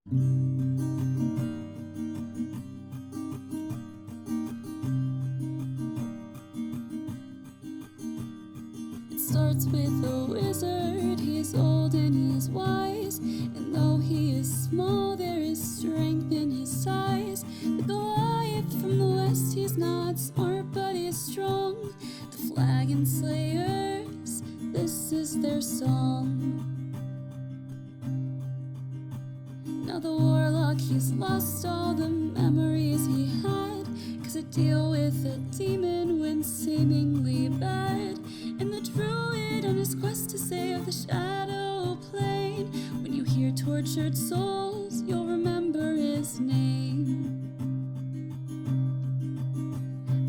It starts with a wizard. He is old and he is wise, and though he is small, there is strength in his size. The Goliath from the west, he's not smart, but he is strong. The Flagon Slayers, this is their song. Now the warlock, he's lost all the memories he had, 'cause to deal with a demon went seemingly bad. And the druid on his quest to save the shadow plane, when you hear tortured souls, you'll remember his name.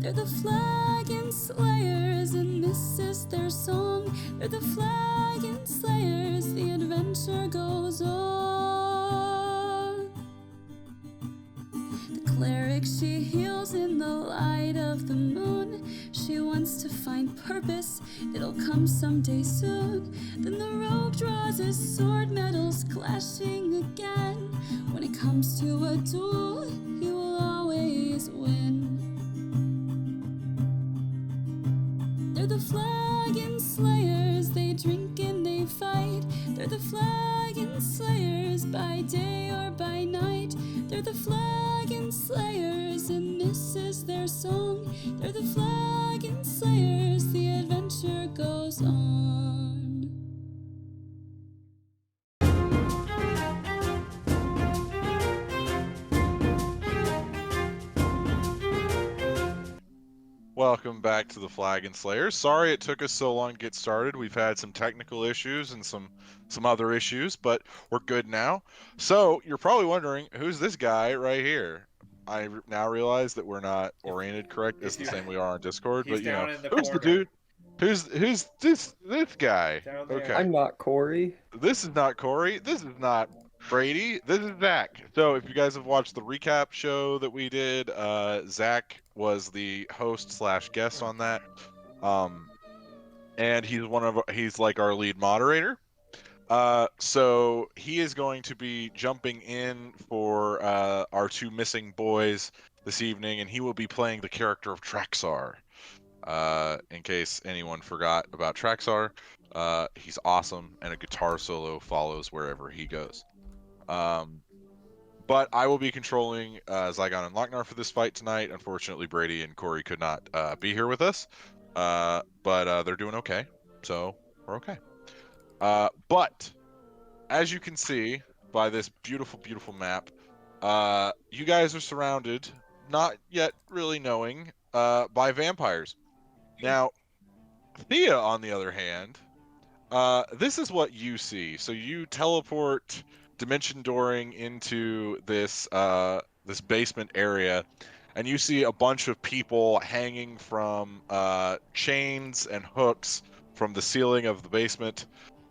They're the Flagon Slayers, and this is their song. They're the Flagon Slayers, the adventure goes on. The cleric, she heals in the light of the moon. She wants to find purpose, it'll come someday soon. Then the rogue draws his sword, metals clashing again. When it comes to a duel, he will always win. They're the Flagon Slayers, they drink and they fight. They're the Flagon Slayers, by day or by night. They're the Flagon Slayers, and this is their song. They're the Flagon Slayers, the adventure goes on. Welcome back to the Flagon Slayers. Sorry it took us so long to get started. We've had some technical issues and some other issues, but we're good now. So you're probably wondering, who's this guy right here? I now realize that we're not oriented correct as the same we are on Discord, but you know, who's the dude? Who's this guy? Okay. I'm not Corey. This is not Corey. This is not Brady. This is Zach. So if you guys have watched the recap show that we did, Zach was the host / guest on that. And he's like our lead moderator. So he is going to be jumping in for our two missing boys this evening, and he will be playing the character of Traxar. In case anyone forgot about Traxar, he's awesome, and a guitar solo follows wherever he goes. But I will be controlling Zygon and Lochnar for this fight tonight. Unfortunately, Brady and Corey could not be here with us, but they're doing okay, so we're okay. But as you can see by this beautiful, beautiful map, you guys are surrounded, not yet really knowing, by vampires. Now, Thea, on the other hand, this is what you see. So you teleport dimension dooring into this this basement area, and you see a bunch of people hanging from chains and hooks from the ceiling of the basement,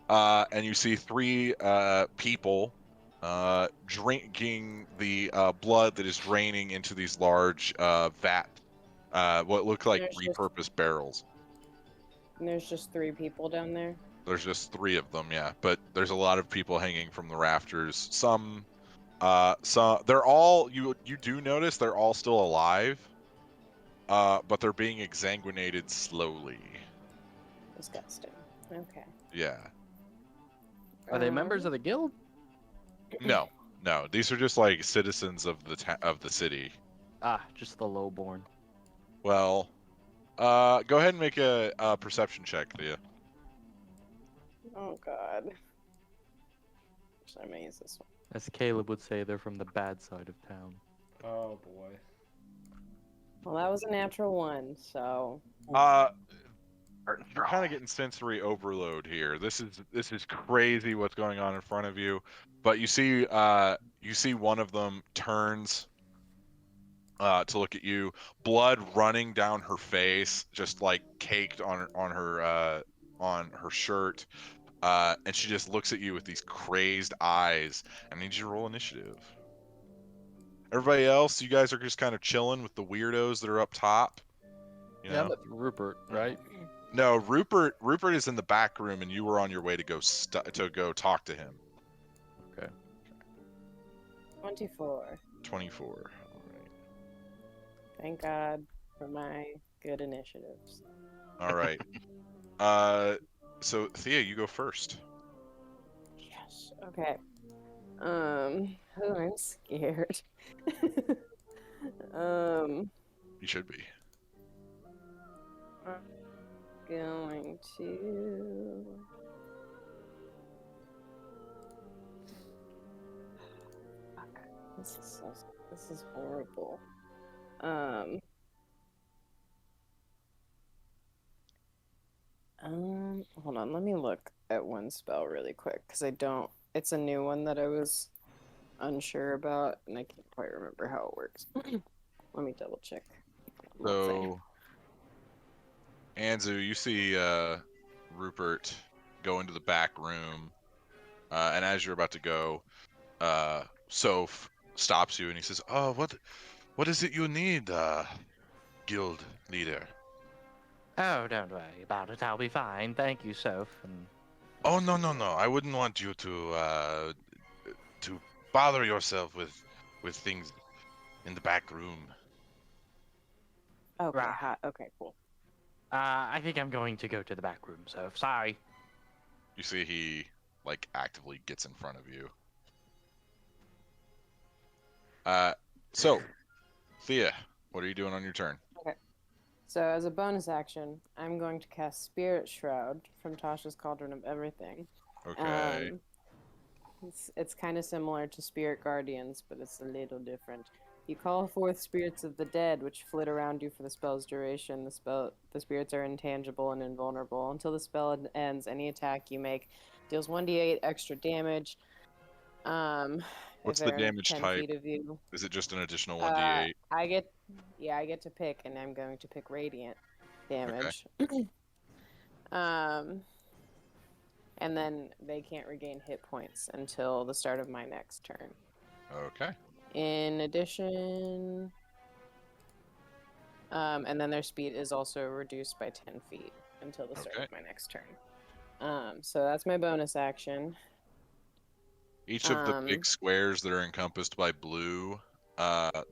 and you see three people drinking the blood that is draining into these large vat, what look like repurposed barrels. And there's just 3 people down there? There's just 3 of them, yeah. But there's a lot of people hanging from the rafters. Some they're all, you do notice they're all still alive, but they're being exsanguinated slowly. Disgusting. Okay. Yeah. Are they members of the guild? No. These are just like citizens of the city. Ah, just the lowborn. Well, go ahead and make a perception check, Thea. Oh god. I'm gonna use this one. As Caleb would say, they're from the bad side of town. Oh boy. Well, that was a natural 1, so. You're kind of getting sensory overload here. This is crazy what's going on in front of you, but you see one of them turns to look at you, blood running down her face, just like caked on her shirt, and she just looks at you with these crazed eyes. I need you to roll initiative. Everybody else, you guys are just kind of chilling with the weirdos that are up top. You know? Yeah, that's Rupert, right? No, Rupert is in the back room, and you were on your way to go talk to him. Okay. 24. 24. All right. Thank God for my good initiatives. All right. So Thea, you go first. Yes. Okay. Oh, I'm scared. You should be. I'm going to. Fuck. This is horrible. Hold on, let me look at one spell really quick because I don't. It's a new one that I was unsure about, and I can't quite remember how it works. Let me double check. one thing. So, Anzu, you see Rupert go into the back room, and as you're about to go, Soph stops you and he says, "Oh, what is it you need, guild leader?" Oh, don't worry about it. I'll be fine. Thank you, Soph. And Oh, no, no, no. I wouldn't want you to bother yourself with things in the back room. Okay, Right. okay, cool. I think I'm going to go to the back room, Soph. Sorry. You see he like actively gets in front of you. So Thea, what are you doing on your turn? So as a bonus action, I'm going to cast Spirit Shroud from Tasha's Cauldron of Everything. Okay. It's kind of similar to Spirit Guardians, but it's a little different. You call forth spirits of the dead, which flit around you for the spell's duration. The spirits are intangible and invulnerable until the spell ends. Any attack you make deals 1d8 extra damage. What's if the they're damage 10 type? feet of you. Is it just an additional 1d8? I get to pick, and I'm going to pick radiant damage. And then they can't regain hit points until the start of my next turn. Okay. In addition, and then their speed is also reduced by 10 feet until the start of my next turn. So that's my bonus action. Each of the big squares that are encompassed by blue,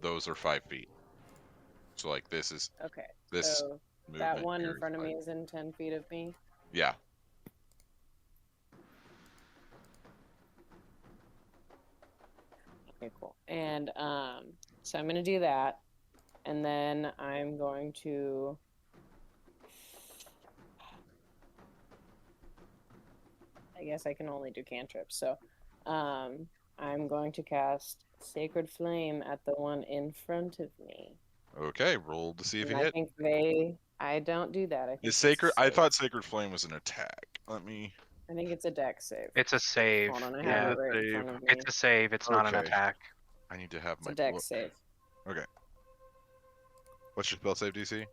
those are 5 feet. So like this is Okay. this So movement that one here in is front of 5 me feet. is in 10 feet of me. Yeah. Okay, cool. And so I'm gonna do that, and then I'm going to. I guess I can only do cantrips, so I'm going to cast Sacred Flame at the one in front of me. Okay, roll to see if And you I hit. think I don't do that. I think Is it's sacred? I save. thought Sacred Flame was an attack. Let me. I think it's a dex save. It's a save. Hold on, I Yeah, have it right in front of me. it's a save. It's not an Okay. attack. I need to have It's my a dex book. save. Okay. What's your spell save DC?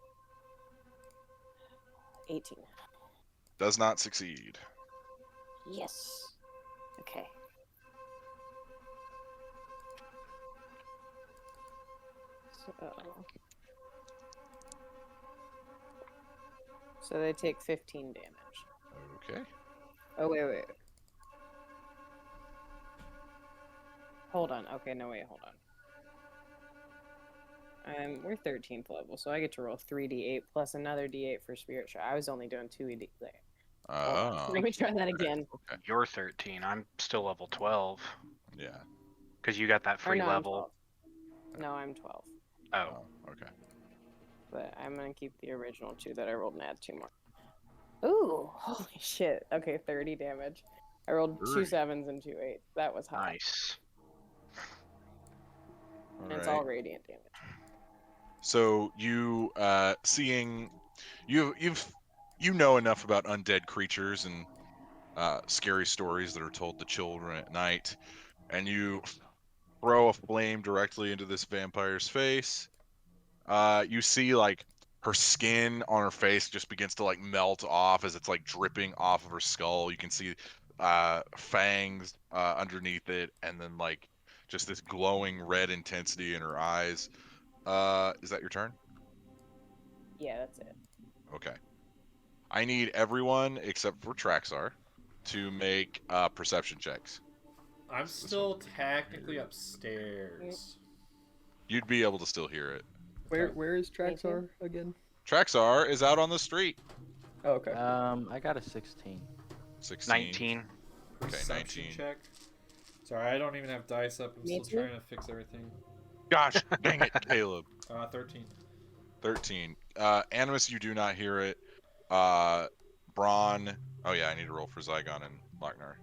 18. Does not succeed. Yes. Okay. So they take 15 damage. Okay. Oh, wait. Hold on. Okay, no, wait, hold on. We're 13th level, so I get to roll 3d8 plus another d8 for Spirit Shroud. I was only doing 2d8. Oh. Let me try that again. Okay. You're 13. I'm still level 12. Yeah. Because you got that Or free no, level. No, I'm 12. Oh. Okay. But I'm going to keep the original 2 that I rolled and add 2 more. Ooh, holy shit. Okay, 30 damage. I rolled 2 7s and 2 8s. That was high. Nice. And it's all radiant damage. So you seeing you know enough about undead creatures and scary stories that are told to children at night, and you throw a flame directly into this vampire's face. You see like her skin on her face just begins to like melt off as it's like dripping off of her skull. You can see fangs underneath it, and then like just this glowing red intensity in her eyes. Is that your turn? Yeah, that's it. Okay. I need everyone except for Traxar to make perception checks. I'm still technically upstairs. You'd be able to still hear it. Where is Traxar again? Traxar is out on the street. Oh, okay. I got a 16. 16. 19. Okay, Perception 19. check. Sorry, I don't even have dice up. I'm Me still too. trying to fix everything. Gosh, dang it, Caleb. 13. 13. Animus, you do not hear it. Braun. Oh yeah, I need to roll for Zygon and Lochnar.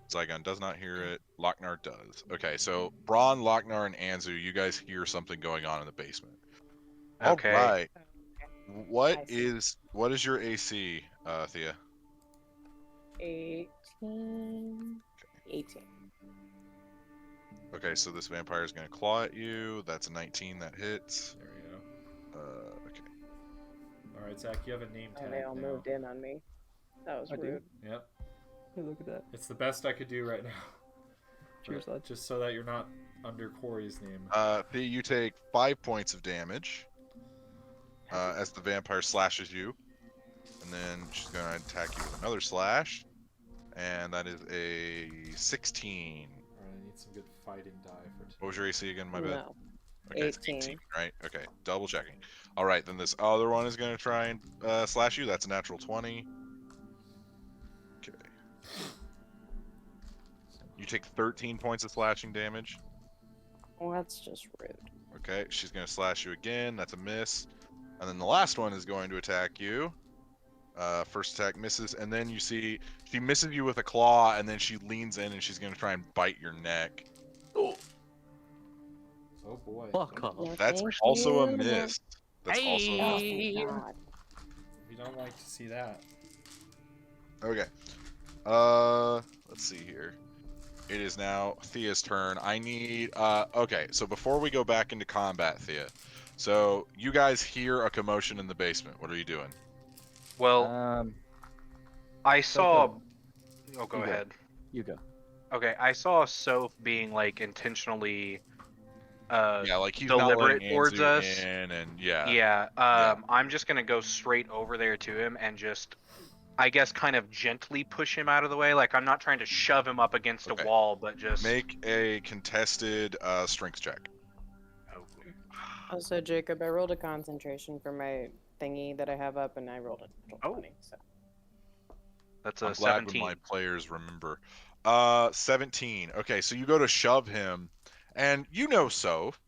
Zygon does not hear it. Lochnar does. Okay, so Braun, Lochnar, and Anzu, you guys hear something going on in the basement. Okay. All right. I see. What is your AC, Thea? 18. 18. Okay, so this vampire is going to claw at you. That's a 19 that hits. There we go. Okay. Alright, Zach, you have a name tag Oh, they all now. moved in on me. That was I do? rude. Yep. Hey, look at that. It's the best I could do right now. Cheers, But lad. just so that you're not under Corey's name. Thea, you take 5 points of damage as the vampire slashes you. And then she's going to attack you with another slash. And that is a 16. Alright, I need some good fighting die for today. What was your AC again? My bad. No. Okay, it's 18. 18, right? Okay, double checking. All right, then this other one is going to try and slash you. That's a natural 20. Okay. You take 13 points of slashing damage. Well, that's just rude. Okay, she's going to slash you again. That's a miss. And then the last one is going to attack you. First attack misses, and then you see she misses you with a claw, and then she leans in and she's going to try and bite your neck. Oh boy. Fuck off. No, That's thank also a you. miss. That's also a Oh, miss. thank God. We don't like to see that. Okay. Let's see here. It is now Thea's turn. I need okay, so before we go back into combat, Thea. So you guys hear a commotion in the basement. What are you doing? Well, I saw. Oh, go You go. ahead. You go. Okay, I saw Soph being like intentionally. Yeah, like he's not deliberate letting towards Anzu us. in, and yeah. Yeah. I'm just gonna go straight over there to him and just, I guess, kind of gently push him out of the way. Like I'm not trying to shove him up against Okay. a wall, but just. Make a contested strength check. Also, Jacob, I rolled a concentration for my thingy that I have up, and I rolled a 20. So. That's I'm a glad 17. when my players remember. 17. Okay, so you go to shove him, and you know Soph.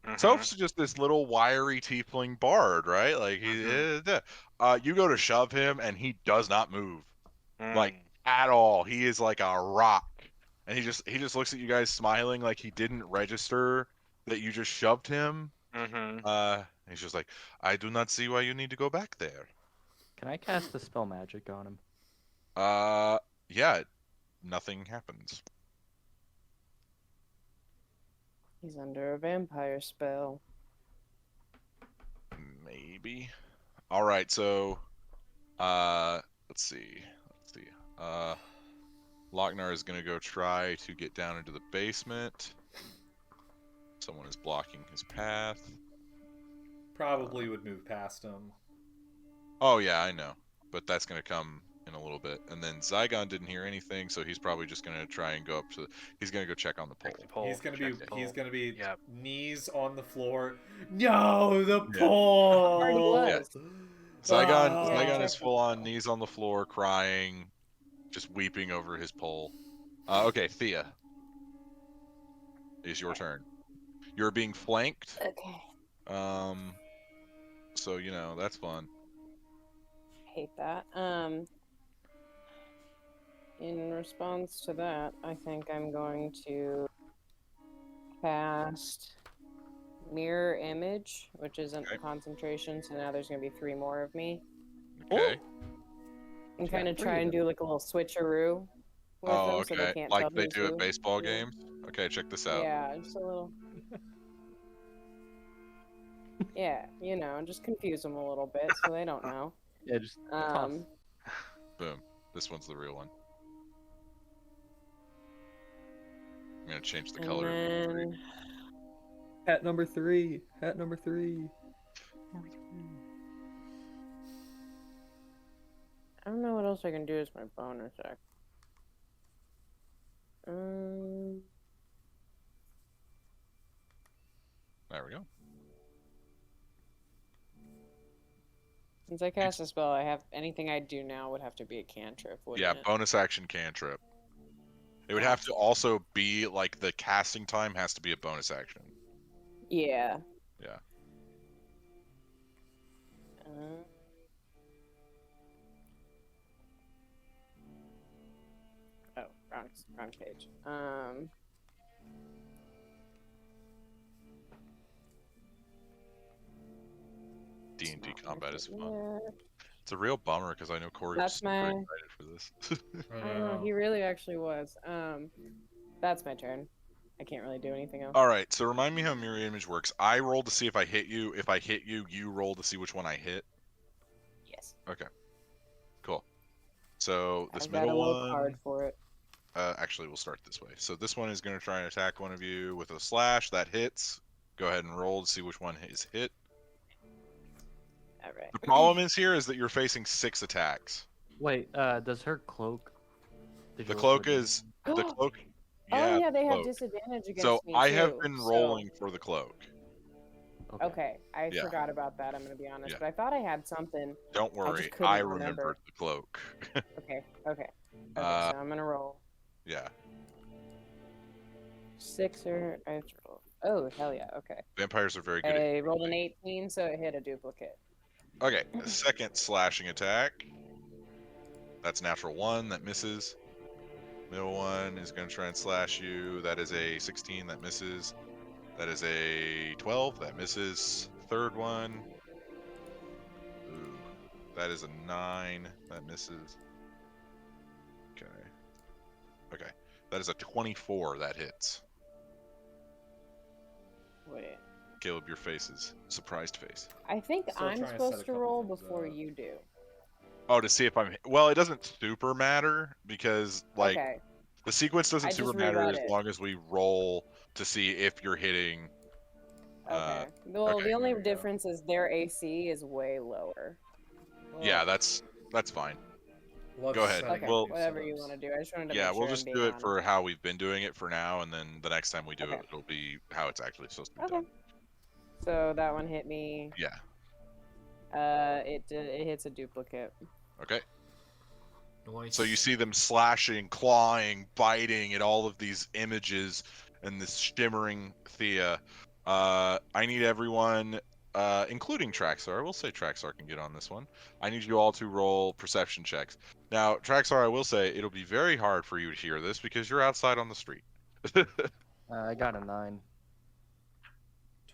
Mhm. Soph's just this little wiry tiefling bard, right? Like he, you go to shove him, and he does not move, like at all. He is like a rock, and he just looks at you guys smiling, like he didn't register that you just shoved him. He's just like, I do not see why you need to go back there. Can I cast the spell magic on him? Yeah, nothing happens. He's under a vampire spell. Maybe. All right, so let's see. Lochnar is gonna go try to get down into the basement. Someone is blocking his path. Probably would move past him. Oh yeah, I know, but that's gonna come in a little bit. And then Zygon didn't hear anything, so he's probably just gonna try and go up to. He's gonna go check on the pole. Check the pole. He's gonna check be the he's pole. gonna be Yep. knees on the floor. No, the Yeah. pole. Already was. Zygon Oh. Zygon is full on knees on the floor, crying, just weeping over his pole. Okay, Thea. It's your turn. You're being flanked. Okay. So you know that's fun. Hate that. In response to that, I think I'm going to cast Mirror Image, which isn't Okay. concentration, so now there's going to be 3 more of me. Okay. And kind of three try of and them. do like a little switcheroo with Oh, them so they okay. can't Like tell they who's do at who. baseball Yeah. games. Okay, check this out. Yeah, just a little. Yeah, you know, just confuse them a little bit so they don't know. Yeah, just toss. Boom. This one's the real one. I'm gonna change the And color. then Hat number 3. Hat number 3. I don't know what else I can do as my bonus act. we go. Since I cast a spell, I have anything I do now would have to be a cantrip, wouldn't Yeah, it? bonus action cantrip. It would have to also be like the casting time has to be a bonus action. Yeah. Yeah. Oh, wrong page. D&D combat is fun. Yeah. It's a real bummer because I know Corey was That's super my- excited for this. I I don't know. He really actually was. That's my turn. I can't really do anything else. All right, so remind me how mirror image works. I roll to see if I hit you. If I hit you, you roll to see which one I hit. Yes. Okay. Cool. So this I've got a middle little one. card for it. Actually, we'll start this way. So this one is going to try and attack one of you with a slash. That hits. Go ahead and roll to see which one is hit. All right. The problem is here is that you're facing 6 attacks. Wait, does her cloak? Did The you roll cloak for it? is the cloak. Oh yeah, they have cloak. disadvantage against So me I have too, been so- rolling for the cloak. Okay, I Yeah. forgot about that. I'm gonna be honest, Yeah. but I thought I had something. Don't just worry, couldn't I remember. remembered the cloak. Okay. Okay. So Uh, I'm gonna roll yeah. 6 or I have to roll. Oh hell yeah. Okay. Vampires are very good at I rolled an 18, so it hit a duplicate. Okay, second slashing attack. That's natural 1, that misses. Middle one is going to try and slash you. That is a 16, that misses. That is a 12, that misses. Third one. Ooh, that is a 9, that misses. Okay. Okay, that is a 24, that hits. Wait. Caleb, your face is surprised face. I think Still I'm trying to set a supposed to couple roll things before up. you do. Oh, to see if I'm... Well, it doesn't super matter because, like, Okay. the sequence doesn't I super just matter reread as it. long as we roll to see if you're hitting. Okay. Well, okay. the only There we go. difference is their AC is way lower. Yeah, that's fine. Love Go ahead. setting Okay. up Well- new Whatever you setups. want to do. I just wanted to Yeah, make sure we'll I'm just being do it honest. for how we've been doing it for now, and then the next time we do Okay. it, it'll be how it's actually supposed to be Okay. done. So that one hit me. Yeah. It hits a duplicate. Okay. Nice. So you see them slashing, clawing, biting at all of these images and this shimmering Thea. I need everyone, including Traxar. I will say Traxar can get on this one. I need you all to roll perception checks. Now, Traxar, I will say it'll be very hard for you to hear this because you're outside on the street. I got a 9.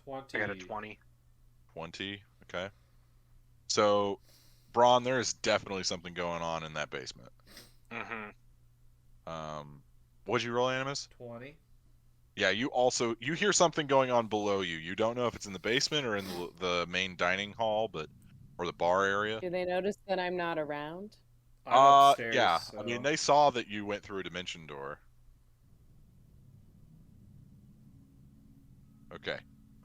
20. I got a 20. 20. Okay. So, Braun, there is definitely something going on in that basement. Mm-hmm. What'd you roll, Animus? 20. Yeah, you hear something going on below you. You don't know if it's in the basement or in the main dining hall, or the bar area. Do they notice that I'm not around? I'm upstairs. Yeah. So... I mean, they saw that you went through a dimension door. Okay.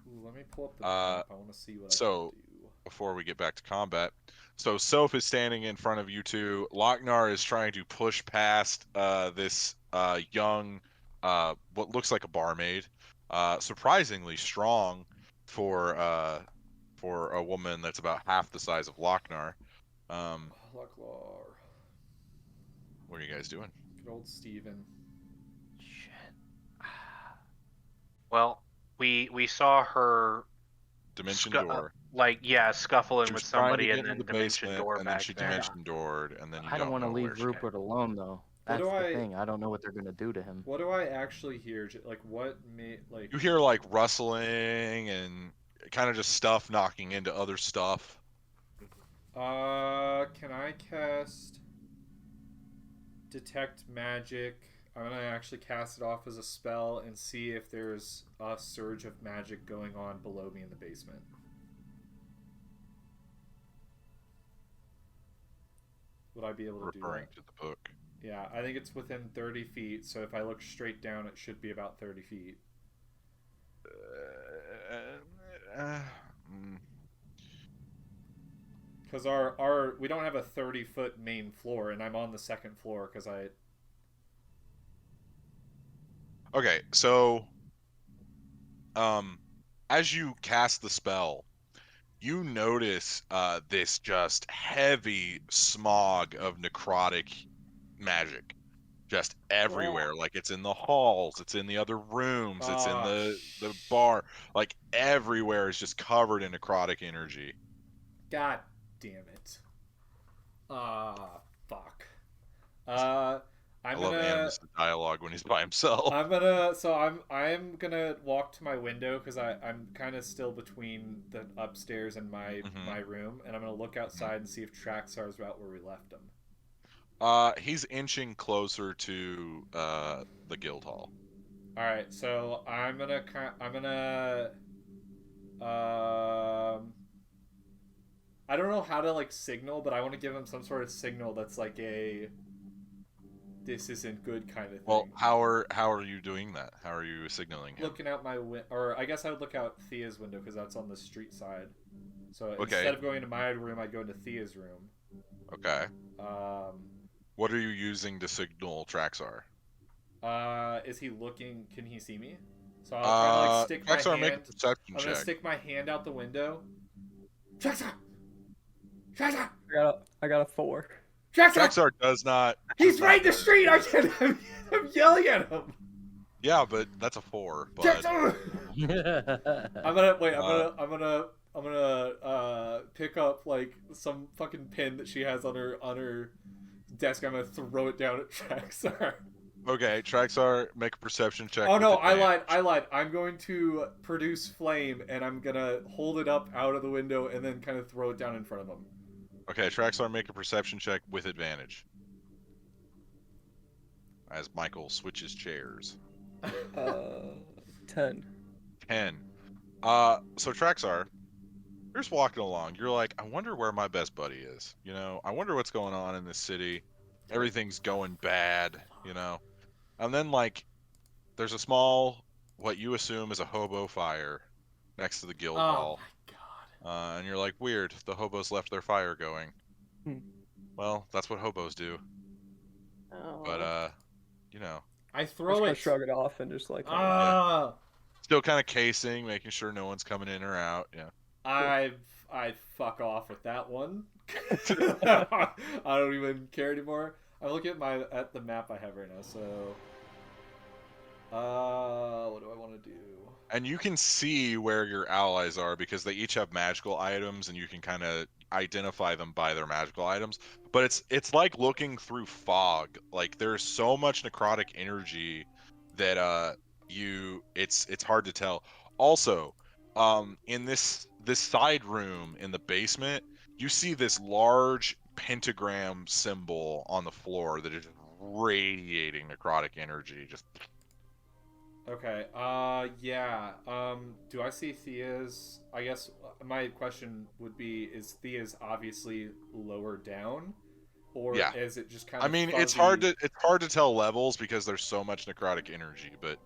Ooh, let me pull up the map. I want to see what I so- can do. Before we get back to combat, so Soph is standing in front of you two. Lochnar is trying to push past this young, what looks like a barmaid, surprisingly strong for a woman that's about half the size of Lochnar. Lochnar. What are you guys doing? Good old Steven. Shit. Well, we saw her Dimension Scu- door. scuffling She with was trying to somebody get and into then the dimension basement, door and then back she there. dimension doored, and then you I don't want to know where leave she- Rupert alone though. What That's do the I- thing. I don't know what they're gonna do to him. What do I actually hear? Like, what made, like... You hear like rustling and kind of just stuff knocking into other stuff. Can I cast Detect Magic? I'm gonna actually cast it off as a spell and see if there's a surge of magic going on below me in the basement. Would I be able to do Referring that? to the book. Yeah, I think it's within 30 feet, so if I look straight down, it should be about 30 feet. Because we don't have a 30-foot main floor, and I'm on the second floor because I... Okay, so as you cast the spell, you notice this just heavy smog of necrotic magic just everywhere. Like it's in the halls, it's in the other rooms, it's in the bar. Like everywhere is just covered in necrotic energy. God damn it. Fuck. I love Animus' dialogue when he's by himself. I'm gonna walk to my window because I'm kind of still between the upstairs and my room, and I'm gonna look outside and see if Traxar's out where we left him. He's inching closer to the guild hall. All right, so I'm gonna I don't know how to like signal, but I want to give him some sort of signal that's like a this isn't good kind of thing. Well, how are you doing that? How are you signaling him? Looking out my window, or I guess I would look out Thea's window because that's on the street side. So instead of going into my room, I'd go into Thea's room. Okay. What are you using to signal Traxar? Is he looking? Can he see me? So I'll try to like stick my Traxar, hand. make a perception I'm gonna check. stick my hand out the window. Traxar! Traxar! I got a 4. Traxar does not. He's right in the street. I'm yelling at him. Yeah, but that's a 4. But I'm gonna pick up like some fucking pin that she has on her desk. I'm gonna throw it down at Traxar. Okay, Traxar, make a perception check. Oh no, I lied. I'm going to produce flame and I'm gonna hold it up out of the window and then kind of throw it down in front of him. Okay, Traxar, make a perception check with advantage. As Michael switches chairs. 10. 10. So Traxar, you're just walking along. You're like, I wonder where my best buddy is. You know, I wonder what's going on in this city. Everything's going bad, you know. And then, like, there's a small, what you assume is a hobo fire next to the guild hall. Oh my god. And you're like, weird, the hobos left their fire going. Well, that's what hobos do. Oh. But, you know. I throw it. Shrug it off and just like. Still kind of casing, making sure no one's coming in or out. Yeah. I fuck off with that one. I don't even care anymore. I'm looking at the map I have right now. So, what do I want to do? And you can see where your allies are because they each have magical items, and you can kind of identify them by their magical items. But it's like looking through fog. Like there's so much necrotic energy that it's hard to tell. Also, in this side room in the basement, you see this large pentagram symbol on the floor that is radiating necrotic energy. Just okay. Yeah. Do I see Thea's? I guess my question would be: is Thea's obviously lower down, or is it just kind of? I mean, fuzzy? it's hard to tell levels because there's so much necrotic energy, but.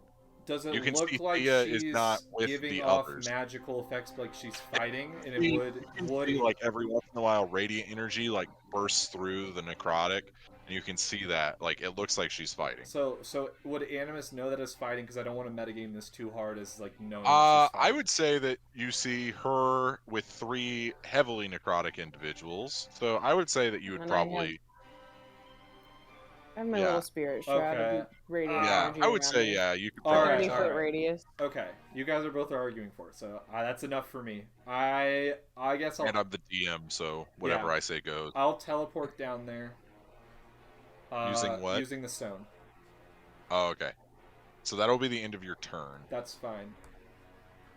Does it you can look see like Thea she's is not with giving the off others. magical effects like she's fighting? And You it can would see, like every once in a while, radiant energy like bursts through the necrotic, and you can see that like it looks like she's fighting. So would Animus know that as fighting? Because I don't want to metagame this too hard as like knowing. I would say that you see her with 3 heavily necrotic individuals. So I would say that you would And probably. I have my little spirit shroud of radiant energy I would around say me. you could All probably. right, 30-foot radius. Okay, you guys are both arguing for it, so that's enough for me. I guess I'll. And I'm the DM, so whatever I say goes. I'll teleport down there. Using what? Using the stone. Oh, okay. So that'll be the end of your turn. That's fine.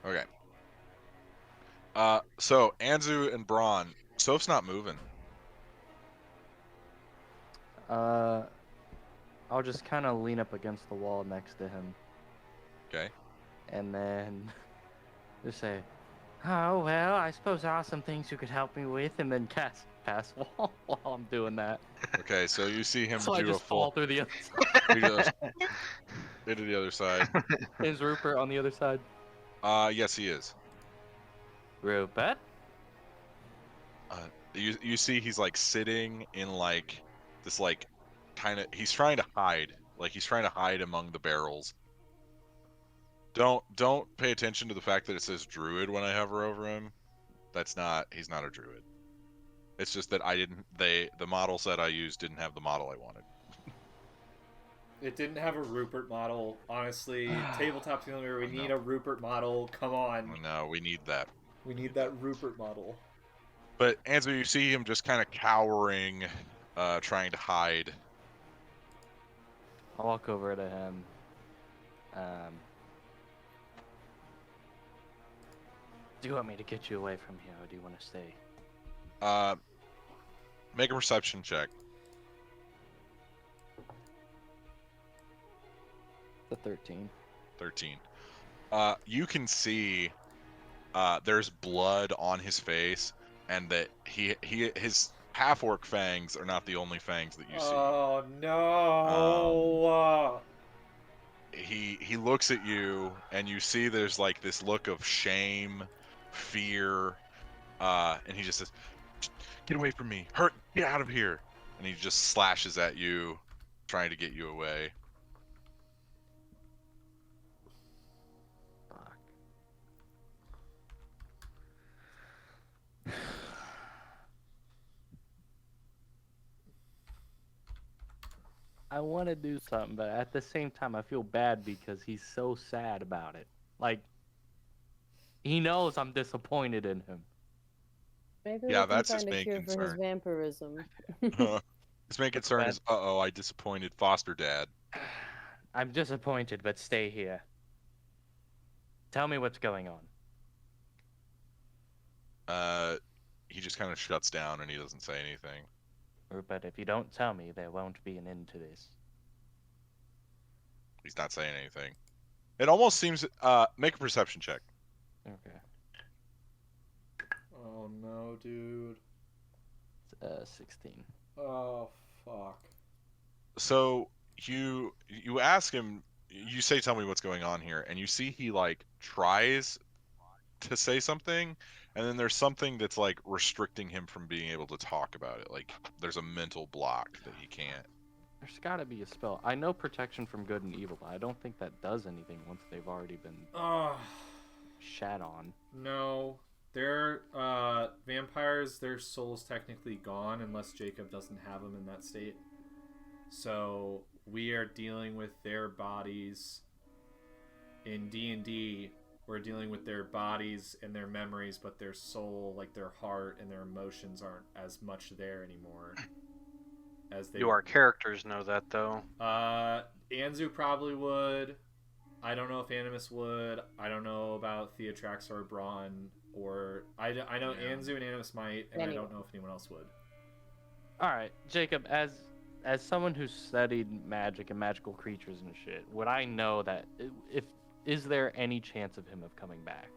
Okay. So Anzu and Braun, Soph's not moving. I'll just kind of lean up against the wall next to him. Okay. And then just say, oh, well, I suppose there are some things you could help me with, and then cast Pass Wall while I'm doing that. Okay, so you see him So do I just a full... fall through the other He does. Into the other side. Is Rupert on the other side? Yes, he is. Rupert? You see he's like sitting in like this like kind of he's trying to hide among the barrels. Don't pay attention to the fact that it says druid when I hover over him. He's not a druid. It's just that the model set I used didn't have the model I wanted. It didn't have a Rupert model. Honestly, tabletop simulator, we need a Rupert model. Come on. No, we need that. We need that Rupert model. But Anzu, you see him just kind of cowering, trying to hide. I'll walk over to him. Do you want me to get you away from here, or do you want to stay? Make a perception check. The 13. 13. You can see there's blood on his face, and that his half-orc fangs are not the only fangs that you see. Oh no! He looks at you, and you see there's like this look of shame, fear, and he just says, "Get away from me! Get out of here!" And he just slashes at you, trying to get you away. I want to do something, but at the same time, I feel bad because he's so sad about it. Like, he knows I'm disappointed in him. Maybe Yeah, we can that's his find a main cure for his concern. vampirism. His main concern is, I disappointed foster dad. I'm disappointed, but stay here. Tell me what's going on. He just kind of shuts down and he doesn't say anything. But if you don't tell me, there won't be an end to this. He's not saying anything. It almost seems. Make a perception check. Okay. Oh no, dude. 16. Oh fuck. So you ask him. You say, "Tell me what's going on here," and you see he like tries to say something, and then there's something that's like restricting him from being able to talk about it. Like there's a mental block that he can't. There's gotta be a spell. I know protection from good and evil, but I don't think that does anything once they've already been shat on. No. They're vampires, their soul's technically gone unless Jacob doesn't have them in that state. So we are dealing with their bodies in D&D. We're dealing with their bodies and their memories, but their soul, like their heart and their emotions, aren't as much there anymore. As they. Do our characters know that though? Anzu probably would. I don't know if Animus would. I don't know about Theotrax or Braun, or I know Anzu and Animus might, and I don't know if anyone else would. All right, Jacob, as someone who's studied magic and magical creatures and shit, would I know that is there any chance of him coming back?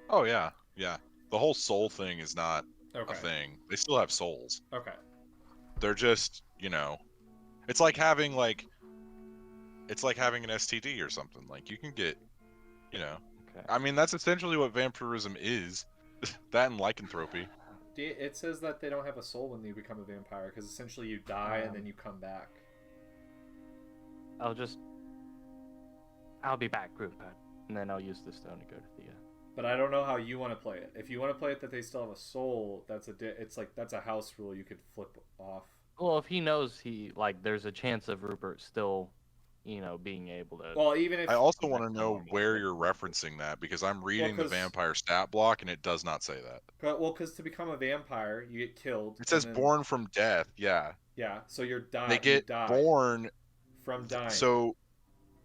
Oh yeah. The whole soul thing is not Okay. a thing. They still have souls. Okay. They're just, it's like having an STD or something. Like you can get, Okay. I mean that's essentially what vampirism is. That and lycanthropy. It says that they don't have a soul when they become a vampire, because essentially you die and then you come back. I'll be back, group, and then I'll use the stone to go to Thea. But I don't know how you want to play it. If you want to play it that they still have a soul, that's a house rule you could flip off. Well, if he knows there's a chance of Rupert still, being able to. Well, even if I also want to know where you're referencing that, because I'm reading the vampire stat block and it does not say that. because to become a vampire, you get killed. It says born from death. Yeah. Yeah, so you're dying. They get born from dying. So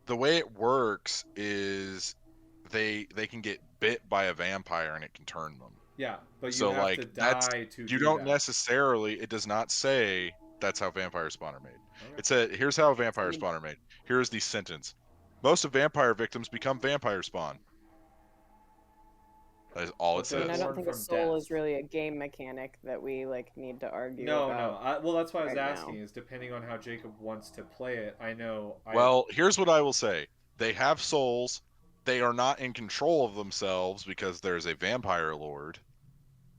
the way it works is they can get bit by a vampire and it can turn them. Yeah, but you so have to die to. You don't necessarily. It does not say that's how vampire spawn are made. Okay. It said, here's how vampire spawn are made. Here's the sentence. Most of vampire victims become vampire spawn. That is all it says. I don't think a soul is really a game mechanic that we need to argue about. Well, that's why I was asking. Is depending on how Jacob wants to play it. Well, here's what I will say. They have souls. They are not in control of themselves because there's a vampire lord,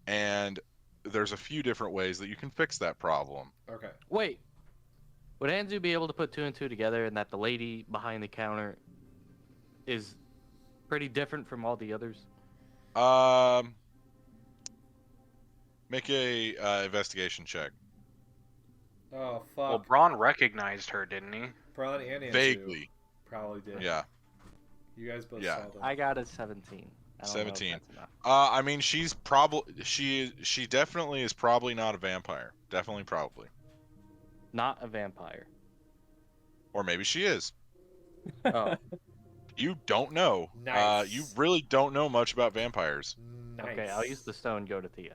and there's a few different ways that you can fix that problem. Okay. Wait. Would Anzu be able to put 2 and 2 together, and that the lady behind the counter is pretty different from all the others? Make a investigation check. Oh Well, fuck. Braun recognized her, didn't he? Braun and Anzu Vaguely. probably did. Yeah. You guys both Yeah. saw them. I got a 17. I don't know if 17. that's enough. I mean, she's probably she definitely is probably not a vampire. Definitely, probably. Not a vampire. Or maybe she is. Oh, You don't know. Nice. You really don't know much about vampires. Nice. okay. I'll use the stone. Go to Thea.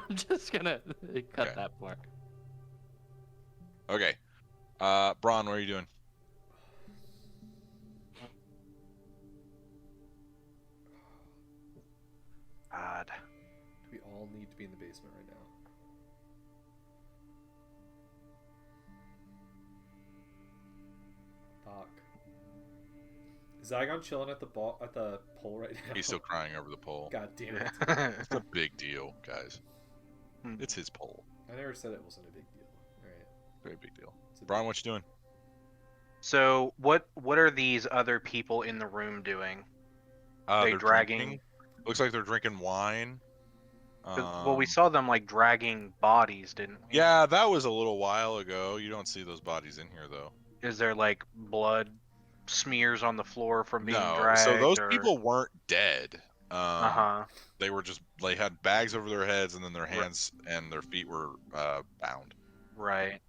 I'm just gonna cut Okay. that part. Okay. Braun, what are you doing? God. We all need to be in the basement right now. Fuck. Is Zygon chilling at the pole right now? He's still crying over the pole. God damn it. It's a big deal, guys. It's his pole. I never said it wasn't a big deal. Alright. Very big deal. It's a Braun, what you doing? So what are these other people in the room doing? They They're dragging. drinking. Looks like they're drinking wine. 'Cause, well, we saw them like dragging bodies, didn't we? Yeah, that was a little while ago. You don't see those bodies in here, though. Is there like blood smears on the floor from being No, dragged? so those or... people weren't dead. Uh-huh. They were just, they had bags over their heads, and then their hands and their feet were bound. Right.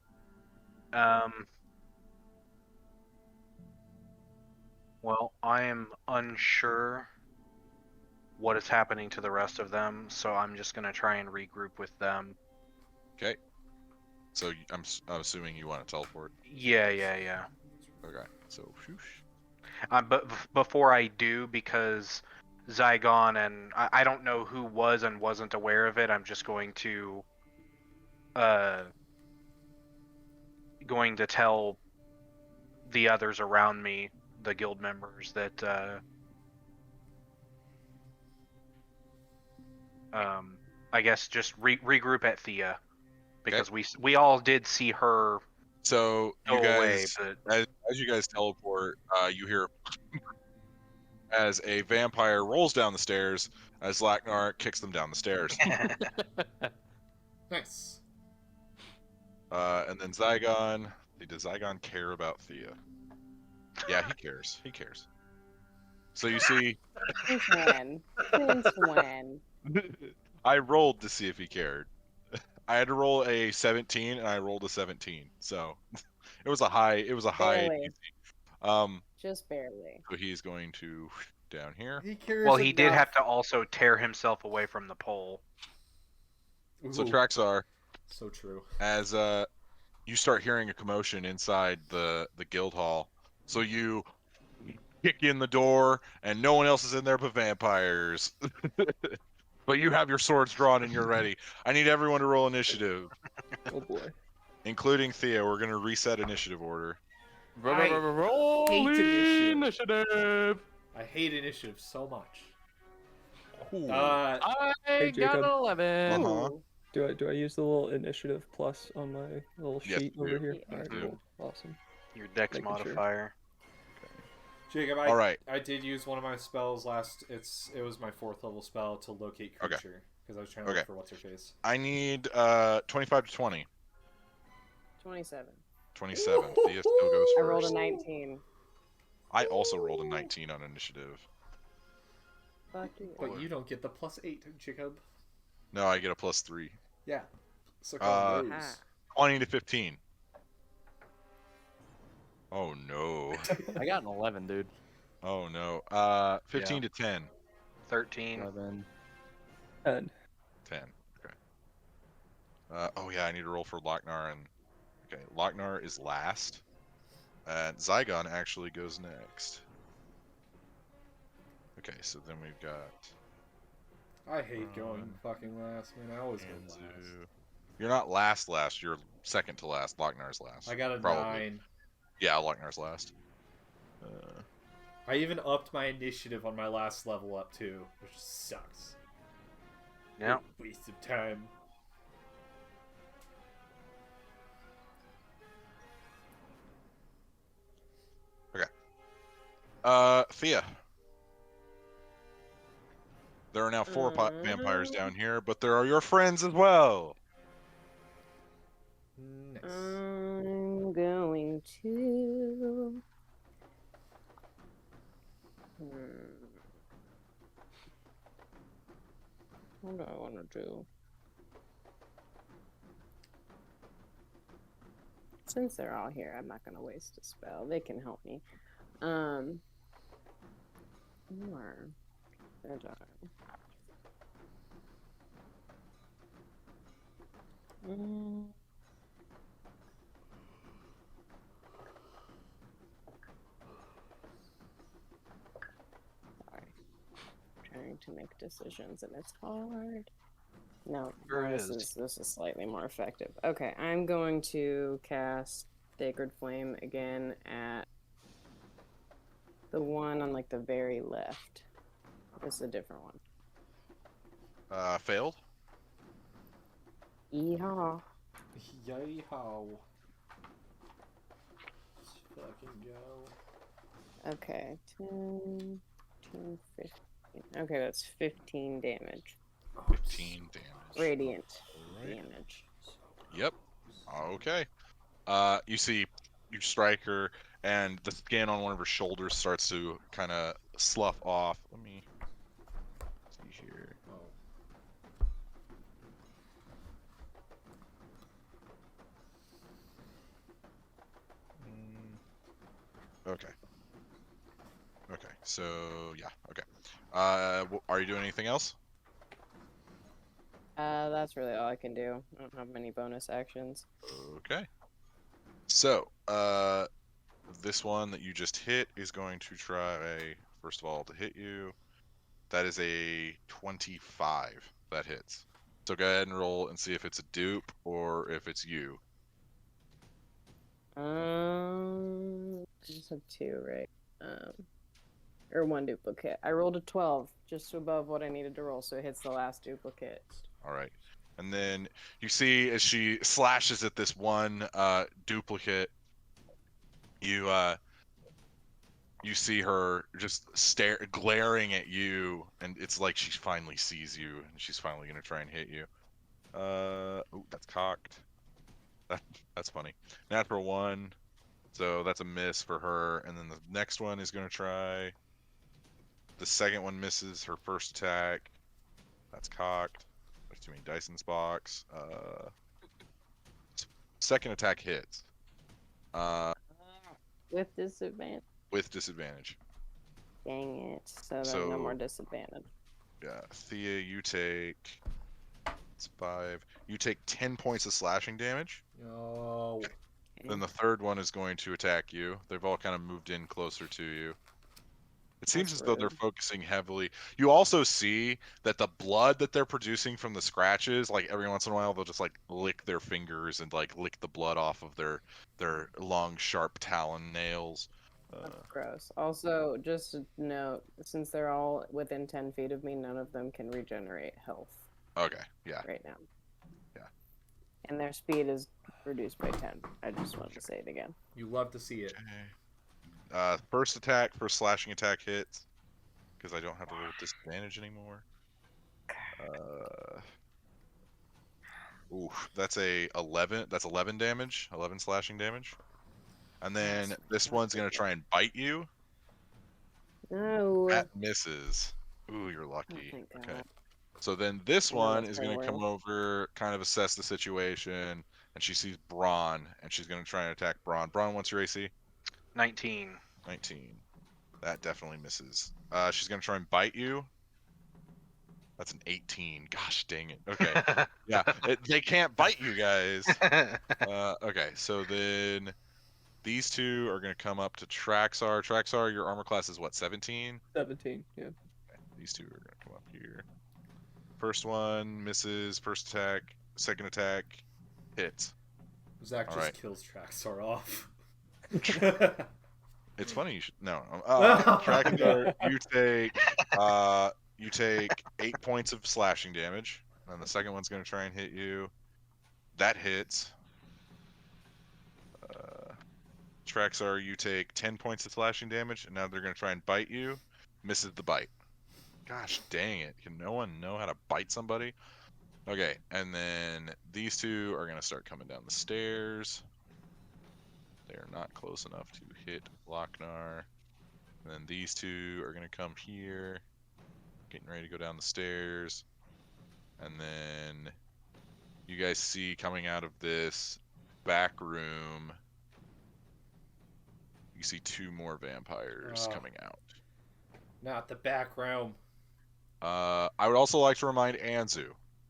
Well, I am unsure what is happening to the rest of them, so I'm just gonna try and regroup with them. Okay. So I'm assuming you want to teleport. Yeah. Okay. So, whoosh. But before I do, because Zygon and I don't know who was and wasn't aware of it, I'm just going to tell the others around me, the guild members, that I guess just regroup at Thea, because we all did see her So go you away, guys, but as you guys teleport, you hear as a vampire rolls down the stairs as Lochnar kicks them down the stairs. Nice. And then Zygon. Does Zygon care about Thea? Yeah, he cares. He cares. So you see, Since when? Since when? I rolled to see if he cared. I had to roll a 17, and I rolled a 17. So it was a high. It was a high. Barely. Just barely. So he's going to down here. He cares well, he did enough. have to also tear himself away from the pole. So Ooh, Traxar, so true. as you start hearing a commotion inside the guild hall, so you kick in the door, and no one else is in there but vampires. But you have your swords drawn and you're ready. I need everyone to roll initiative, Oh boy. including Thea. We're gonna reset initiative order. Roll hate initiative. initiative. I hate initiative so much. Ooh. I Hey, got Jacob. an 11. Uh-huh. Do I use the little initiative plus on my little Yes, sheet you over do. here? You Alright, do. cool. Awesome. Your dex Making sure. modifier. Jacob, All right. I did use one of my spells last. It was my 4th level spell to locate Okay. creature, because I was trying to Okay. look for what's her face. I need 25 to 20. 27. 27. Thea still goes I first. rolled a 19. I also rolled a 19 on initiative. Fuck you. But you don't get the +8, Jacob. No, I get a +3. Yeah. So call those. Ah. 20 to 15. Oh no. I got an 11, dude. Oh no. 15 to 10. 13. 11. 10. 10. Okay. Oh yeah, I need to roll for Lochnar, and okay, Lochnar is last, and Zygon actually goes next. Okay, so then we've got I hate going fucking last, man. I always go last. Anzu. You're not last. You're second to last. Lochnar's last. I got a Probably. 9. Yeah, Lochnar's last. I even upped my initiative on my last level up too, which sucks. Yeah. Waste of time. Thea. There are now 4 vampires down here, but there are your friends as well. Nice. I'm going to. What do I want to do? Since they're all here, I'm not going to waste a spell. They can help me. Or... Sorry. Trying to make decisions and it's hard. No, this is slightly more effective. Okay, I'm going to cast Sacred Flame again at the one on like the very left. This is a different one. Failed. Yeehaw. Yay-how. Let's fucking go. Okay, 10, 15. Okay, that's 15 damage. 15 damage. Radiant Right. damage. Yep. Okay. You see, you strike her, and the skin on one of her shoulders starts to kind of slough off. Let me see here. Oh. Okay. Okay. So yeah. Okay. Are you doing anything else? That's really all I can do. I don't have many bonus actions. Okay. So, this one that you just hit is going to try, first of all, to hit you. That is a 25. That hits. So go ahead and roll and see if it's a dupe or if it's you. I just have 2, right? Or 1 duplicate. I rolled a 12, just above what I needed to roll, so it hits the last duplicate. All right. And then you see as she slashes at this one duplicate, you see her just glaring at you, and it's like she finally sees you, and she's finally gonna try and hit you. Oh, that's cocked. That's funny. Natural 1, so that's a miss for her. And then the next one is gonna try. The second one misses her first attack. That's cocked. There's too many dice in this box. Second attack hits. With disadvantage. With disadvantage. Dang it. So then no more disadvantage. Yeah, Thea, you take. It's 5. You take 10 points of slashing damage. No. Then the third one is going to attack you. They've all kind of moved in closer to you. It seems That's as though they're rude. focusing heavily. You also see that the blood that they're producing from the scratches, like every once in a while, they'll just like lick their fingers and like lick the blood off of their long, sharp talon nails. That's gross. Also, just a note, since they're all within 10 feet of me, none of them can regenerate health Okay, yeah. right now. Yeah. And their speed is reduced by 10. I just wanted to say it again. You love to see it. First attack, first slashing attack hits, because I don't have to roll disadvantage anymore. Oof, that's a 11. That's 11 damage, 11 slashing damage. And then this one's gonna try and bite you. No. That misses. Ooh, you're lucky. thank God. Okay. So then this I know one that's is gonna very come over, kind of assess the situation, and she sees Braun, and she's gonna try and attack Braun. Braun, what's your AC? 19. 19. That definitely misses. She's gonna try and bite you. That's an 18. Gosh dang it. Okay. Yeah, they can't bite you guys. Okay, so then these two are gonna come up to Traxar. Traxar, your armor class is what, 17? 17, yeah. Okay, these two are gonna come up here. First one misses. First attack. Second attack hits. Zach just Alright. kills Traxar off. It's funny you should Traxar, you take 8 points of slashing damage, and the second one's gonna try and hit you. That hits. Traxar, you take 10 points of slashing damage, and now they're gonna try and bite you. Misses the bite. Gosh dang it. Can no one know how to bite somebody? Okay, and then these two are going to start coming down the stairs. They're not close enough to hit Lochnar. And then these two are going to come here, getting ready to go down the stairs. And then you guys see coming out of this back room, you see two more vampires coming out. Not the back room. I would also like to remind Anzu,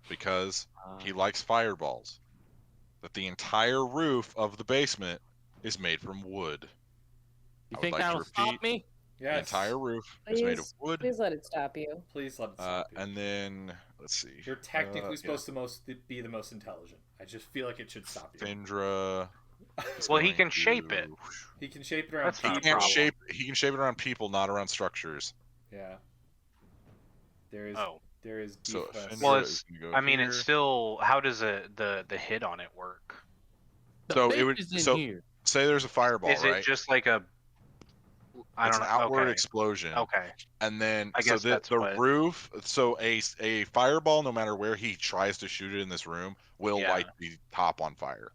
because he likes fireballs, that the entire roof of the basement is made from wood. You I would think like to that'll repeat, stop me? the Yes. entire roof is made of wood. Please let it stop you. Please let it stop you. And then, let's see. You're technically supposed to be the most intelligent. I just feel like it should stop you. Findra. Well, he can shape it. He can shape it around That's not a people. problem. He can shape it around people, not around structures. Yeah. There is. Oh. There is. So defense. Findra Well, is gonna go I mean, here. it's still. How does the hit on it work? So it would. Is in So here. say there's a fireball, Is it right? just like a? I It's don't an know. outward Okay. explosion. Okay. And then I guess so that's the what- roof. So a fireball, no matter where he tries to shoot it in this room, will Yeah. light the top on fire.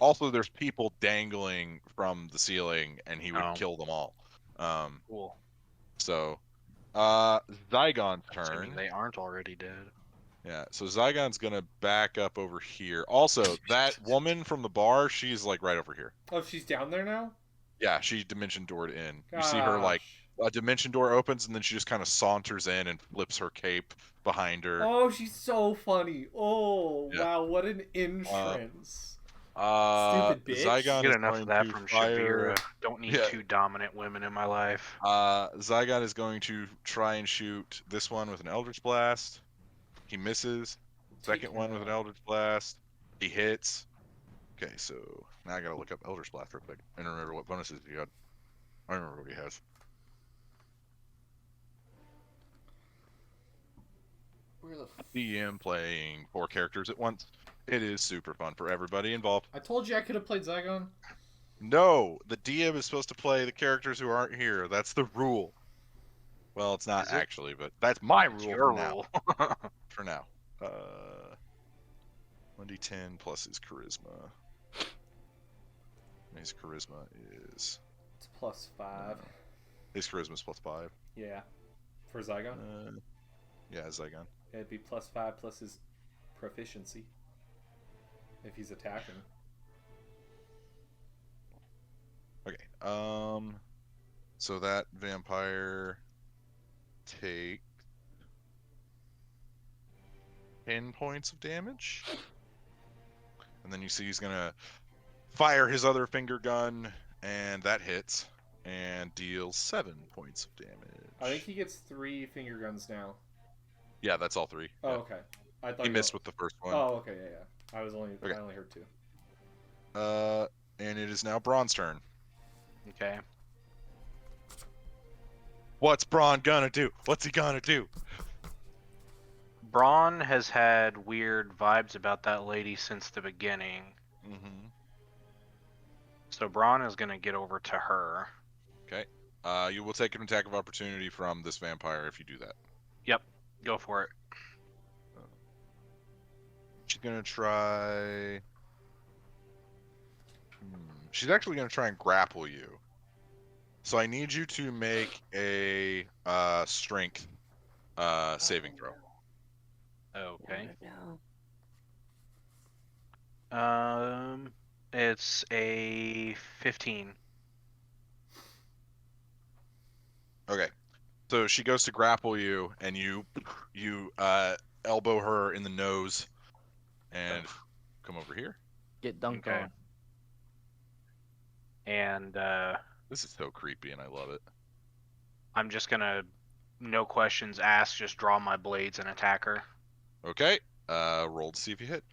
Also, there's people dangling from the ceiling, and he would Oh. kill them all. Cool. So, Zygon's Assuming turn. they aren't already dead. Yeah, so Zygon's gonna back up over here. Also, that woman from the bar, she's like right over here. Oh, she's down there now. Yeah, she dimension doored in. You Gosh. see her like a dimension door opens, and then she just kind of saunters in and flips her cape behind her. Oh, she's so funny. Oh, Yeah. wow, what an entrance. Stupid bitch. Zygon Get is enough going of that to from fire. Shavira. Don't need Yeah. two dominant women in my life. Zygon is going to try and shoot this one with an Eldritch Blast. He misses. Second one with an Eldritch Blast. He hits. Okay, so now I gotta look up Eldritch Blast real quick and remember what bonuses he got. I don't remember what he has. Where the DM playing 4 characters at once. It is super fun for everybody involved. I told you I could have played Zygon. No, the DM is supposed to play the characters who aren't here. That's the rule. Well, it's not Is it? actually, but that's my It's rule your for now. rule. For now. 1d10 plus his charisma. His charisma is... It's +5. His charisma is +5. Yeah. For Zygon? Yeah, Zygon. It'd be +5 plus his proficiency. If he's attacking. Okay. So that vampire take 10 points of damage. And then you see he's gonna fire his other finger gun, and that hits, and deals 7 points of damage. I think he gets 3 finger guns now. Yeah, that's all 3. Oh, Yeah. okay. I thought He missed with the first one. Oh, okay, yeah. I only heard 2. And it is now Braun's turn. Okay. What's Braun gonna do? What's he gonna do? Braun has had weird vibes about that lady since the beginning. Mm-hmm. So Braun is going to get over to her. Okay. You will take an attack of opportunity from this vampire if you do that. Yep. Go for it. She's gonna try. She's actually gonna try and grapple you. So I need you to make a strength saving throw. Okay. No. It's a 15. Okay. So she goes to grapple you, and you elbow her in the nose, and come over here. Get dunked Okay. on. And This is so creepy, and I love it. I'm just going to, no questions asked, just draw my blades and attack her. Okay. Roll to see if you hit.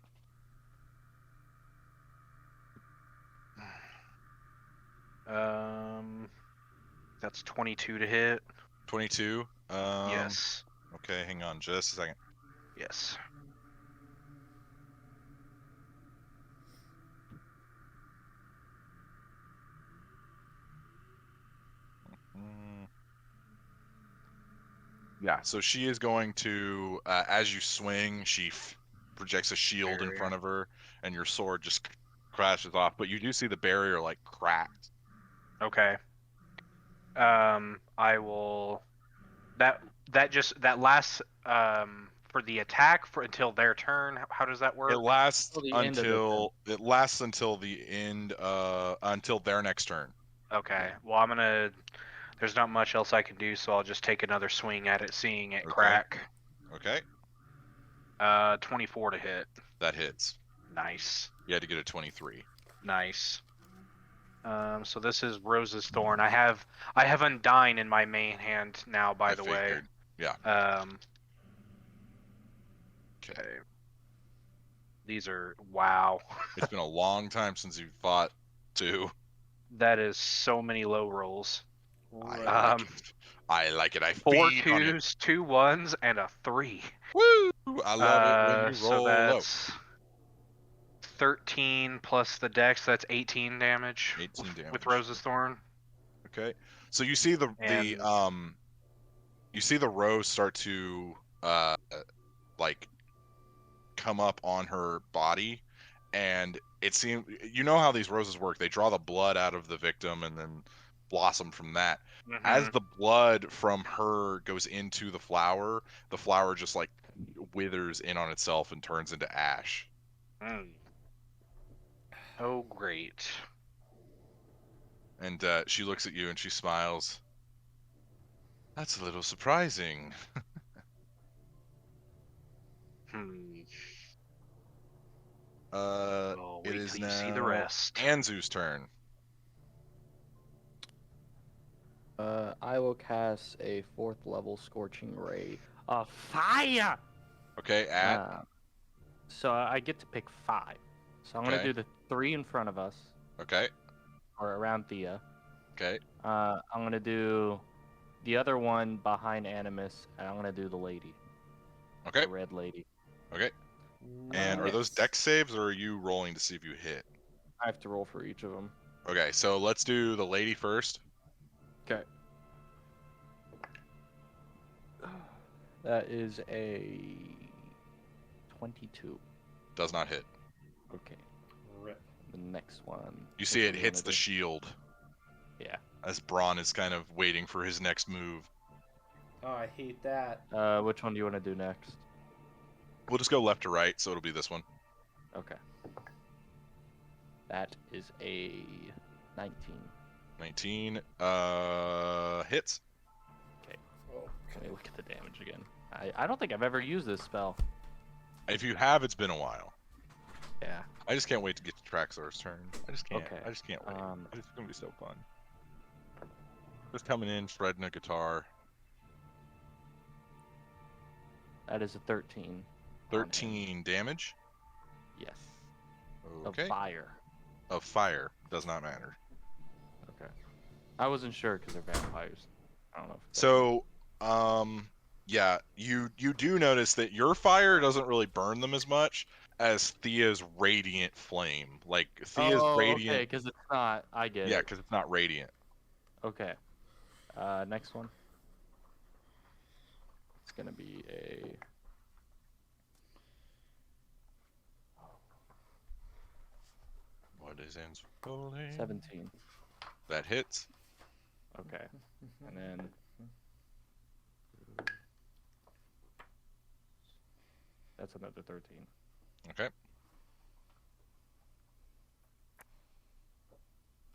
That's 22 to hit. 22. Yes. Okay, hang on just a second. Yes. Yeah, so she is going to, as you swing, she projects a shield in Barrier. front of her, and your sword just crashes off. But you do see the barrier like cracked. Okay. I will. That lasts for the attack for until their turn. How does that work? It lasts Till the end of the until their next turn. Okay. Well, I'm gonna. There's not much else I can do, so I'll just take another swing at it, seeing it Okay. crack. Okay, 24 to hit. that hits. Nice. You had to get a 23. Nice. So this is Rose's Thorn. I have Undyne in my main hand now, by I the way. figured. Yeah. Okay. These are wow. It's been a long time since you fought 2. That is so many low rolls. I like it. I 4 feed on it. 2s, 2 1s, and a 3. Woo! I love it when you So roll low. that's 13 plus the dex. So that's 18 damage. 18 damage. With Rose's Thorn. Okay. So you see the And- rose start to like come up on her body, and it seems, you know how these roses work. They draw the blood out of the victim and then blossom from that. As the blood from her goes into the flower just like withers in on itself and turns into ash. Oh, great. And she looks at you and she smiles. That's a little surprising. Wait It is till you now see the rest. Anzu's turn. I will cast a 4th level Scorching Ray of Fire! Okay, So I get to pick 5. So I'm going Okay. to do the 3 in front of us, Okay. or around Thea. Okay. I'm going to do the other one behind Animus, and I'm going to do the lady. Okay. The red lady. Okay. And are those dex saves, or are you rolling to see if you hit? I have to roll for each of them. Okay, so let's do the lady first. Okay. That is a 22. Does not hit. Okay. Rip. The next one. You see which it one hits wanna the do? shield Yeah. as Braun is kind of waiting for his next move. Oh, I hate that. Which one do you want to do next? We'll just go left to right, so it'll be this one. Okay. That is a 19. 19 hits. Let me look at the damage again. I don't think I've ever used this spell. If you have, it's been a while. Yeah. I just can't wait to get to Traxor's turn. I just can't. Okay, I just can't wait. um, It's gonna be so fun. Just coming in, shredding a guitar. That is a 13. 13 damage. Yes. Okay. Of fire. Of fire. Does not matter. Okay. I wasn't sure because they're vampires. I don't know. If So, yeah, you do notice that your fire doesn't really burn them as much as Thea's radiant flame. Like Thea's radiant. Okay, because it's not. I get Yeah, it. because it's not radiant. Okay. Next one. It's gonna be a. What is Anne's rolling? 17. That hits. Okay. And then. That's another 13. Okay.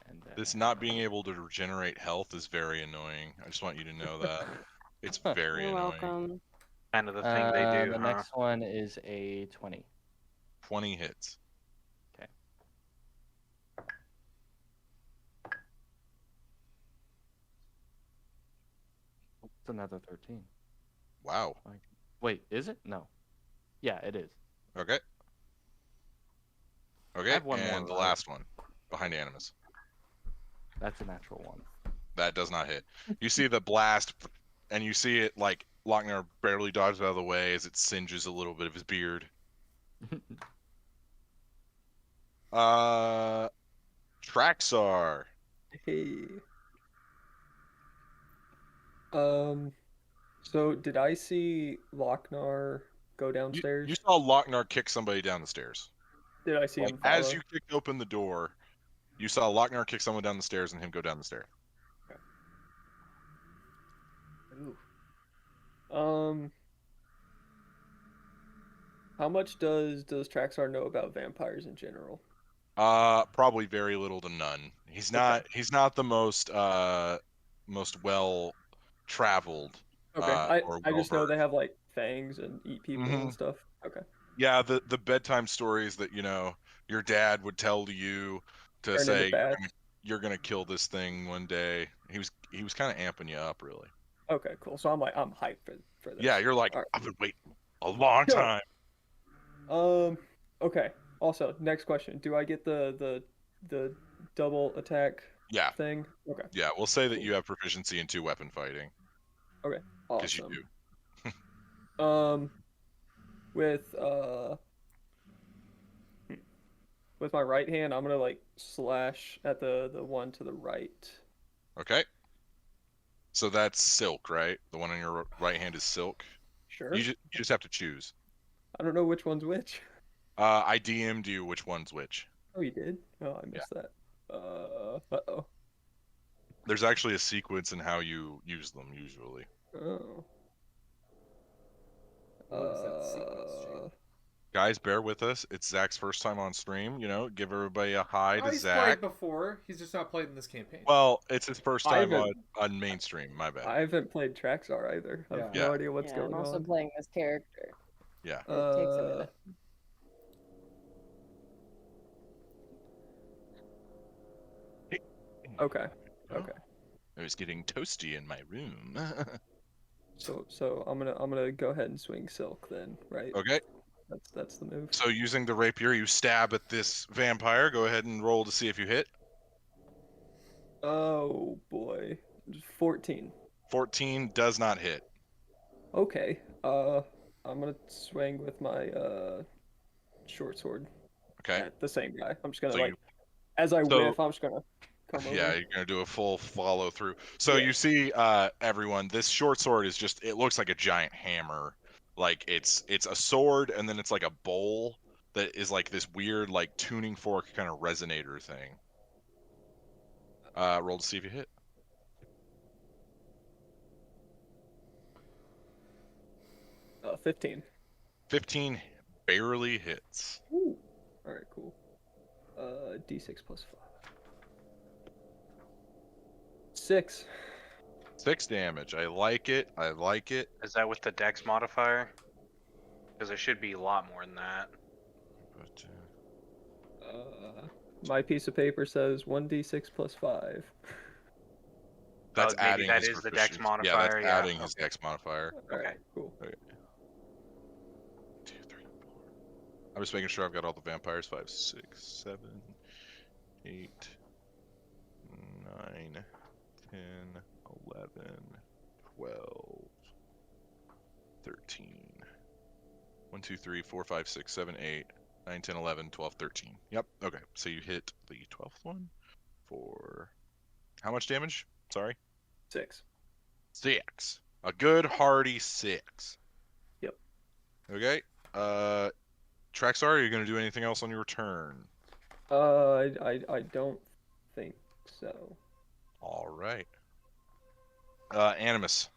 And then... This not being able to regenerate health is very annoying. I just want you to know that. It's very You're annoying. welcome. Kind of the thing they do. The huh? next one is a 20. 20 hits. Okay. It's another 13. Wow. Wait, is it? No. Yeah, it is. Okay. Okay, have one more, and the right? last one, behind Animus. That's a natural one. That does not hit. You see the blast, and you see it like Lochnar barely dodges out of the way as it singes a little bit of his beard. Traxar. Hey. So did I see Lochnar go downstairs? You saw Lochnar kick somebody down the stairs. Did I see Like, him follow? as you kicked open the door, you saw Lochnar kick someone down the stairs and him go down the stairs. Ooh. How much does Traxar know about vampires in general? Probably very little to none. He's not the most well traveled. Okay, I just know well-versed. they have like fangs and eat people and Mhm. stuff. Okay. Yeah, the bedtime stories that your dad would tell to you to Turn into say bats. you're gonna kill this thing one day. He was kind of amping you up, really. Okay, cool. So I'm hyped for this. Yeah, you're like, All right. I've been waiting a long time. Okay. Also, next question. Do I get the double attack Yeah, thing? Okay. yeah. We'll say that Cool. you have proficiency in 2-weapon fighting Okay. because you Awesome. do. With my right hand, I'm gonna like slash at the one to the right. Okay. So that's silk, right? The one on your right hand is silk. Sure. You just have to choose. I don't know which one's which. I DM'd you which one's which. Oh, you did? Oh, I missed that. Uh-oh. There's actually a sequence in how you use them usually. Oh. What is that sequence, Jake? Guys, bear with us. It's Zach's first time on stream. Give everybody a hi to He's Zach. played before. He's just not played in this campaign. Well, it's his first I time haven't- on mainstream. My bad. I haven't played Traxar either. I have Yeah. no idea what's going I'm also on. playing this character. Yeah. It takes a minute. Okay. Okay. It was getting toasty in my room. So I'm gonna go ahead and swing silk then, right? Okay. That's the move. So using the rapier, you stab at this vampire. Go ahead and roll to see if you hit. Oh boy. 14. 14 does not hit. Okay. I'm gonna swing with my short sword Okay. at the same guy. I'm just gonna So as I so- whiff, I'm just gonna come over. Yeah, you're gonna do a full follow through. So Yeah. you see, everyone, this short sword is it looks like a giant hammer. Like it's a sword, and then it's like a bowl that is like this weird like tuning fork kind of resonator thing. Roll to see if you hit. 15. 15 barely hits. Ooh. All right, cool. D6 plus 5. 6. 6 damage. I like it. I like it. Is that with the dex modifier? Because it should be a lot more than that. But, My piece of paper says 1d6 plus 5. that's maybe adding that his is the proficiency. dex modifier, Yeah, that's yeah, adding his okay. dex modifier. All Okay. right, cool. 2, 3, 4. I'm just making sure I've got all the vampires. 5, 6, 7, 8, 9, 10, 11, 12, 13. 1, 2, 3, 4, 5, 6, 7, 8, 9, 10, 11, 12, 13. Yep. Okay. So you hit the 12th one for how much damage? Sorry. 6. 6. A good hearty 6. Yep. Okay. Traxar, are you going to do anything else on your turn? I don't think so. All right. Animus.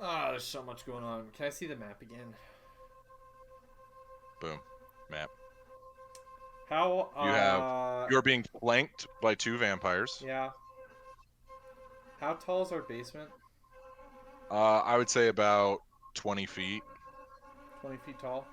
Ah, there's so much going on. Can I see the map again? Boom. Map. How You're being flanked by 2 vampires. Yeah. How tall is our basement? I would say about 20 feet. 20 feet tall.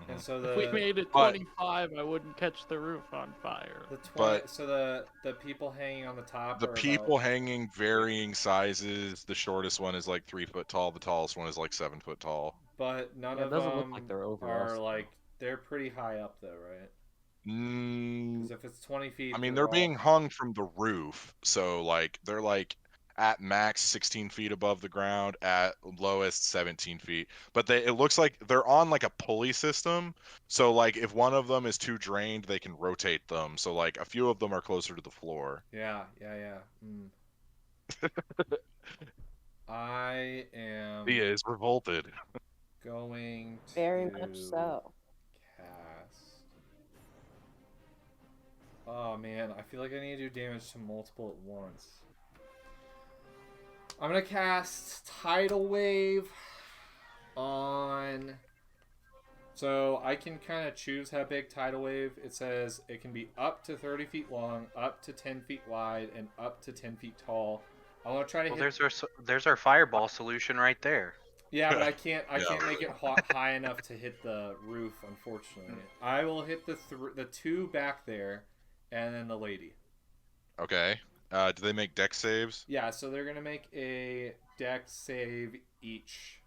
Mhm. And so If we the made it but- 25, I wouldn't catch the roof on fire. the people hanging on the top. The are people about, hanging varying sizes. The shortest one is like 3 foot tall. The tallest one is like 7 foot tall. but none Yeah, it of doesn't them look like they're over are us. like they're pretty high up though, right? Mm, Because if it's 20 feet, I mean, they're they're being all- hung from the roof, so like they're like at max 16 feet above the ground, at lowest 17 feet. But it looks like they're on like a pulley system, so like if one of them is too drained, they can rotate them. So like a few of them are closer to the floor. Yeah. I am Thea is revolted. going to Very much so. cast. Oh man, I feel like I need to do damage to multiple at once. I'm gonna cast Tidal Wave on. So I can kind of choose how big Tidal Wave. It says it can be up to 30 feet long, up to 10 feet wide, and up to 10 feet tall. I want to try to hit. There's our fireball solution right there. Yeah, but I can't Yeah. make it high enough to hit the roof, unfortunately. I will hit the two back there, and then the lady. Okay. Do they make dex saves? Yeah, so they're gonna make a dex save each.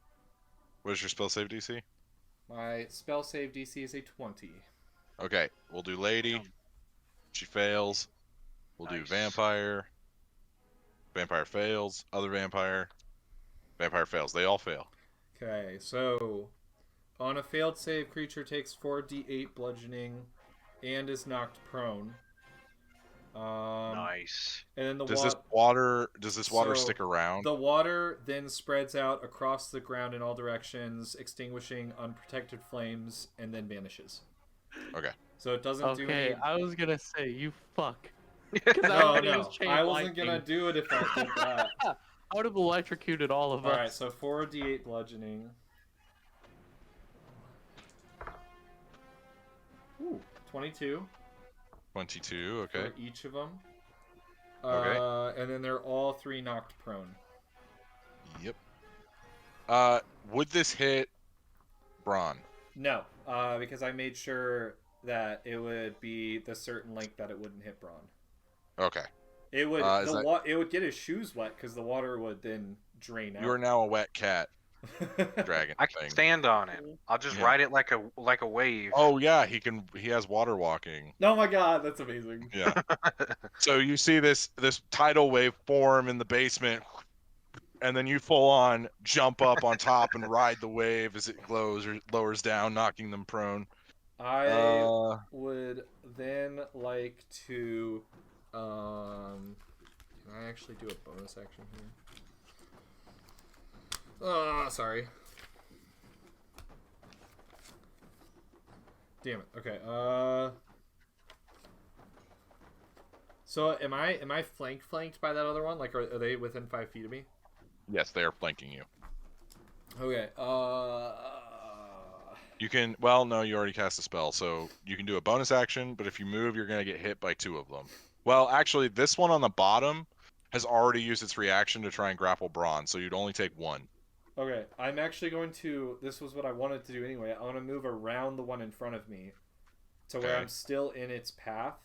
What is your spell save DC? My spell save DC is a 20. Okay, we'll do lady. She fails. We'll do Nice. vampire. Vampire fails. Other vampire. Vampire fails. They all fail. Okay, so on a failed save, creature takes 4d8 bludgeoning and is knocked prone. Nice. And then Does this water So, stick around? The water then spreads out across the ground in all directions, extinguishing unprotected flames, and then vanishes. Okay. So it doesn't do Okay, any. I was gonna say you fuck. No, no, I wasn't gonna do it if I did that. I would have electrocuted all of us. Alright, so 4d8 bludgeoning. Ooh, 22. 22. Okay. For each of them. Okay. And then they're all 3 knocked prone. Yep. Would this hit Braun? No, because I made sure that it would be the certain length that it wouldn't hit Braun. Okay. It would it would get his shoes wet because the water would then drain out. You are now a wet cat dragon I can thing. stand on it. I'll just ride it like a wave. Oh yeah, he has water walking. Oh my god, that's amazing. Yeah. So you see this tidal wave form in the basement, and then you full on jump up on top and ride the wave as it lowers down, knocking them prone. I would then like to can I actually do a bonus action here? Sorry. Damn it. Okay. So am I flanked by that other one? Like, are they within 5 feet of me? Yes, they are flanking you. Okay. You can. Well, no, you already cast a spell, so you can do a bonus action. But if you move, you're gonna get hit by 2 of them. Well, actually, this one on the bottom has already used its reaction to try and grapple Braun, so you'd only take 1. Okay, I'm actually going to. This was what I wanted to do anyway. I want to move around the one in front of me, to where Okay. I'm still in its path.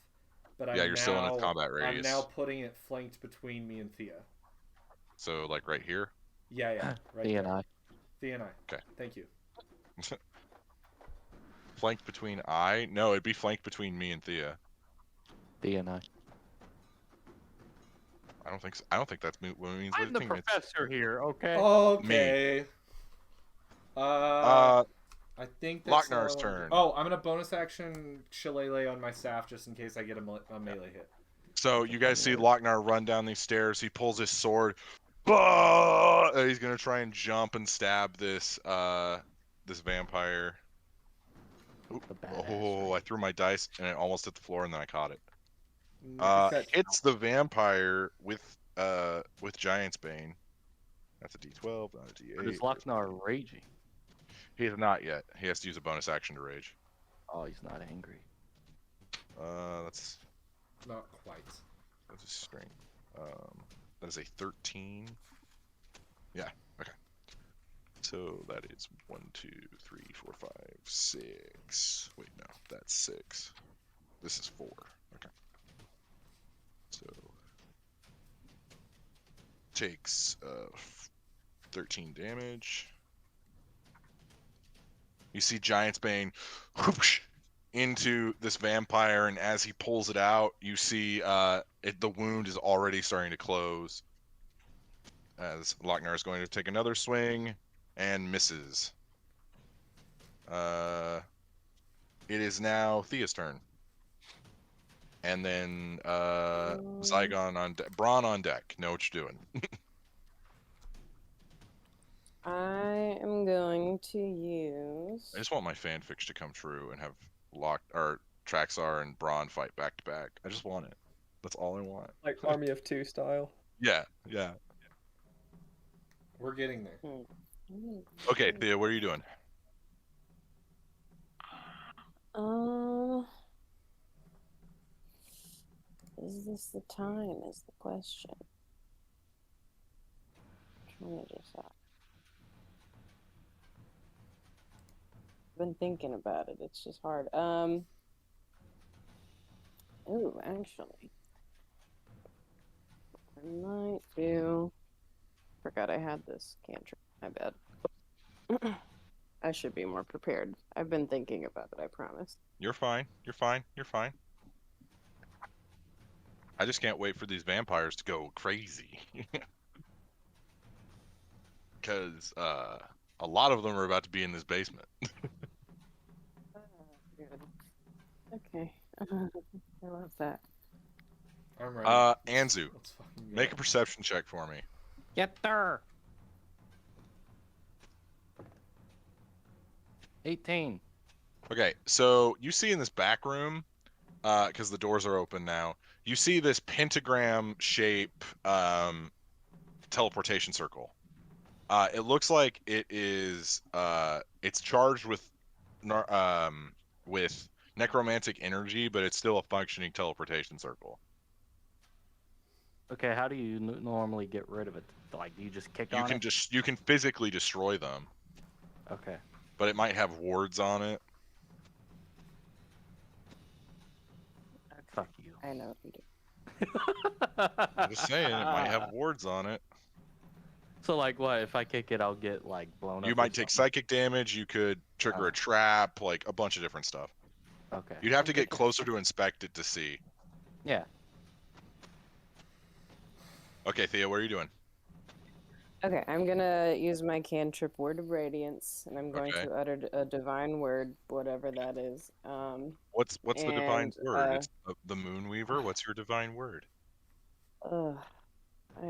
But Yeah, you're still in its combat radius. I'm now putting it flanked between me and Thea. So like right here. Yeah, right. Thea and I. Thea and I. Okay. Thank you. Flanked between I? No, it'd be flanked between me and Thea. Thea and I. I don't think so. I don't think that's what it means. I'm the professor here, okay? Okay. I think that's Lochnar's all I wanna do. turn. Oh, I'm gonna bonus action Shillelagh on my staff just in case I get a melee hit. So you guys see Lochnar run down these stairs. He pulls his sword. Bah! He's gonna try and jump and stab this this vampire. Oop. The badass Oh, I threw my dice and it almost hit the floor and then I caught it. If that Hits the vampire with Giant's Bane. That's a D12, not a But is D8. Lochnar raging? He is not yet. He has to use a bonus action to rage. Oh, he's not angry. That's Not quite. a strength. That is a 13. Yeah. Okay. So that is 1, 2, 3, 4, 5, 6. Wait, no, that's 6. This is 4. Okay. So takes 13 damage. You see Giant's Bane whoosh, into this vampire, and as he pulls it out, you see the wound is already starting to close. As Lochnar is going to take another swing and misses. It is now Thea's turn. And then Zygon on deck. Braun on deck. Know what you're doing. I am going to use. I just want my fanfics to come true and have Traxar and Braun fight back to back. I just want it. That's all I want. Like Army of Two style. Yeah. We're getting there. Okay, Thea, what are you doing? Is this the time? Is the question. I'm trying to decide. I've been thinking about it. It's just hard. Ooh, actually, I might do. Forgot I had this cantrip. My bad. I should be more prepared. I've been thinking about it. I promise. You're fine. I just can't wait for these vampires to go crazy. Because a lot of them are about to be in this basement. Good. Okay. I love that. I'm ready. Anzu, Let's fucking go. make a perception check for me. Get there. 18. Okay, so you see in this back room, because the doors are open now, you see this pentagram shape teleportation circle. It looks like it is it's charged with necromantic energy, but it's still a functioning teleportation circle. Okay, how do you normally get rid of it? Like, do you just kick on it? You can physically destroy them, Okay. but it might have wards on it. Fuck you. I know what you do. I'm just saying, it might have wards on it. So, like, what? If I kick it, I'll get, like, blown up? You or might take something? psychic damage. You could trigger a trap, like a bunch of different stuff. Okay. You'd have to get closer to inspect it to see. Yeah. Okay, Thea, what are you doing? Okay, I'm gonna use my cantrip Word of Radiance, and I'm going Okay. to utter a divine word, whatever that is. What's the divine and, word? It's the Moonweaver. What's your divine word? I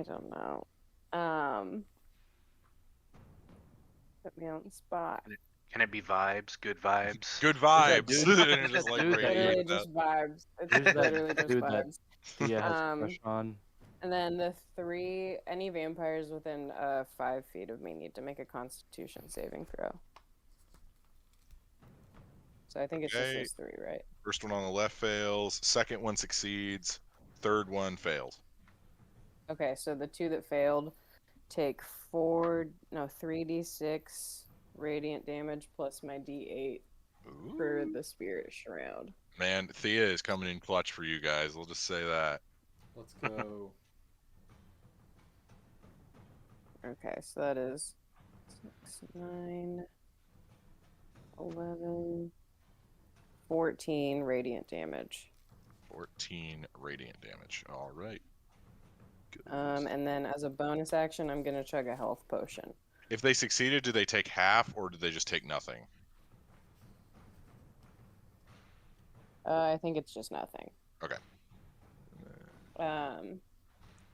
don't know. Put me on the spot. Can it be vibes? Good vibes? Good that vibes. dude? And it's just like Dude, radiating Literally that. just vibes. It's Who's that literally just dude that- vibes. Thea has a crush on. And then any vampires within 5 feet of me need to make a Constitution saving throw. So I think it's just Okay. those 3, right? First one on the left fails. Second one succeeds. Third one fails. Okay, so the 2 that failed take 3d6 radiant damage plus my d8 for Ooh. the spirit shroud. Man, Thea is coming in clutch for you guys. We'll just say that. Let's go. Okay, so that is 6, 9, 11, 14 radiant damage. 14 radiant damage. All right. Good. And then as a bonus action, I'm gonna chug a health potion. If they succeeded, do they take half or do they just take nothing? I think it's just nothing. Okay. And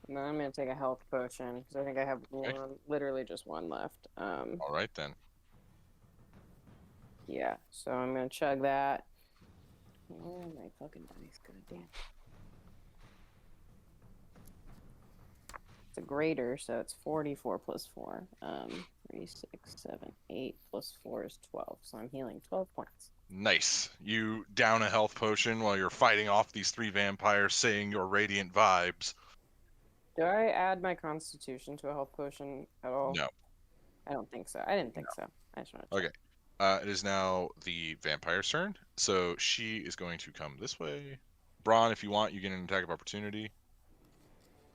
then I'm gonna take a health potion because I think I have literally just one left. All right then. Yeah, so I'm gonna chug that. Where are my fucking dice? God damn. It's a greater, so it's 44 plus 4. 3, 6, 7, 8 plus 4 is 12. So I'm healing 12 points. Nice. You down a health potion while you're fighting off these 3 vampires, saying your radiant vibes. Do I add my constitution to a health potion at all? No. I don't think so. I didn't think so. I just wanted to Okay. It is now the vampire's turn. So she is going to come this way. Braun, if you want, you get an attack of opportunity.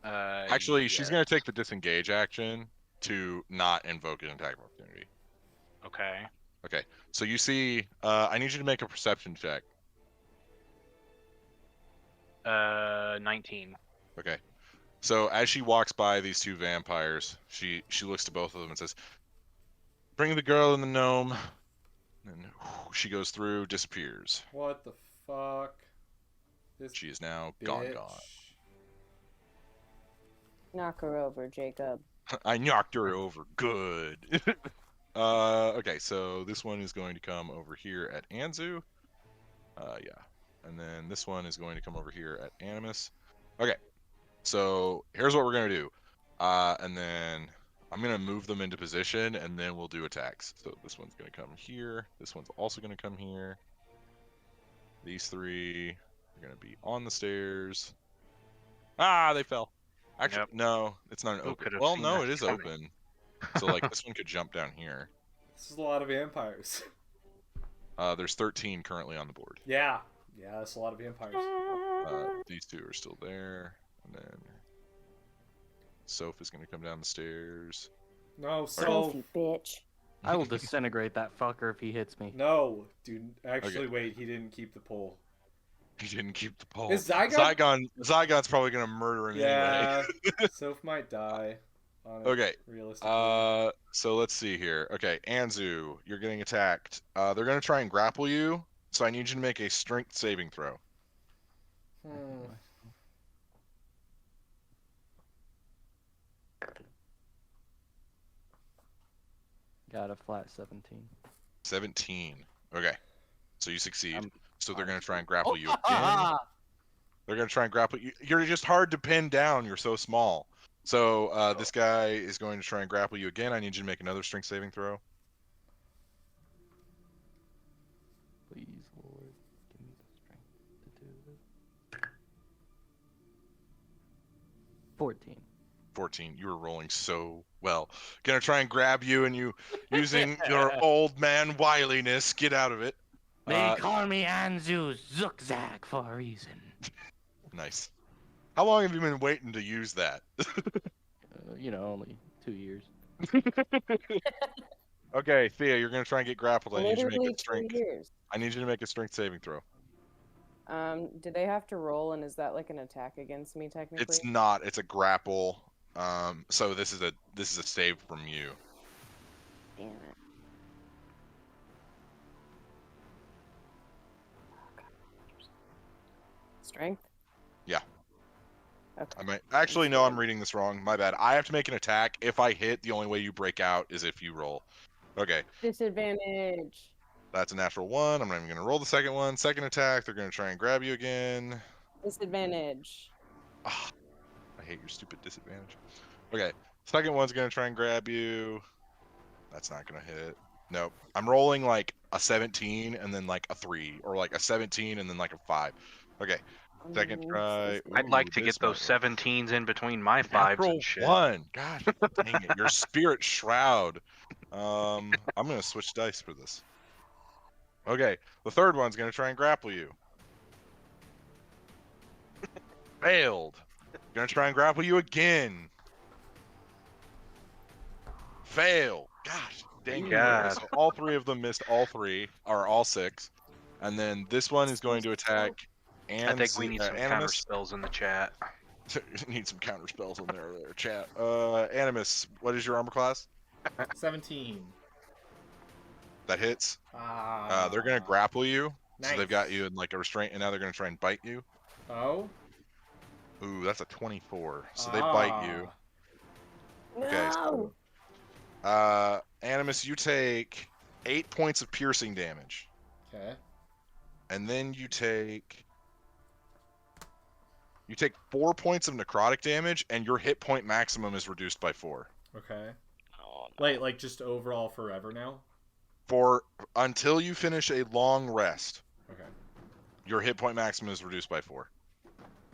Actually, she's going to take the disengage action to not invoke an attack of opportunity. Okay. Okay. So you see, I need you to make a perception check. 19. Okay. So as she walks by these 2 vampires, she looks to both of them and says, "Bring the girl and the gnome." And she goes through, disappears. What the fuck? This She is now bitch. gone. knock her over, Jacob. I knocked her over good. Okay, so this one is going to come over here at Anzu. Yeah. And then this one is going to come over here at Animus. Okay, so here's what we're going to do. And then I'm going to move them into position, and then we'll do attacks. So this one's going to come here. This one's also going to come here. These three are going to be on the stairs. Ah, they fell. Actually, Yep. no, it's not an Who open. could have Well, seen no, that it is coming? open. So like this one could jump down here. This is a lot of vampires. There's 13 currently on the board. Yeah, that's a lot of vampires. These two are still there, and then Soph is going to come down the stairs. No, so Sophie, bitch. I will disintegrate that fucker if he hits me. no, dude. Actually, Okay. wait. He didn't keep the pole. He didn't keep the pole. Is Zygon? Zygon's probably going to murder him Yeah. anyway. Soph might die. On it, Okay. Realistically. So let's see here. Okay, Anzu, you're getting attacked. They're going to try and grapple you, so I need you to make a strength saving throw. Got a flat 17. 17. Okay. So you succeed. I'm- So they're going to try and grapple you again. They're going to try and grapple you. You're just hard to pin down. You're so small. So this guy is going to try and grapple you again. I need you to make another strength saving throw. Please, Lord, give me the strength to do this. 14. 14. You were rolling so well. Gonna try and grab you, and you, using your old man wiliness, get out of it. They call me Anzu Zugzag for a reason. Nice. How long have you been waiting to use that? Only 2 years. Okay, Thea, you're gonna try and get grappled. I need you to make Literally a strength. 2 years. I need you to make a strength saving throw. Do they have to roll, and is that like an attack against me technically? It's not. It's a grapple. So this is a save from you. Damn it. Strength? Yeah. Okay. I might actually no. I'm reading this wrong. My bad. I have to make an attack. If I hit, the only way you break out is if you roll. Okay. Disadvantage. That's a natural 1. I'm not even going to roll the second one. Second attack, they're going to try and grab you again. Disadvantage. Ah, I hate your stupid disadvantage. Okay, second one's going to try and grab you. That's not going to hit. Nope. I'm rolling like a 17 and then like a 3, or like a 17 and then like a 5. Okay, second try. I'd like Ooh, to this get those might- 17s in between my 5s Natural and shit. 1. God dang it. Your spirit shroud. I'm going to switch dice for this. Okay, the third one's going to try and grapple you. Failed. Gonna try and grapple you again. Fail. Gosh, dang it. God. So all 3 of them missed all 3, or all 6. And then this one is going to attack I think we need some counter Animus. spells in the chat. Need some counter spells in there, chat. Animus, what is your armor class? 17. That hits. Ah. They're gonna grapple you. So they've Nice. got you in like a restraint, and now they're gonna try and bite you. Oh. Ooh, that's a 24. So they bite you. Okay, No! Animus, you take 8 points of piercing damage, Okay. and then you take 4 points of necrotic damage, and your hit point maximum is reduced by 4. Okay. Oh, Wait, like just overall forever now? For until you finish a long rest, Okay. your hit point maximum is reduced by 4.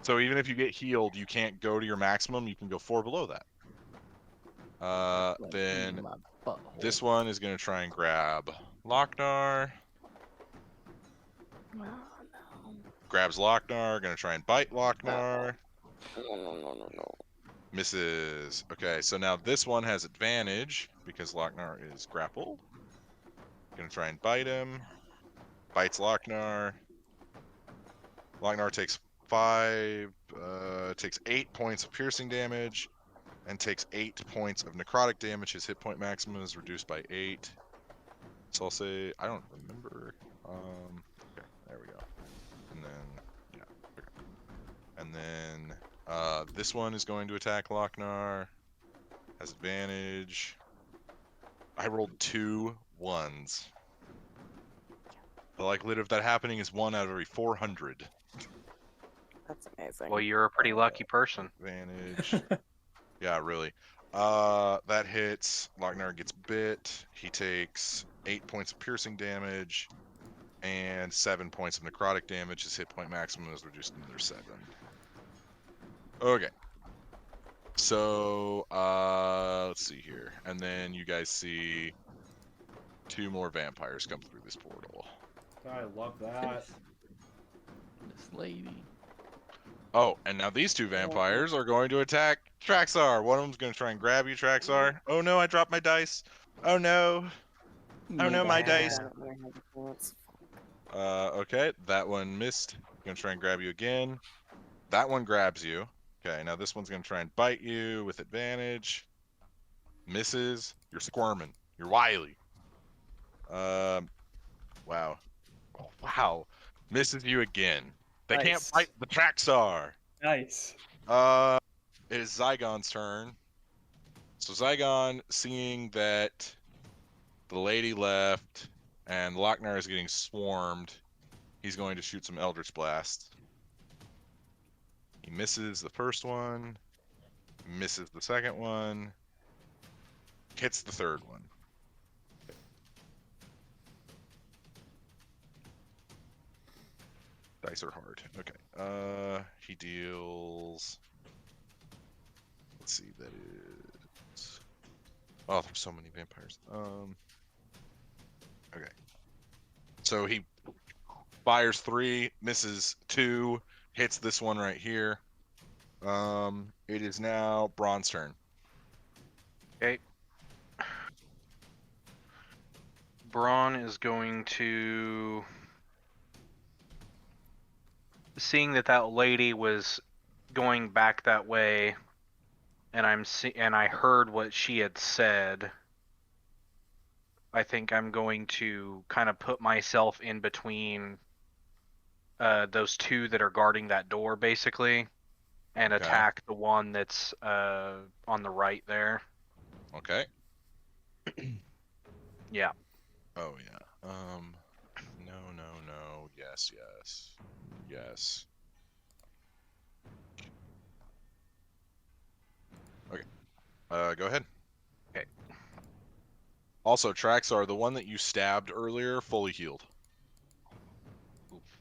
So even if you get healed, you can't go to your maximum. You can go 4 below that. Then this one is going to try and grab Lochnar. No, Grabs Lochnar. Going to try and bite Lochnar. no. Misses. Okay, so now this one has advantage because Lochnar is grappled. Gonna try and bite him. Bites Lochnar. Lochnar takes 8 points of piercing damage and takes 8 points of necrotic damage. His hit point maximum is reduced by 8. So I'll say, I don't remember. Okay, there we go. And then, yeah. Okay. And then this one is going to attack Lochnar. Has advantage. I rolled 2 1s. The likelihood of that happening is 1 out of every 400. That's amazing. Well, you're a pretty lucky person. Advantage. Yeah, really. That hits. Lochnar gets bit. He takes 8 points of piercing damage and 7 points of necrotic damage. His hit point maximum is reduced to another 7. Okay. So, let's see here. And then you guys see 2 more vampires come through this portal. I love that. This lady. Oh, and now these 2 vampires are going to attack Traxar. One of them's going to try and grab you, Traxar. Oh no, I dropped my dice. Oh no. Oh no, my dice. Okay, that one missed. Gonna try and grab you again. That one grabs you. Okay, now this one's gonna try and bite you with advantage. Misses. You're squirming. You're wily. Wow. Oh, wow. Misses you again. They can't Nice. fight the Traxar. Nice. It is Zygon's turn. So Zygon, seeing that the lady left and Lochnar is getting swarmed, he's going to shoot some Eldritch Blasts. He misses the first one, misses the second one, hits the third one. Dice are hard. Okay. He deals. Let's see. That is. Oh, there's so many vampires. Okay. So he fires 3, misses 2, hits this one right here. It is now Braun's turn. Okay. Braun is going to, seeing that that lady was going back that way, and I heard what she had said. I think I'm going to kind of put myself in between those 2 that are guarding that door, basically, and Okay. attack the one that's on the right there. Okay. Yeah. Oh yeah. No. Yes. Okay. Go ahead. Okay. Also, Traxar, the one that you stabbed earlier, fully healed.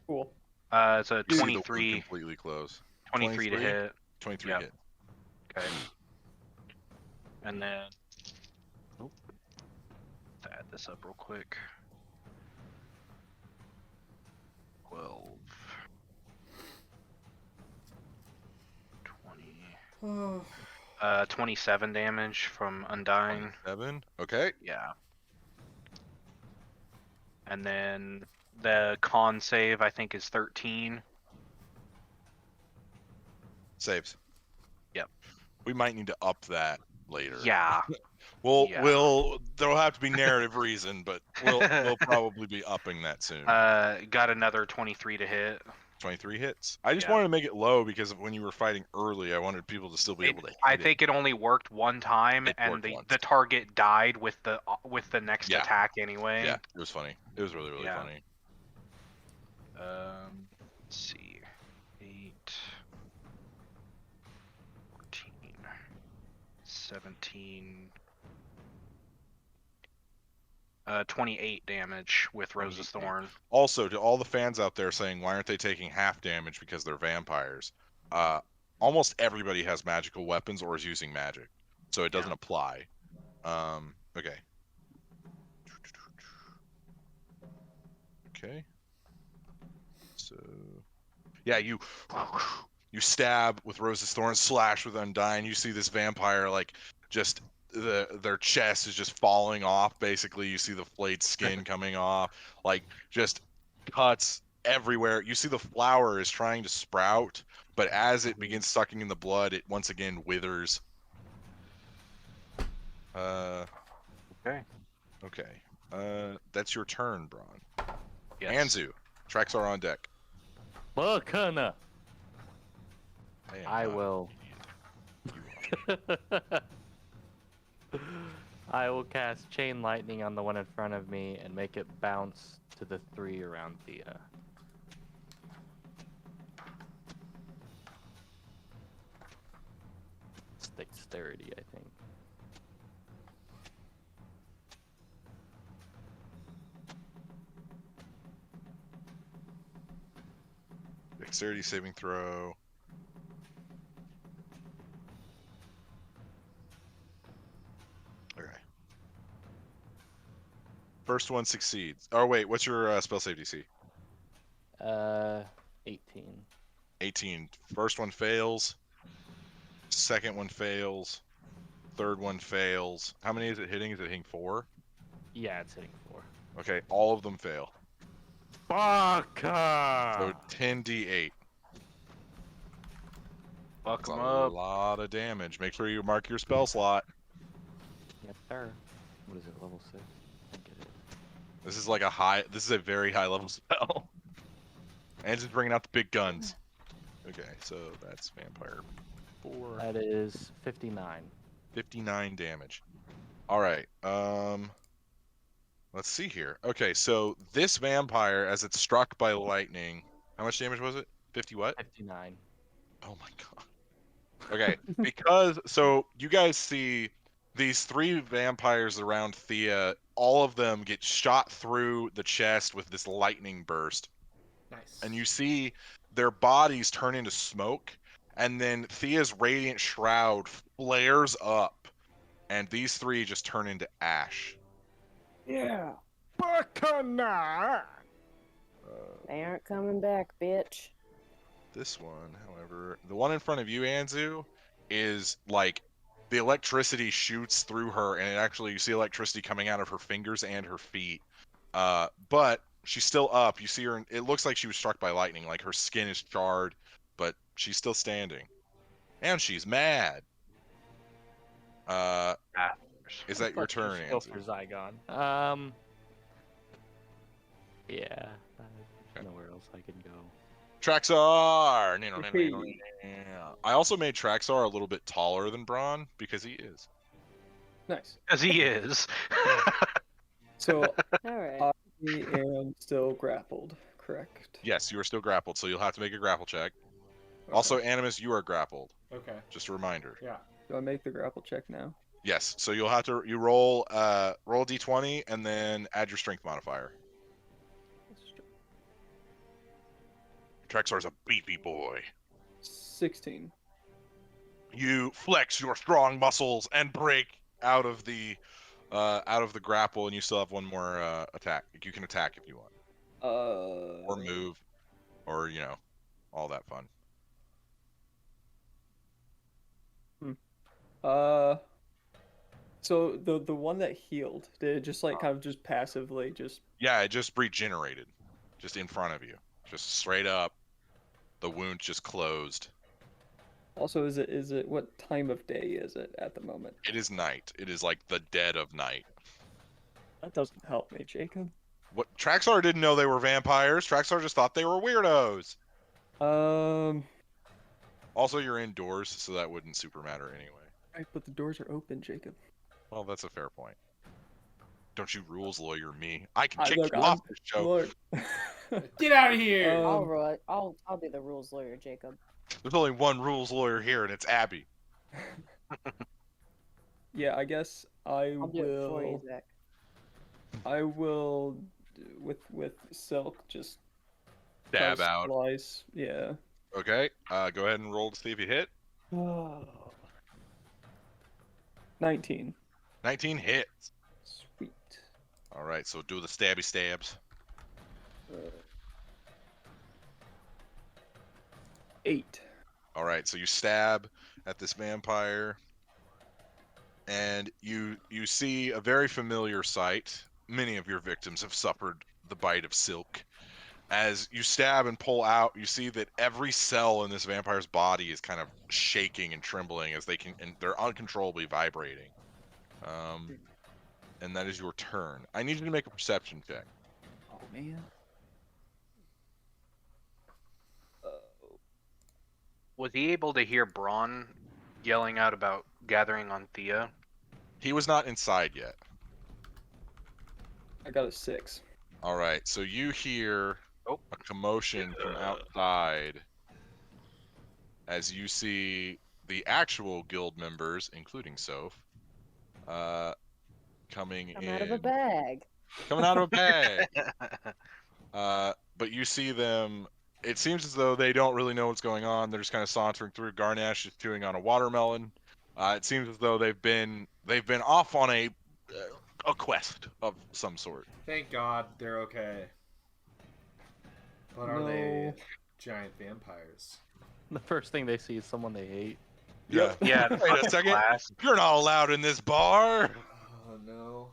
Cool. It's a You see the wound 23 completely close. 23 to hit. 23 Yep. hit. Okay. And then, let's add this up real quick. 12, 20, 27 damage from Undying. 7. Okay. Yeah. And then the con save, I think, is 13. Saves. Yep. We might need to up that later. Yeah. There'll have to be narrative reason, but we'll probably be upping that soon. Got another 23 to hit. 23 hits. I just Yeah. wanted to make it low because when you were fighting early, I wanted people to still be able to hit I think it only worked one time, It and worked the once. the target died with the next Yeah. attack anyway. Yeah, it was funny. It was really, really Yeah. funny. Let's see. 8, 14, 17, 28 damage with Rose's Thorn. Also, to all the fans out there saying, why aren't they taking half damage because they're vampires? Almost everybody has magical weapons or is using magic, so it doesn't apply. Okay. Okay. So, yeah, you stab with Rose's Thorn, slash with Undying. You see this vampire, like, just their chest is just falling off, basically. You see the flayed skin coming off, like, just cuts everywhere. You see the flower is trying to sprout, but as it begins sucking in the blood, it once again withers. Okay. That's your turn, Braun. Yes. Anzu, Traxar on deck. Lochnar. am I not- will. I will cast Chain Lightning on the one in front of me and make it bounce to the 3 around Thea. It's dexterity, I think. Dexterity saving throw. Okay. First one succeeds. Oh wait, what's your spell save DC? 18. 18. First one fails. Second one fails. Third one fails. How many is it hitting? Is it hitting 4? Yeah, it's hitting 4. Okay, all of them fail. Fuck! So 10d8. Fuck That's him a up. lot of damage. Make sure you mark your spell slot. Yes, sir. What is it, level 6? I get it. This is like a high. This is a very high level spell. And just bringing out the big guns. Okay, so that's vampire 4. That is 59. 59 damage. All right. Let's see here. Okay, so this vampire, as it's struck by lightning, how much damage was it? 50 what? 59. Oh my god. Okay, because so you guys see these 3 vampires around Thea, all of them get shot through the chest with this lightning burst. Nice. And you see their bodies turn into smoke, and then Thea's radiant shroud flares up, and these 3 just turn into ash. Yeah. Bacana! They aren't coming back, bitch. This one, however, the one in front of you, Anzu, is like the electricity shoots through her, and it actually you see electricity coming out of her fingers and her feet. But she's still up. You see her. It looks like she was struck by lightning. Like her skin is charred, but she's still standing, and she's mad. Is that your turn, Go Anzu? for Zygon. Yeah. There's nowhere else I can go. Traxar. Hey. I also made Traxar a little bit taller than Braun because he is. Nice. As he is. So All right. I am still grappled, correct? Yes, you are still grappled, so you'll have to make a grapple check. Okay. Also, Animus, you are grappled. Okay. Just a reminder. Yeah. Do I make the grapple check now? Yes, so you'll have to roll d20 and then add your strength modifier. Traxar's a beefy boy. 16. You flex your strong muscles and break out of the grapple, and you still have one more attack. You can attack if you want, or move, or all that fun. So the one that healed, did it just like kind of just passively just? Yeah, it just regenerated, just in front of you, just straight up. The wound just closed. Also, is it what time of day is it at the moment? It is night. It is like the dead of night. That doesn't help me, Jacob. What Traxar didn't know they were vampires. Traxar just thought they were weirdos. Also, you're indoors, so that wouldn't super matter anyway. Right, but the doors are open, Jacob. Well, that's a fair point. Don't you rules lawyer me? I can I- kick look, you I'm- off this show. Look. Get out of here! I'll be the rules lawyer, Jacob. There's only one rules lawyer here, and it's Abby. Yeah, I guess I'll do it for you, Zach. I will with silk just Dab press out. Slice. Yeah. Okay, go ahead and roll to see if you hit. 19. 19 hits. Sweet. All right, so do the stabby stabs. 8. All right, so you stab at this vampire, and you see a very familiar sight. Many of your victims have suffered the bite of silk. As you stab and pull out, you see that every cell in this vampire's body is kind of shaking and trembling as they're uncontrollably vibrating. And that is your turn. I need you to make a perception check. Oh man. Was he able to hear Braun yelling out about gathering on Thea? He was not inside yet. I got a 6. All right, so you hear Oh. a commotion from outside as you see the actual guild members, including Soph, coming I'm in. out of a bag. Coming out of a bag. But you see them. It seems as though they don't really know what's going on. They're just kind of sauntering through. Garnash is chewing on a watermelon. It seems as though they've been off on a quest of some sort. Thank God they're okay. But are they giant vampires? The first thing they see is someone they hate. Yeah. Yeah. Wait a fucking second. class. You're not allowed in this bar. Oh no.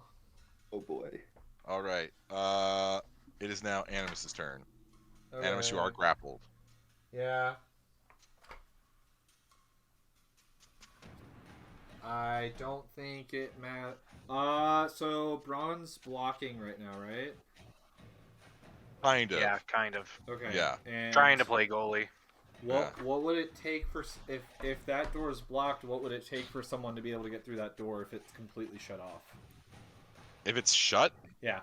Oh boy. All right. It is now Animus's turn. Okay. Animus, you are grappled. Yeah. I don't think it so Braun's blocking right now, right? Kind of. Yeah, kind of. Okay. Yeah. And Trying to play goalie. What would it take for if that door is blocked? What would it take for someone to be able to get through that door if it's completely shut off? If it's shut, Yeah.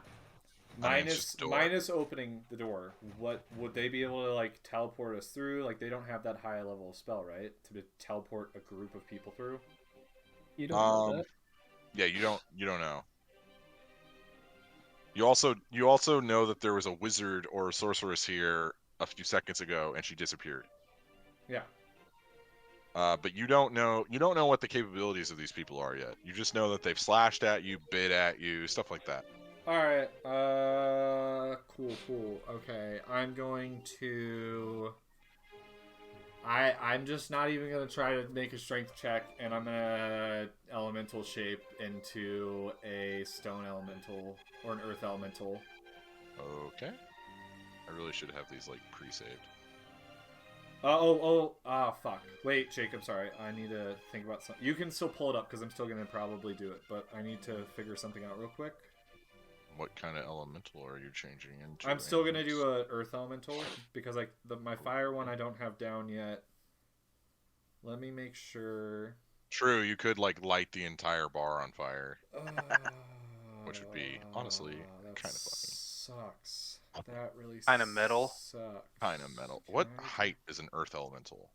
I mean, it's just a door. Minus opening the door. What would they be able to like teleport us through? Like they don't have that high level of spell, right? To teleport a group of people through. You don't know that. yeah, you don't know. You also know that there was a wizard or a sorceress here a few seconds ago, and she disappeared. Yeah. But you don't know what the capabilities of these people are yet. You just know that they've slashed at you, bit at you, stuff like that. All right. Cool. Okay, I'm going to. I'm just not even gonna try to make a strength check, and I'm gonna elemental shape into a stone elemental or an earth elemental. Okay. I really should have these like pre-saved. Fuck. Wait, Jacob, sorry. I need to think about something. You can still pull it up because I'm still gonna probably do it, but I need to figure something out real quick. What kind of elemental are you changing into? I'm still gonna do a earth elemental because my fire one I don't have down yet. Let me make sure. True, you could like light the entire bar on fire, which would be honestly that kind of funny. Sucks. That really Kinda metal. Sucks. Kind of metal. What Okay. height is an earth elemental?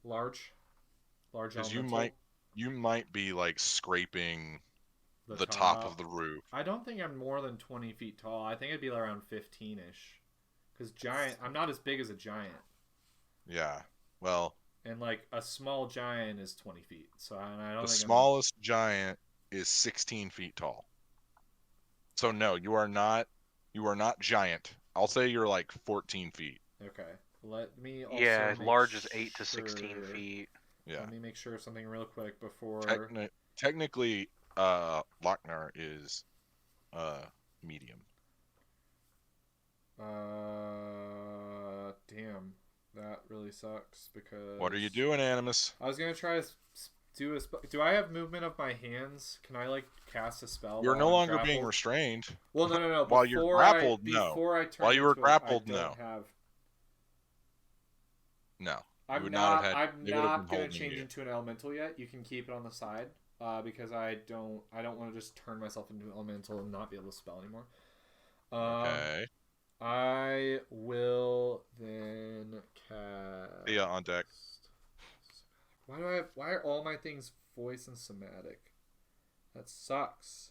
Large Because elemental. you might be like scraping the top of the roof. I don't think I'm more than 20 feet tall. I think it'd be around 15-ish. Because I'm not as big as a giant. Yeah. Well, And like a small giant is 20 feet. So I don't the think smallest giant is 16 feet tall. So no, you are not giant. I'll say you're like 14 feet. Okay. Let me also Yeah, make large is 8 to 16 sure- feet. Yeah. Let me make sure of something real quick before. Technically, Lochnar is medium. Damn. That really sucks because. What are you doing, Animus? I was gonna try to do a spell. Do I have movement of my hands? Can I like cast a spell? You're while no I'm longer being grappled? restrained. Well, no. While you're grappled, no. Before I turn While you were into grappled, I don't no. Have... No. I'm would not. not have had- I'm they would have not been gonna holding change you. into an elemental yet. You can keep it on the side, because I don't want to just turn myself into an elemental and not be able to spell anymore. Okay. I will then cast. Yeah, on deck. Why are all my things voice and somatic? That sucks.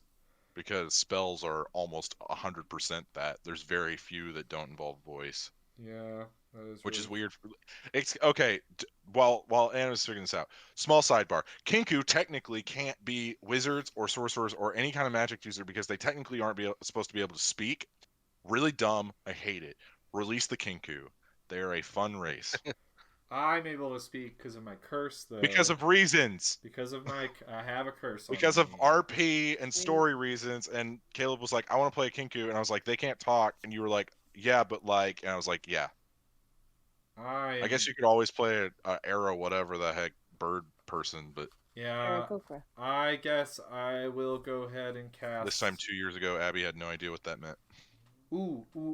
Because spells are almost 100% that. There's very few that don't involve voice. Yeah, that is. Which is really- weird. It's okay. While Anna's figuring this out, small sidebar: Kinku technically can't be wizards or sorcerers or any kind of magic user because they technically aren't supposed to be able to speak. Really dumb. I hate it. Release the Kinku. They are a fun race I'm able to speak because of my curse, though. because of reasons. Because of my, I have a curse. On Because of me. RP and story reasons. And Caleb was like, "I want to play a Kinku," and I was like, "They can't talk," and you were like, "Yeah, but like," and I was like, "Yeah." I guess you could always play a arrow, whatever the heck, bird person, but Yeah. I guess I will go ahead and cast. this time 2 years ago, Abby had no idea what that meant.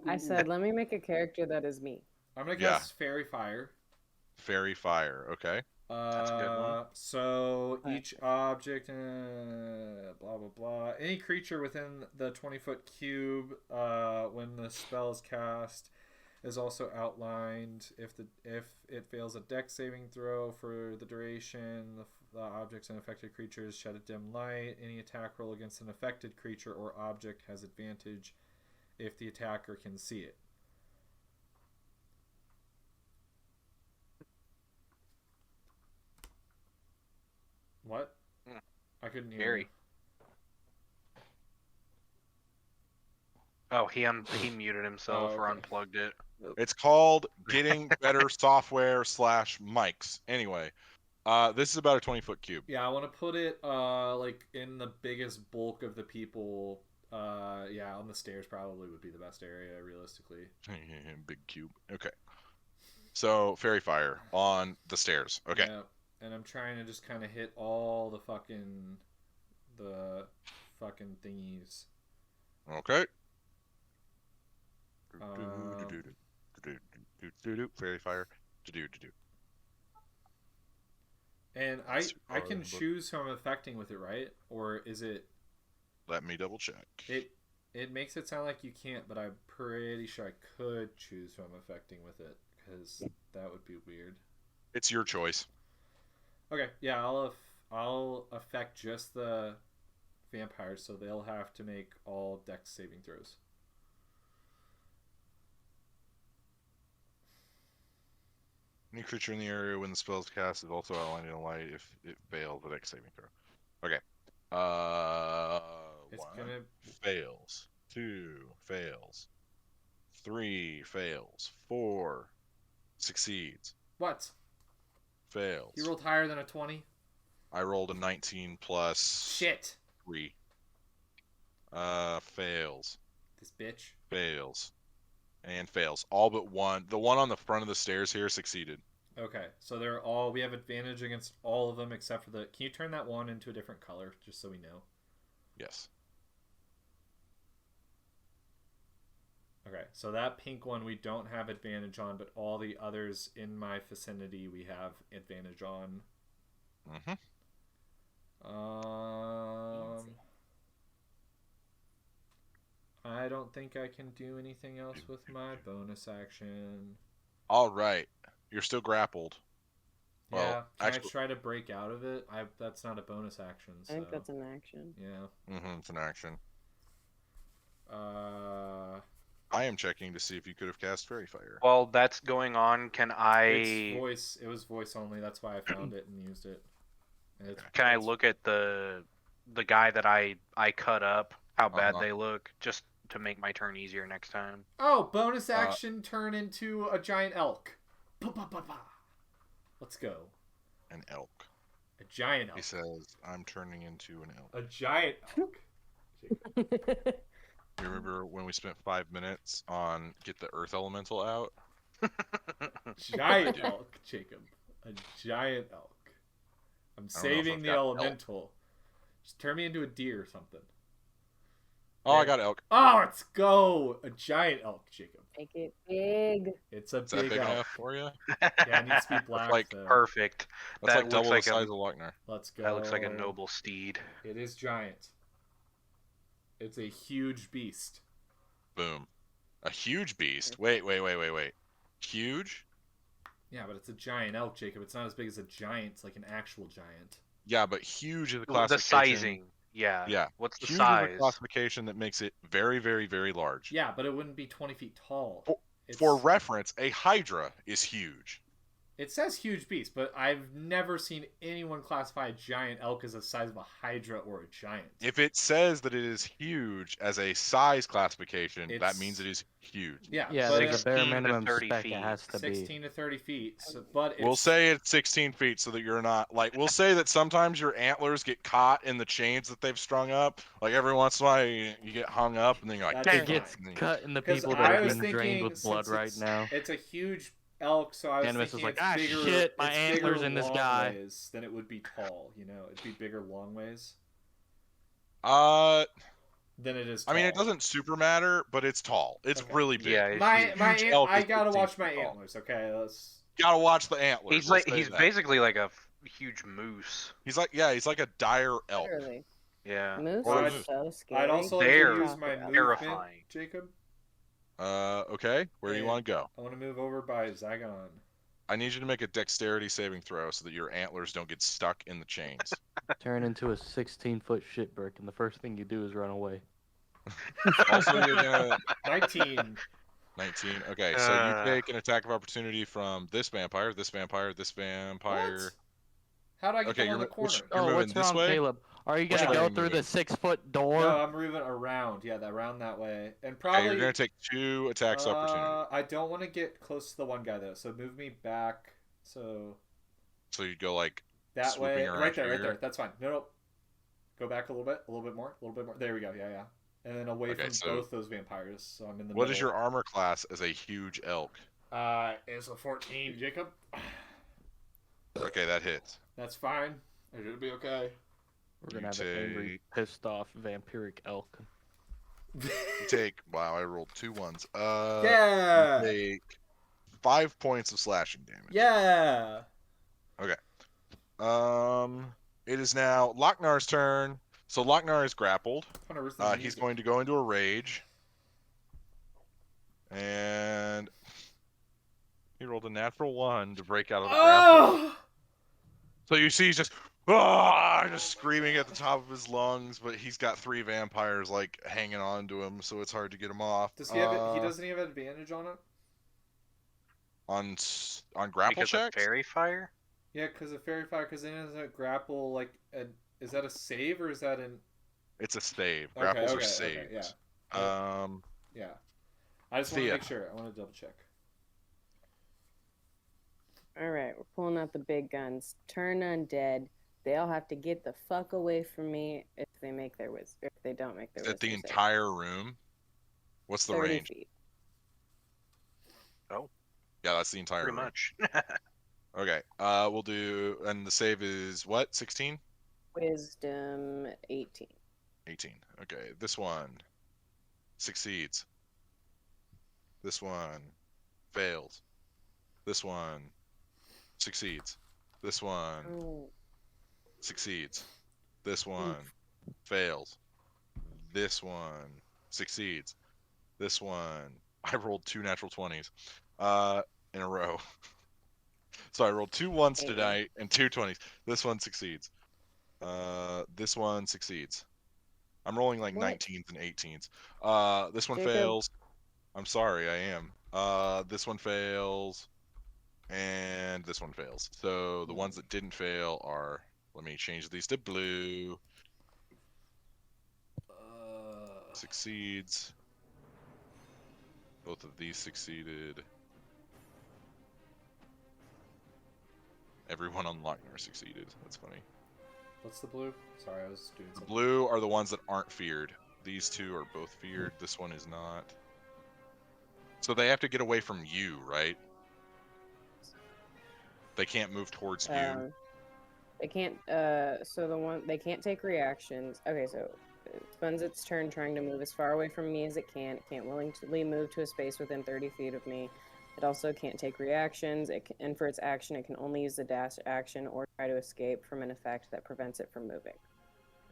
I said, let me make a character that is me. I'm gonna Yeah. cast Fairy Fire. Fairy fire, okay. That's a good one. So each object, blah blah blah. Any creature within the 20-foot cube, when the spell is cast, is also outlined. If it fails a dex saving throw for the duration, the objects and affected creatures shed a dim light. Any attack roll against an affected creature or object has advantage if the attacker can see it. What? I couldn't hear Gary. you. Oh, he muted himself or okay. unplugged it. It's called getting better software / mics. Anyway, this is about a 20-foot cube. Yeah, I want to put it like in the biggest bulk of the people. Yeah, on the stairs probably would be the best area realistically. Big cube. Okay. So fairy fire on the stairs. Okay. Yeah, and I'm trying to just kind of hit all the fucking thingies. Okay. Fairy fire. And I can choose who I'm affecting with it, right? Or is it? Let me double check. It makes it sound like you can't, but I'm pretty sure I could choose who I'm affecting with it, because that would be weird. It's your choice. Okay, yeah, I'll affect just the vampires, so they'll have to make all dex saving throws. Any creature in the area when the spell is cast is also outlined in a light if it fails the dex saving throw. Okay. It's 1 gonna fails. 2 fails. 3 fails. 4 succeeds. What? Fails. You rolled higher than a 20? I rolled a 19 plus Shit. 3. Fails. This bitch. Fails. And fails. All but one. The one on the front of the stairs here succeeded. Okay, so we have advantage against all of them except for the... Can you turn that one into a different color, just so we know? Yes. Okay, so that pink one we don't have advantage on, but all the others in my vicinity we have advantage on. Mm-hmm. I don't think I can do anything else with my bonus action. All right. You're still grappled. Yeah, Well, can actually, I try to break out of it? That's not a bonus action. So. I think that's an action. Yeah. it's an action. Uh, I am checking to see if you could have cast Fairy Fire. While that's going on, can I it's voice. It was voice only. That's why I found it and used it. And can I look at the guy that I cut up? How bad Uh-huh. they look, just to make my turn easier next time. Oh, bonus action turn into a giant elk. Pa-pa-pa-pa. Let's go. An elk. A giant elk. He says, I'm turning into an elk. A giant elk. You remember when we spent 5 minutes on get the earth elemental out? Giant elk, Jacob. A giant elk. I'm I don't know if saving I've the got elemental. Just turn me into a deer or something. Oh, I got elk. Oh, let's go! A giant elk, Jacob. Make it big. It's a Is that big big elk. enough for you? Yeah, it needs to be black. like though. Perfect. That's That like double looks the like size of Lochnar. Let's go. That looks like a noble steed. It is giant. It's a huge beast. Boom. A huge beast. Wait. Huge? Yeah, but it's a giant elk, Jacob. It's not as big as a giant. It's like an actual giant. Yeah, but huge is the Well, classification. the sizing. Yeah. Yeah. What's the Huge size? is the classification that makes it very, very, very large. Yeah, but it wouldn't be 20 feet tall. For reference, a hydra is huge. It says huge beast, but I've never seen anyone classify a giant elk as the size of a hydra or a giant. If it says that it is huge as a size classification, that It's- means it is huge. Yeah, Yeah, but there's a bare 16 to minimum 30 spec feet. it has to be. 16 to 30 feet. So, but it's, We'll say it's 16 feet so that you're not like. We'll say that sometimes your antlers get caught in the chains that they've strung up. Like every once in a while, you get hung up, and then you're like, That's "Dang!" It gets and then- cut in the 'cause people I that are was being drained thinking with blood since right it's- now. It's a huge elk, so I was Animus thinking was like, it's "Ah, bigger, shit, my it's antlers bigger in this long guy." ways than it would be tall. You know, it'd be bigger long ways than it is. I mean, it tall. doesn't super matter, but it's tall. It's Okay. really big. Yeah, it's My huge. my Huge ant- elk I is gotta 16 watch my feet tall. antlers. Okay, let's. Gotta watch the antlers. He's we'll like say he's that. basically like a huge moose. He's like a dire elk. Literally. Yeah. Moose Or a is moose. so scary. I'd also like They're to use Talk my about movement, terrifying. Jacob. Okay. Where do you And want to go? I want to move over by Zagon. I need you to make a dexterity saving throw so that your antlers don't get stuck in the chains. Turn into a 16-foot shitbrick, and the first thing you do is run away. Also, you're gonna 19. 19. Okay, so you take an attack of opportunity from this vampire, this vampire, this vampire. What? How do I get Okay, them on the you're corner? You're moving what's this wrong, way? Caleb? Are you Which gonna way go are you through the moving? 6-foot door? No, I'm moving around. Yeah, around that way. And Okay, probably you're gonna take 2 attacks of opportunity. I don't want to get close to the one guy though, so move me back. So So you go like that swooping way, around right there, here. right there. That's fine. No. Go back a little bit more, a little bit more. There we go. Yeah. And then away Okay, from so both those vampires. So I'm in the What middle. is your armor class as a huge elk? It's a 14, Jacob. Okay, that hits. That's fine. It should be okay. We're gonna You have an angry, pissed off vampiric elk. You take Wow, I rolled 2 ones. Yeah. You take 5 points of slashing damage. Yeah. It is now Lochnar's turn. So Lochnar is grappled. Hunter, where's the He's music? going to go into a rage. And he rolled a natural 1 to break out of the grapple. Oh! So you see he's just screaming at the top of his lungs, but he's got 3 vampires like hanging on to him, so it's hard to get him off. Does he have it? He doesn't have advantage on it. On grapple Because of checks. fairy fire? Yeah, because of fairy fire. Because then is a grapple like is that a save or is that an? It's a save. Okay, Grapples are okay, saves. yeah. Yeah. I just want to Thea. make sure. I want to double check. Alright, we're pulling out the big guns. Turn undead. They all have to get the fuck away from me if they don't make their Is that the wisdom save. entire room? What's the 30 range? feet. Yeah, that's the entire Pretty room. much. Okay. We'll do, and the save is what? 16? Wisdom 18. 18. Okay. This one succeeds. This one fails. This one succeeds. This one Oh, succeeds. This one fails. This one succeeds. This one, I rolled 2 natural 20s in a row. So I rolled 2 ones tonight and 2 20s. This one succeeds. This one succeeds. I'm rolling like What? 19s and 18s. This one Jacob. fails. I'm sorry, I am. This one fails. And this one fails. So the ones that didn't fail are, let me change these to blue. Succeeds. Both of these succeeded. Everyone on Lochnar succeeded. That's funny. What's the blue? Sorry, I was doing The something. blue are the ones that aren't feared. These 2 are both feared. This one is not. So they have to get away from you, right? They can't move towards you. They can't. They can't take reactions. Okay, so it spends its turn trying to move as far away from me as it can. It can't willingly move to a space within 30 feet of me. It also can't take reactions. And for its action, it can only use the dash action or try to escape from an effect that prevents it from moving.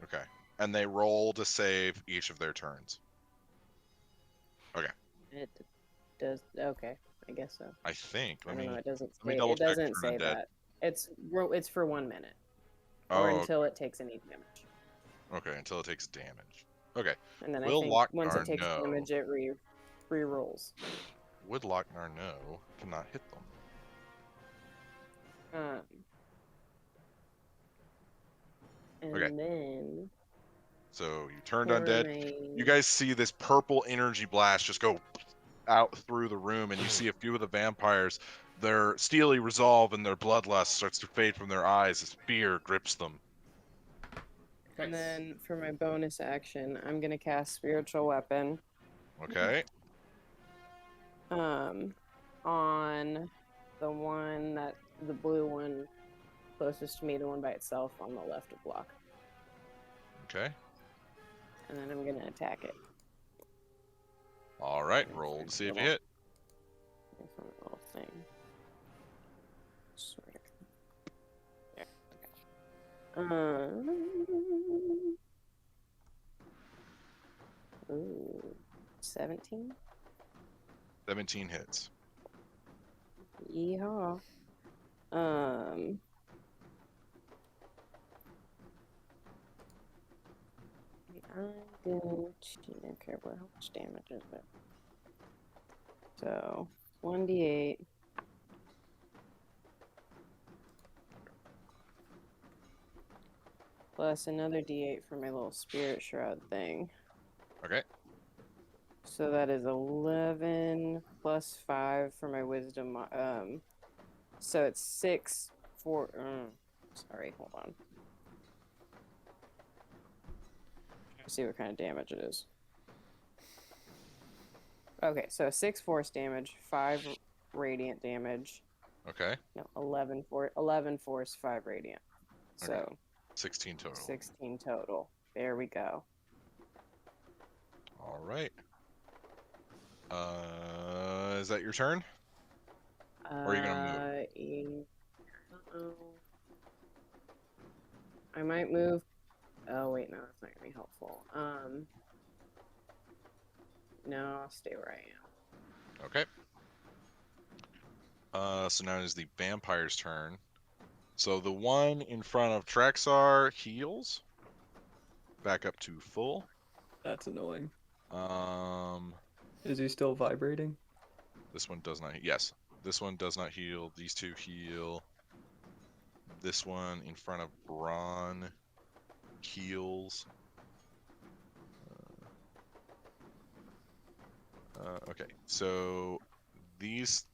Okay. And they roll to save each of their turns. It does. Okay, I guess so. I think. I don't know. It doesn't let me say. double It check doesn't for say undead. that. It's for 1 minute Oh, or until it takes any damage. okay. Until it takes damage. Okay. And then Will I think once Lochnar it takes know? damage, it re-rolls. Would Lochnar know? Cannot hit them. And Okay. then So you turned for undead. my- You guys see this purple energy blast just go out through the room, and you see a few of the vampires. Their steely resolve and their bloodlust starts to fade from their eyes as fear grips them. And then for my bonus action, I'm gonna cast Spiritual Weapon. Okay. On the blue one closest to me, the one by itself on the left of block. Okay. And then I'm gonna attack it. All right. Roll to see if you hit. Different little thing. Ooh, 17? 17 hits. Yeehaw. I'm going to, okay, well, how much damage is it? So, 1d8. Plus another d8 for my little spirit shroud thing. Okay. So that is 11 plus 5 for my wisdom. So it's 6 for. Sorry, hold on. Let's see what kind of damage it is. Okay, so 6 force damage, 5 radiant damage. Okay. No, 11 force, 5 radiant. So Okay. 16 total. 16 total. There we go. All right. Is that your turn? Or are you gonna move? I might move. Oh wait, no, that's not gonna be helpful. No, I'll stay where I am. Okay. So now it is the vampire's turn. So the one in front of Traxar heals. Back up to full. That's annoying. Um, Is he still vibrating? this one does not. Yes, this one does not heal. These two heal. This one in front of Braun heals. Okay, so these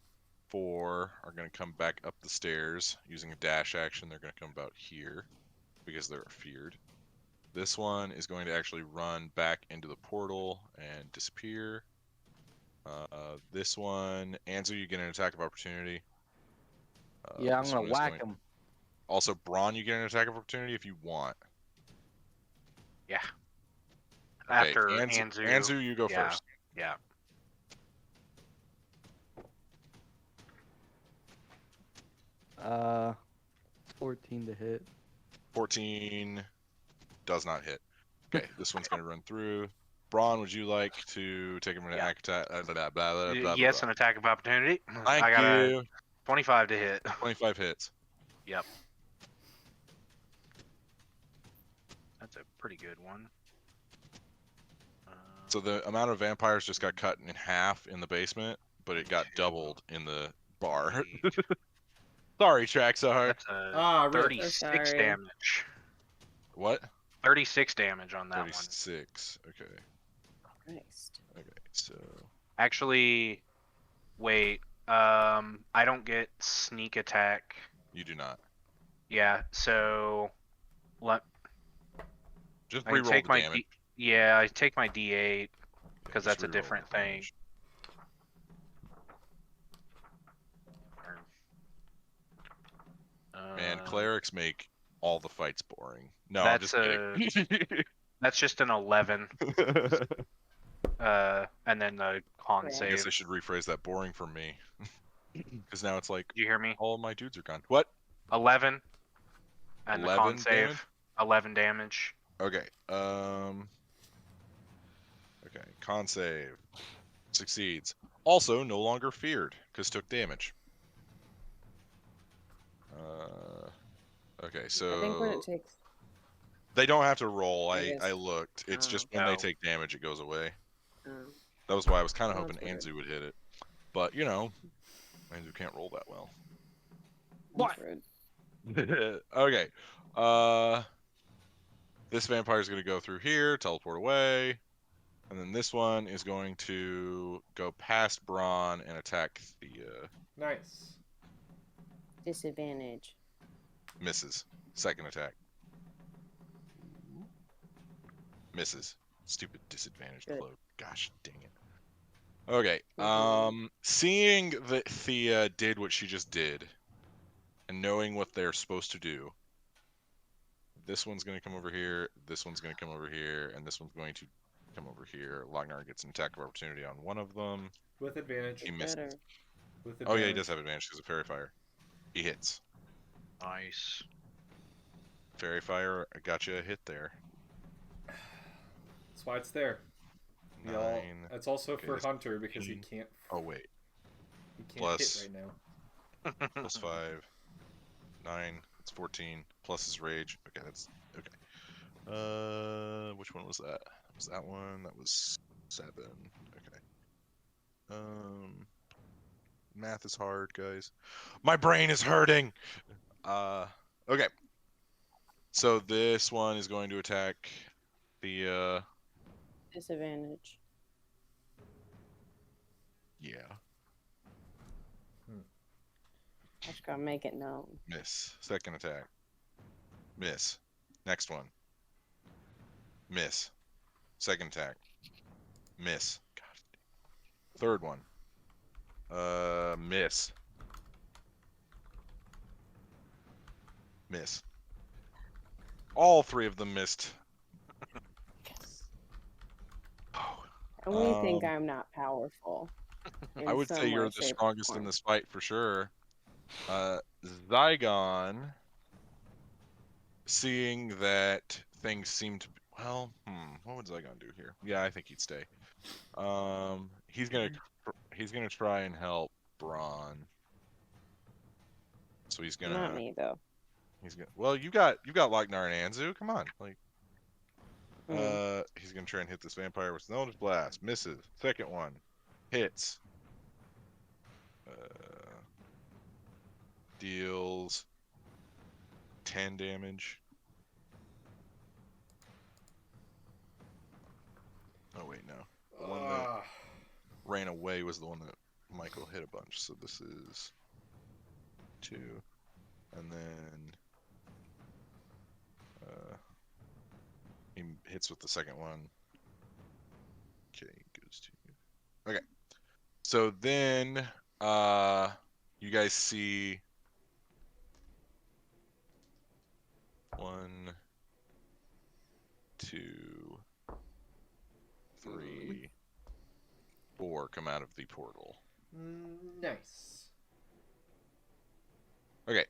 4 are going to come back up the stairs using a dash action. They're going to come about here because they're feared. This one is going to actually run back into the portal and disappear. This one, Anzu, you get an attack of opportunity. Yeah, I'm this gonna one is whack him. Also, Braun, you get an attack of opportunity if you want. Yeah. Okay, After Anzu, Anzu. you go Yeah. first. Yeah. Uh, 14 to hit. 14 does not hit. Okay, this one's going to run through. Braun, would you like to take him an Yeah. attack? Blah, blah, blah, blah, Yes, blah. an attack of opportunity. Thank I got you. a 25 to hit. 25 hits. Yep. That's a pretty good one. So the amount of vampires just got cut in half in the basement, but it got doubled in the bar. Sorry, Traxar. That's a Ah, rip. 36 sorry. damage. What? 36 damage on that 36. Okay. Christ. Okay. So Actually, wait. I don't get sneak attack. you do not. Yeah, so let Just I can re-roll take the my damage. yeah, I take my D8 Yeah, because just that's a re-roll the different thing. damage. Man, clerics make all the fights boring. No, I'm just kidding. That's just an 11. And then the con Okay. I guess I save. should rephrase that. Boring for me, because now it's like Did you hear me? all my dudes are gone. What? 11. And the con 11 save. damage? 11 damage. Okay. Okay. Con save succeeds. Also, no longer feared because took damage. Okay, so I think when it takes. they don't have to roll. I I guess- looked. It's Oh. just when they No. take damage, it goes away. Um, That was why I was kind of Oh, hoping that's weird. Anzu would hit it, but you know, Anzu can't roll that well. that's rude. Okay. This vampire is going to go through here, teleport away, and then this one is going to go past Braun and attack Thea. Nice. Disadvantage. Misses. Second attack. Misses. Stupid disadvantage Good. cloak. Gosh dang it. Okay. Mhm. Seeing that Thea did what she just did, and knowing what they're supposed to do, this one's going to come over here, this one's going to come over here, and this one's going to come over here. Lochnar gets an attack of opportunity on one of them. With advantage. He misses. Better. With advantage. Oh yeah, he does have advantage because of Fairy Fire. He hits. Nice. Fairy Fire got you a hit there. That's why it's there. 9. It's also Okay, for it's Hunter because he 15. can't. Oh wait, He can't Plus- hit right now. plus 5, 9. It's 14. Plus his rage. Okay, that's okay. Which one was that? Was that one? That was 7. Okay. Math is hard, guys. My brain is hurting. Okay. So this one is going to attack the Disadvantage. yeah, I just gotta make it known. miss. Second attack. Miss. Next one. Miss. Second attack. Miss. God. Third one. Miss. Miss. All 3 of them missed. Oh, And we think I'm not powerful. I would say you're the strongest in this fight for sure. Zygon, seeing that things seem to be, well, what would Zygon do here? Yeah, I think he'd stay. He's gonna try and help Braun. So he's gonna. Not me though. Well, you got Lochnar and Anzu. Come on, like. Mm. He's gonna try and hit this vampire with Eldritch Blast. Misses. Second one, hits. Deals 10 damage. Oh wait, no. The one that ran away was the one that Michael hit a bunch. So this is 2, and then he hits with the second one. Okay, goes to. Okay, so then you guys see 1, 2, 3, 4 come out of the portal. Nice. Okay,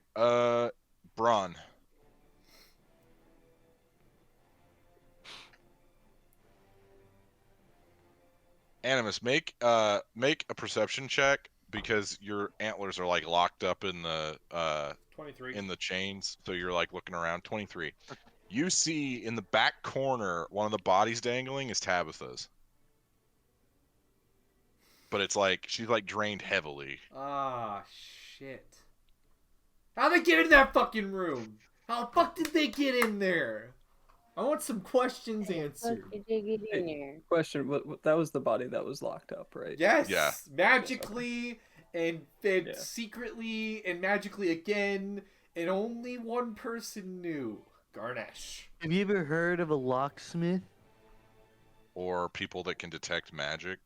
Braun. Animus, make a perception check because your antlers are like locked up in the 23. in the chains, so you're like looking around. 23. You see in the back corner one of the bodies dangling is Tabitha's, but it's like she's like drained heavily. Ah, shit. How'd they get in that fucking room? How the fuck did they get in there? I want some questions answered. Did you get in there? Question: that was the body that was locked up, right? Yes. Yeah. Magically and then Yeah. secretly and magically again, and only one person knew. Garnesh. Have you ever heard of a locksmith? Or people that can detect magic.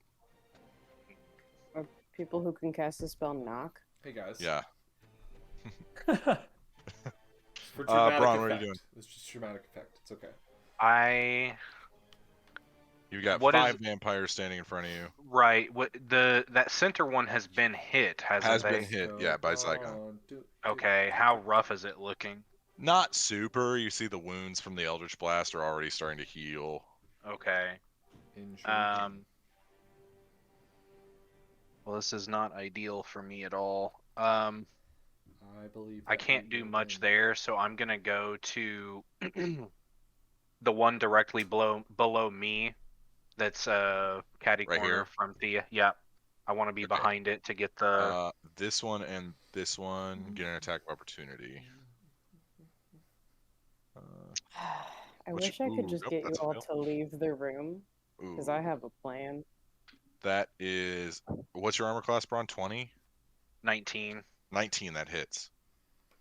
Or people who can cast the spell knock? Hey guys. Yeah. For dramatic Braun, effect. what are you doing? It's just dramatic effect. It's okay. You got What 5 is- vampires standing in front of you. Right. What that center one has been hit, hasn't Has they? been hit, yeah, by Zygon. Okay. How rough is it looking? Not super. You see the wounds from the Eldritch Blast are already starting to heal. Okay. Intriguing. Well, this is not ideal for me at all. I believe I that can't we do will much win. there, so I'm gonna go to the one directly below me. That's catty Right corner here? from Thea. Yeah, I want to be Okay. behind it to get the. This one and this one get an attack of opportunity. I Which- wish I could ooh, just nope, get you that's a all fail. to leave the room, because I Ooh, have a plan. that is. What's your armor class, Braun? 20? 19. 19, that hits.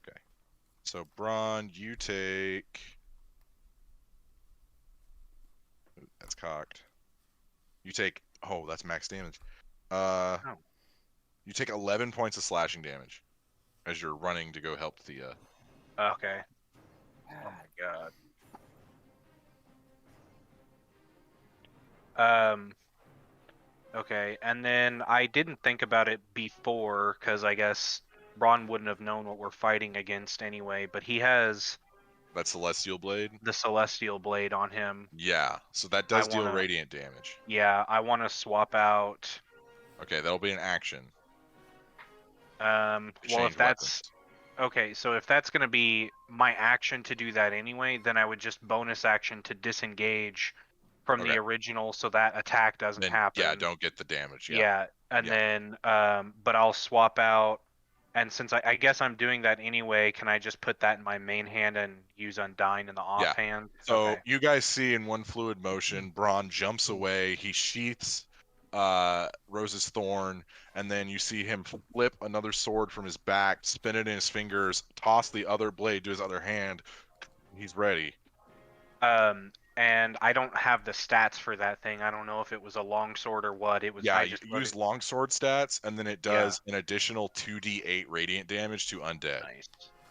Okay. So, Braun, you take. Ooh, that's cocked. You take. Oh, that's max damage. You take 11 points of slashing damage as you're running to go help Thea. Okay. Oh my god. Okay, and then I didn't think about it before because I guess Braun wouldn't have known what we're fighting against anyway. But he has That celestial blade. the celestial blade on him. Yeah, so that does deal wanna- radiant damage. Yeah, I want to swap out. Okay, that'll be an action. Well, Exchange if that's weapons. okay, so if that's gonna be my action to do that anyway, then I would just bonus action to disengage from Okay. the original, so that attack doesn't Then happen. yeah, don't get the damage. Yeah. Yeah, and Yeah. then but I'll swap out, and since I guess I'm doing that anyway, can I just put that in my main hand and use Undying in the offhand? So Okay. you guys see in one fluid motion, Braun jumps away. He sheaths Rose's thorn, and then you see him flip another sword from his back, spin it in his fingers, toss the other blade to his other hand. He's ready. And I don't have the stats for that thing. I don't know if it was a longsword or what. It was. Yeah, I you just use longsword stats, and then it does an additional 2d8 radiant damage to undead Nice.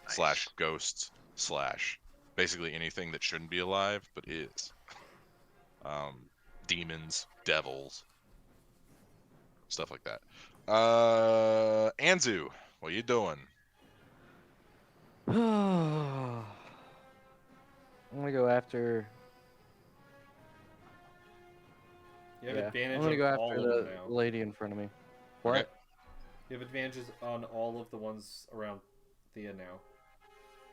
slash ghosts slash basically anything that shouldn't be alive but is. Demons, devils, stuff like that. Anzu, what you doing? I'm gonna go after. You have Yeah, advantage I'm gonna go on all after of them the now. lady in front of me. What? Okay. You have advantages on all of the ones around Thea now.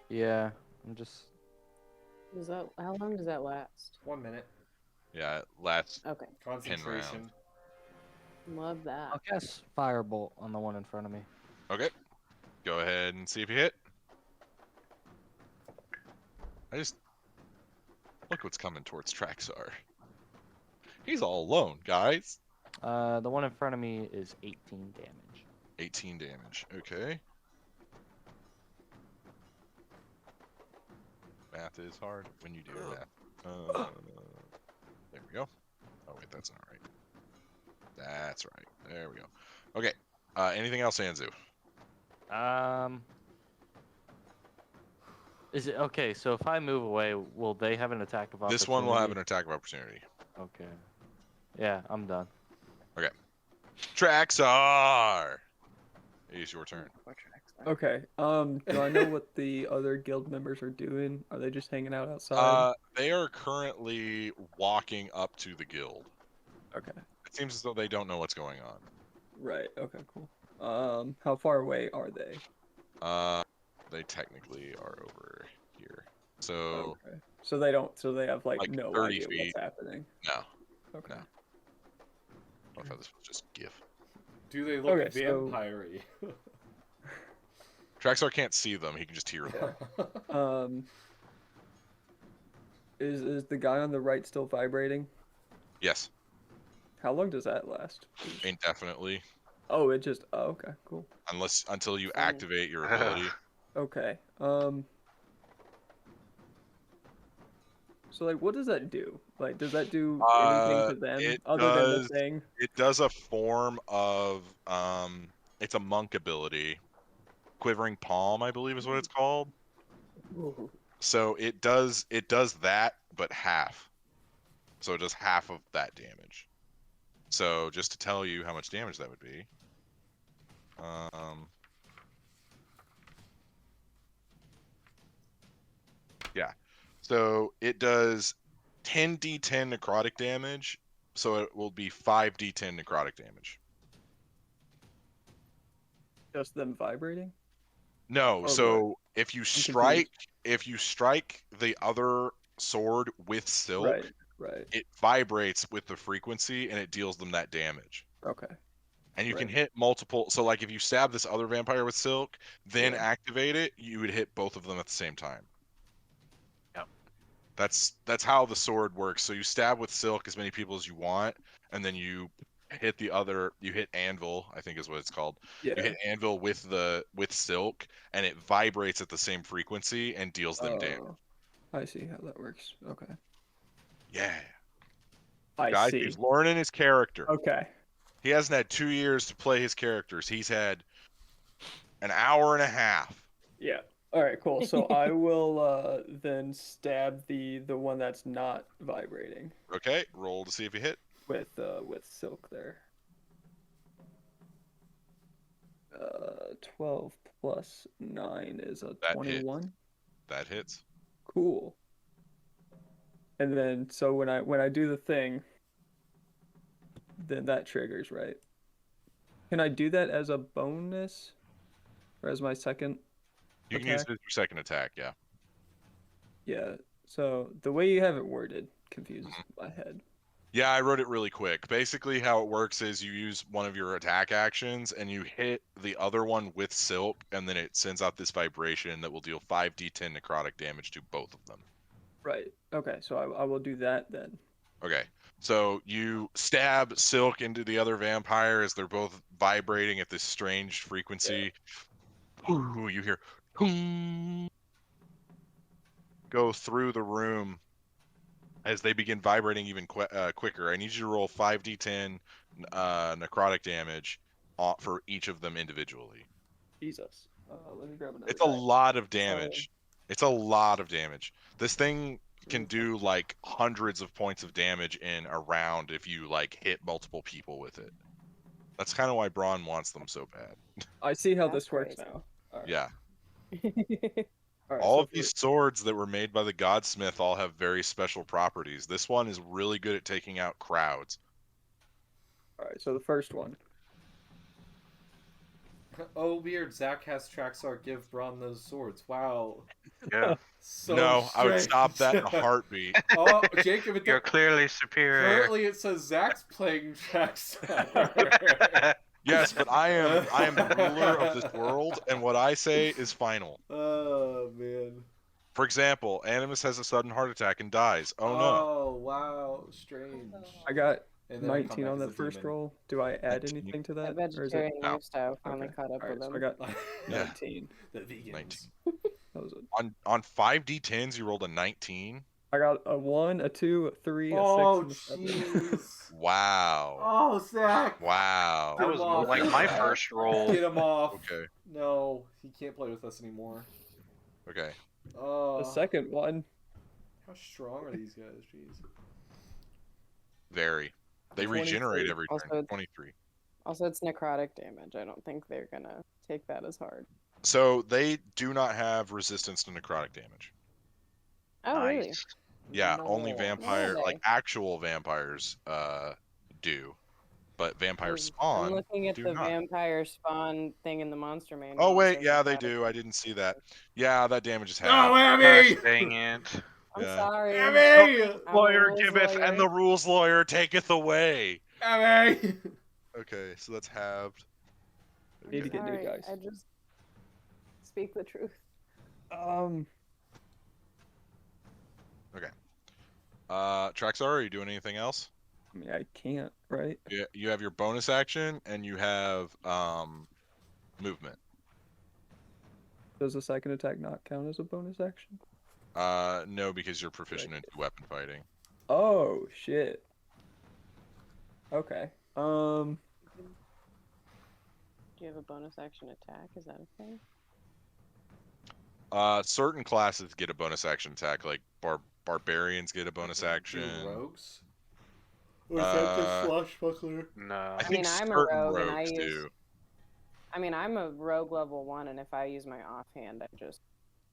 Yeah, I'm just. How long does that last? 1 minute. Yeah, last Okay, Concentration. love that. I'll cast Firebolt on the one in front of me. Okay. Go ahead and see if you hit. Look what's coming towards Traxar. He's all alone, guys. The one in front of me is 18 damage. 18 damage. Okay. Math is hard when you do math. There we go. Oh wait, that's not right. That's right. There we go. Okay. Anything else, Anzu? Is it okay? So if I move away, will they have an attack of opportunity? This one will have an attack of opportunity. Okay. Yeah, I'm done. Traxar! It is your turn. Okay. Do I know what the other guild members are doing? Are they just hanging out outside? They are currently walking up to the guild. Okay. It seems as though they don't know what's going on. Right. Okay. Cool. How far away are they? They technically are over here. So Okay. So they don't. So they have like no 30 idea feet. what's happening. no. Okay. No. I thought this was just GIF. Do they look Okay, so- vampire-y? Traxar can't see them. He can just hear them. Is the guy on the right still vibrating? Yes. How long does that last? Indefinitely. Oh, it just. Oh, okay. Cool. Until you activate your ability. Okay. So like, what does that do? Like, does that do anything to them it other than the does- thing? It does a form of it's a monk ability. Quivering Palm, I believe is what it's called. Ooh. So it does that, but half. So it does half of that damage. So just to tell you how much damage that would be. Yeah. So it does 10d10 necrotic damage. So it will be 5d10 necrotic damage. Just them vibrating? No, Oh, so if you confused. strike the other sword with silk, Right. Right. it vibrates with the frequency and it deals them that damage. Okay. And you can Right. hit multiple. So like if you stab this other vampire with silk, then Yeah. activate it, you would hit both of them at the same time. Yep. That's how the sword works. So you stab with silk as many people as you want, and then you hit the other. You hit anvil, I think is what it's called. Yeah. You hit anvil with silk, and it vibrates at the same frequency and deals them damage. Oh, I see how that works. Okay. Yeah, I guys, see. he's learning his character. Okay. He hasn't had 2 years to play his characters. He's had an hour and a half. Yeah. All right. Cool. So I will then stab the one that's not vibrating Okay, roll to see if you hit. with silk there. 12 plus 9 is a That hits. 21. That hits. Cool. And then so when I do the thing, then that triggers, right? Can I do that as a bonus? Or as my second You can use attack? it as your second attack, yeah. Yeah. So the way you have it worded confuses my head. Yeah, I wrote it really quick. Basically, how it works is you use one of your attack actions and you hit the other one with Silk, and then it sends out this vibration that will deal 5d10 necrotic damage to both of them. Right. Okay, so I will do that then. Okay, so you stab Silk into the other vampire as they're both vibrating at this strange frequency. Ooh, you hear go through the room as they begin vibrating even quicker. I need you to roll 5d10 necrotic damage for each of them individually. Jesus. Let me grab another. It's a die. lot of damage. It's a lot of damage. This thing can do like hundreds of points of damage in a round if you like hit multiple people with it. That's kind of why Braun wants them so bad. I see how That's this works crazy. now. All right. Yeah. All right, All so of these swords that were made by the Godsmith all have very special properties. This one is really good at taking out crowds. All right, so the first one. Oh, weird. Zach has Traxar give Braun those swords. Wow. Yeah. So No, I would stop that in a strange. heartbeat. Oh, Jacob, You're clearly superior. currently it says Zach's playing Traxar. Yes, but I am the ruler of this world, and what I say is final. Oh, man. For example, Animus has a sudden heart attack and dies. Oh no. Oh, wow. Strange. I got And then I'll come 19 back on as that a first demon. roll. Do I add 19. anything to That that? Or is it vegetarian No. lifestyle finally Okay. caught up All right, with so him. I got Yeah. 19. The vegans. 19. That was a, On 5d10s, you rolled a 19. I got a 1, a 2, a 3, a 6, Oh, and a 7. jeez. Wow. Oh, Zach. Wow. That was Get him off. like my first roll. Get him off. Okay. No, he can't play with us anymore. Okay. Oh. The second one. How strong are these guys? Jeez. Very. They 23. regenerate every Also, turn. 23. Also, it's necrotic damage. I don't think they're gonna take that as hard. So they do not have resistance to necrotic damage. Oh, really? Nice. Yeah, only No. vampire, Really? like actual vampires, do. But vampire I'm spawn looking at do the not. vampire spawn thing in the monster manual. Oh It wait, says yeah, they necrotic do. I damage. didn't see that. Yeah, that damage is No, half. Abby! Gosh dang it. I'm Yeah. sorry. Abby! I'm a Lawyer rules giveth, and the lawyer. rules lawyer taketh away. Abby! Okay, so that's halved. Need to Okay. get new Sorry, guys. I just speak the truth. Traxar, are you doing anything else? I mean, I can't, right? Yeah, you have your bonus action and you have movement. Does the second attack not count as a bonus action? No, because you're proficient in weapon fighting. Oh, shit. Okay. Do you have a bonus action attack? Is that a thing? Certain classes get a bonus action attack, like barbarians get a bonus Do action. rogues? Or is that just Uh, swashbuckler? No. I think I'm a certain rogue and I rogues use. do. I mean, I'm a rogue level 1, and if I use my offhand, I just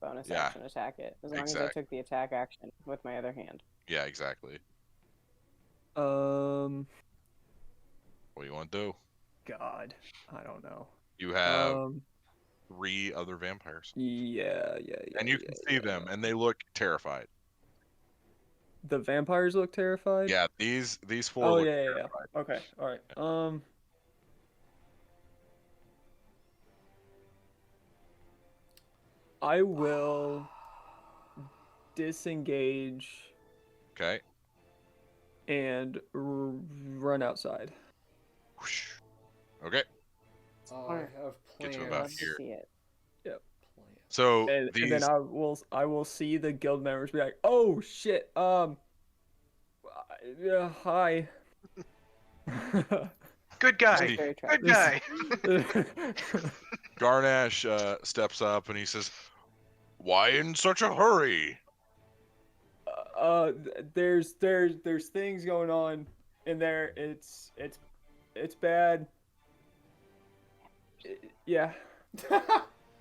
bonus Yeah, action attack it. As long as exact- I took the attack action with my other hand. Yeah, exactly. Um, What do you want to do? God, I don't know. You have Um, 3 other vampires, yeah, and you can see them, and they look terrified. The vampires look terrified. Yeah, these 4 Oh look yeah. terrified. Okay. All right. I will disengage Okay. and run outside. Whoosh. Okay. I have Get plans. to about Love to here. see it. So And these. then I will see the guild members be like, "Oh shit. Yeah, hi." Good guy. See, Very Good attractive. guy. Garnash steps up and he says, "Why in such a hurry?" There's things going on in there. It's bad. Yeah.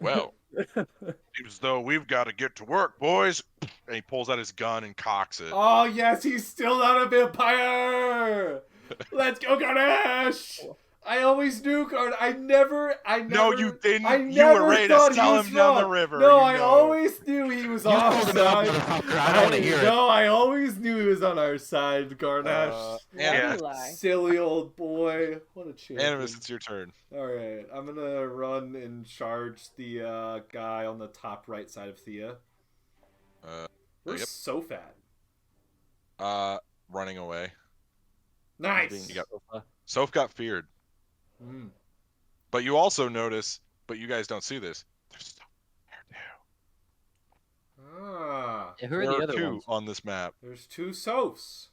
Well, seems as though we've got to get to work, boys. And he pulls out his gun and cocks it. Oh yes, he's still not a vampire. Let's go, Garnish. I always knew I never. No, you didn't. I You never were ready to thought he sell was him down the wrong. river. No, You I know. always knew he was on our called him out, side. motherfucker. I don't want to hear it. No, I always knew he was on our side, Garnish. Yeah, you lie. Silly old boy. What a champion. Animus, it's your turn. Alright, I'm gonna run and charge the guy on the top right side of Thea. We're yep. so fat. Running away. Nice! You got Soph got feared. Mm. But you also notice, but you guys don't see this, there's Soph there too. Ah, Yeah, who are There the are other two ones? on this map. there's two Sophs.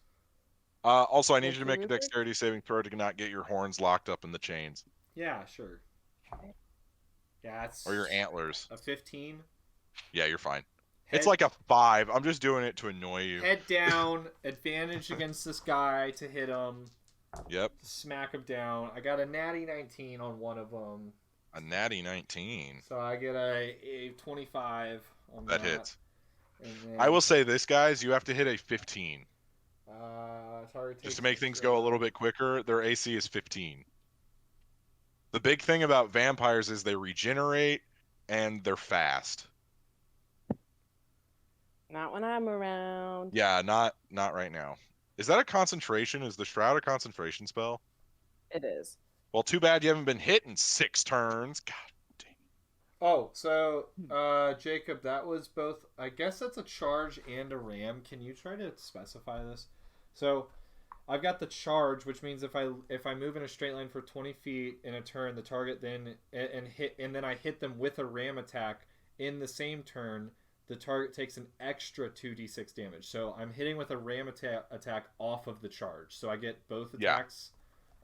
Also, I need you to What's make a the river? dexterity saving throw to not get your horns locked up in the chains. Yeah, sure. Yeah, it's Or your antlers. a 15. Yeah, you're fine. Head, It's like a 5. I'm just doing it to annoy you. head down, advantage against this guy to hit him, Yep. to smack him down. I got a natty 19 on one of them, A natty 19. so I get a 25 on That hits. And then, I will say this, guys. You have to hit a 15. target Just to takes make things go a little bit quicker, their AC is 15. The big thing about vampires is they regenerate and they're fast. Not when I'm around. Yeah, not right now. Is that a concentration? Is the Shroud a concentration spell? It is. Well, too bad you haven't been hit in 6 turns. God dang. Oh, so Jacob, that was both. I guess that's a charge and a ram. Can you try to specify this? So, I've got the charge, which means if I move in a straight line for 20 feet in a turn, the target then and then I hit them with a ram attack in the same turn, the target takes an extra 2d6 damage. So I'm hitting with a ram attack off of the charge. So I get both attacks. Yeah.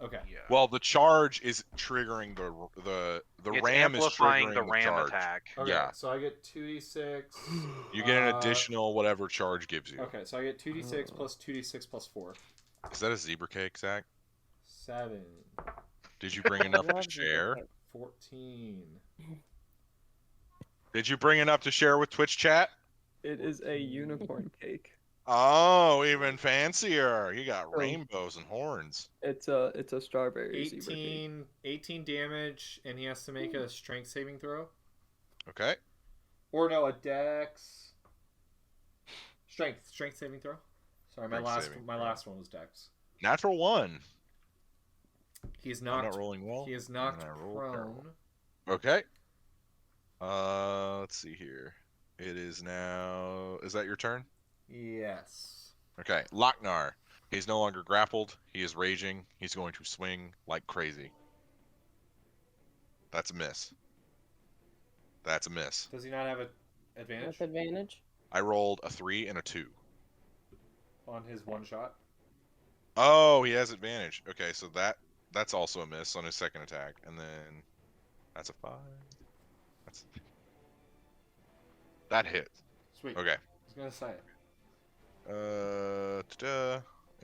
Okay. Yeah. Well, the charge is triggering the It's ram is amplifying triggering the ram charge. attack. Okay, Yeah. so I get 2d6. You get an additional whatever charge gives you. Okay, so I get 2d6 plus 2d6 plus 4. Is that a zebra cake, Zach? 7. Did you bring enough to Love share? zebra 14. Did you bring enough to share with Twitch chat? It is a unicorn cake. Oh, even fancier. You got Oh. rainbows and horns. It's a strawberry zebra cake. 18 damage, and he has to make a strength saving throw. Okay. Or no, a dex. Strength saving throw. Sorry, my Strength saving throw. last one was dex. Natural 1. He's I'm knocked. not rolling well. He is knocked And I rolled prone. terrible. Okay. Let's see here. It is now. Is that your turn? Yes. Okay. Lochnar. He's no longer grappled. He is raging. He's going to swing like crazy. That's a miss. That's a miss. Does he not have an advantage With advantage? I rolled a 3 and a 2. on his one shot? Oh, he has advantage. Okay, so that's also a miss on his second attack, and then that's a 5. That hits. Sweet. Okay. I was gonna say it.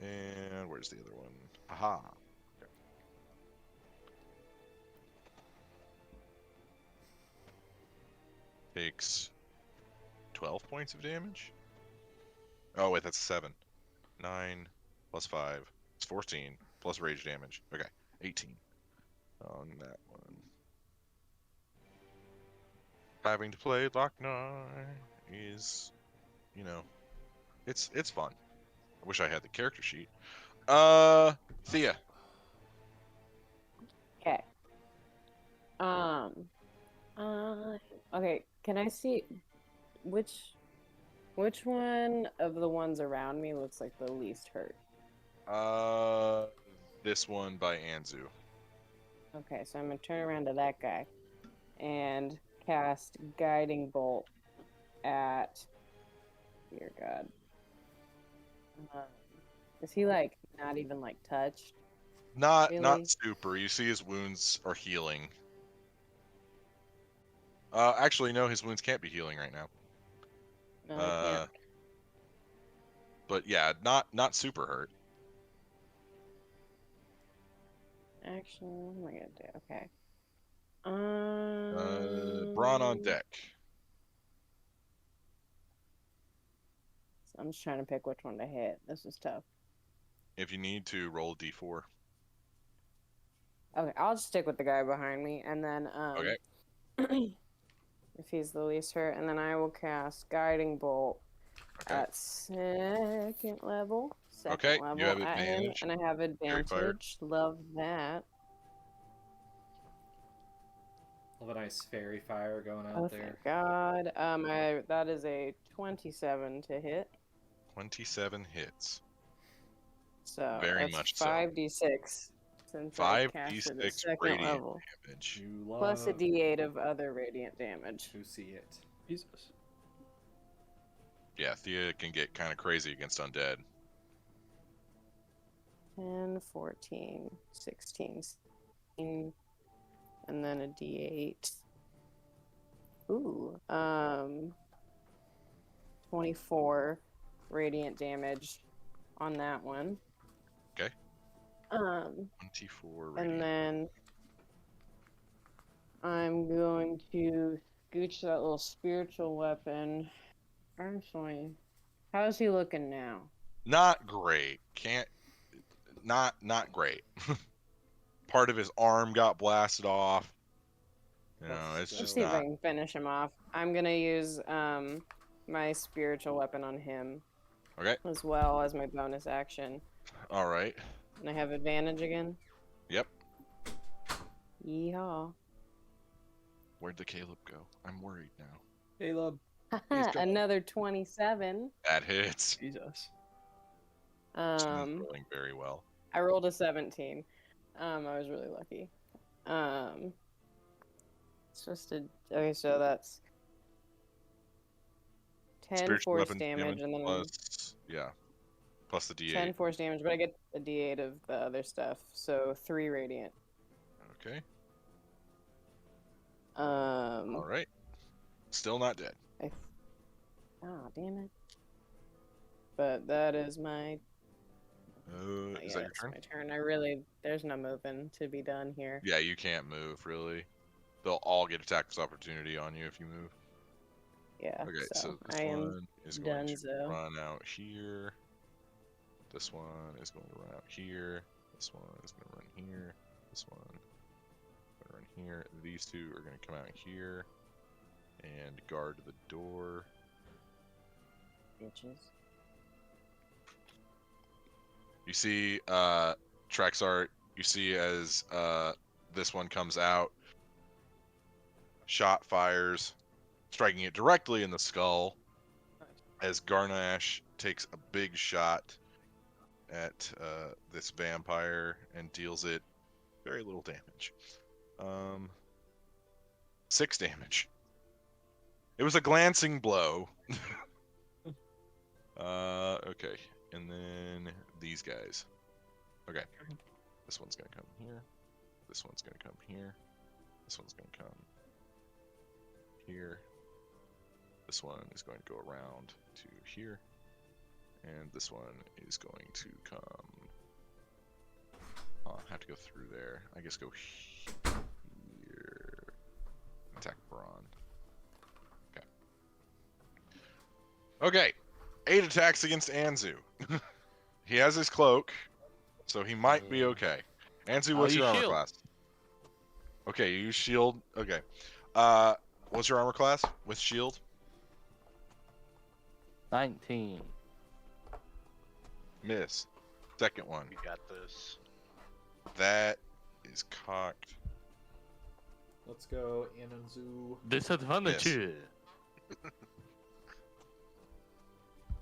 And where's the other one? Aha. Okay. Takes 12 points of damage. Oh wait, that's 7. 9 plus 5. It's 14 plus rage damage. Okay, 18 on that one. Having to play Lochnar is, it's fun. I wish I had the character sheet. Thea. Okay. Okay. Can I see which one of the ones around me looks like the least hurt? This one by Anzu. Okay, so I'm gonna turn around to that guy and cast Guiding Bolt at. Dear God. Is he not even touched? Not Really? super. You see his wounds are healing. Actually, no, his wounds can't be healing right now. No, I can't. But yeah, not super hurt. Actually, what am I gonna do? Okay. Braun on deck. So I'm just trying to pick which one to hit. This is tough. If you need to, roll a d4. Okay, I'll just stick with the guy behind me, and then Okay. if he's the least hurt, and then I will cast Guiding Bolt Okay. at second level. Okay, Second you level have at him, advantage. and I have fire. advantage. Love that. Love a nice fairy fire going out Oh, there. thank God. That is a 27 to hit. 27 hits. So Very that's much so. 5d6 since I casted at 5d6 second radiant level. damage. You love Plus a d8 of other radiant damage. to see it. Jesus. Yeah, Thea can get kind of crazy against undead. 10, 14, 16, 17, and then a d8. Ooh, 24 radiant damage on that one. Okay. 24 radiant. And then I'm going to scooch that little spiritual weapon. Actually, how is he looking now? Not great. Not great. Part of his arm got blasted off. You know, it's Let's Let's just see if I not. can finish him off. I'm gonna use my spiritual weapon on him Okay. as well as my bonus action. All right. And I have advantage again. Yep. Yeehaw. Where'd the Caleb go? I'm worried now. Caleb. Another 27. That hits. Jesus. Someone's rolling very well. I rolled a 17. I was really lucky. It's just a... Okay, so that's 10 Spiritual force weapons damage, and then plus the d8. 10 force damage, but I get a d8 of the other stuff, so 3 radiant. Okay. All All right. Still not dead. Oh, damn it. But that is my... Is that your turn? My turn. There's no moving to be done here. Yeah, you can't move really. They'll all get attack opportunity on you if you move. Yeah. Okay, so this I am one is going to donezo. run out here. This one is going to run out here. This one is going to run here. This one is going to run here. These two are going to come out here and guard the door. Bitches. You see, Traxart, you see as this one comes out, shot fires, striking it directly in the skull, as Garnash takes a big shot at this vampire and deals it very little damage. 6 damage. It was a glancing blow. Okay. And then these guys. Okay. This one's gonna come here. This one's gonna come here. This one's gonna come here. This one is going to go around to here. And this one is going to come... Oh, I have to go through there. I guess go here. Attack Braun. Okay. Okay. 8 attacks against Anzu. He has his cloak, so he might be okay. Anzu, what's your armor class? Okay, you use shield. Okay. What's your armor class with shield? 19. Miss. Second one. You got this. That is cocked. Let's go, Ananzu. Disadvantage.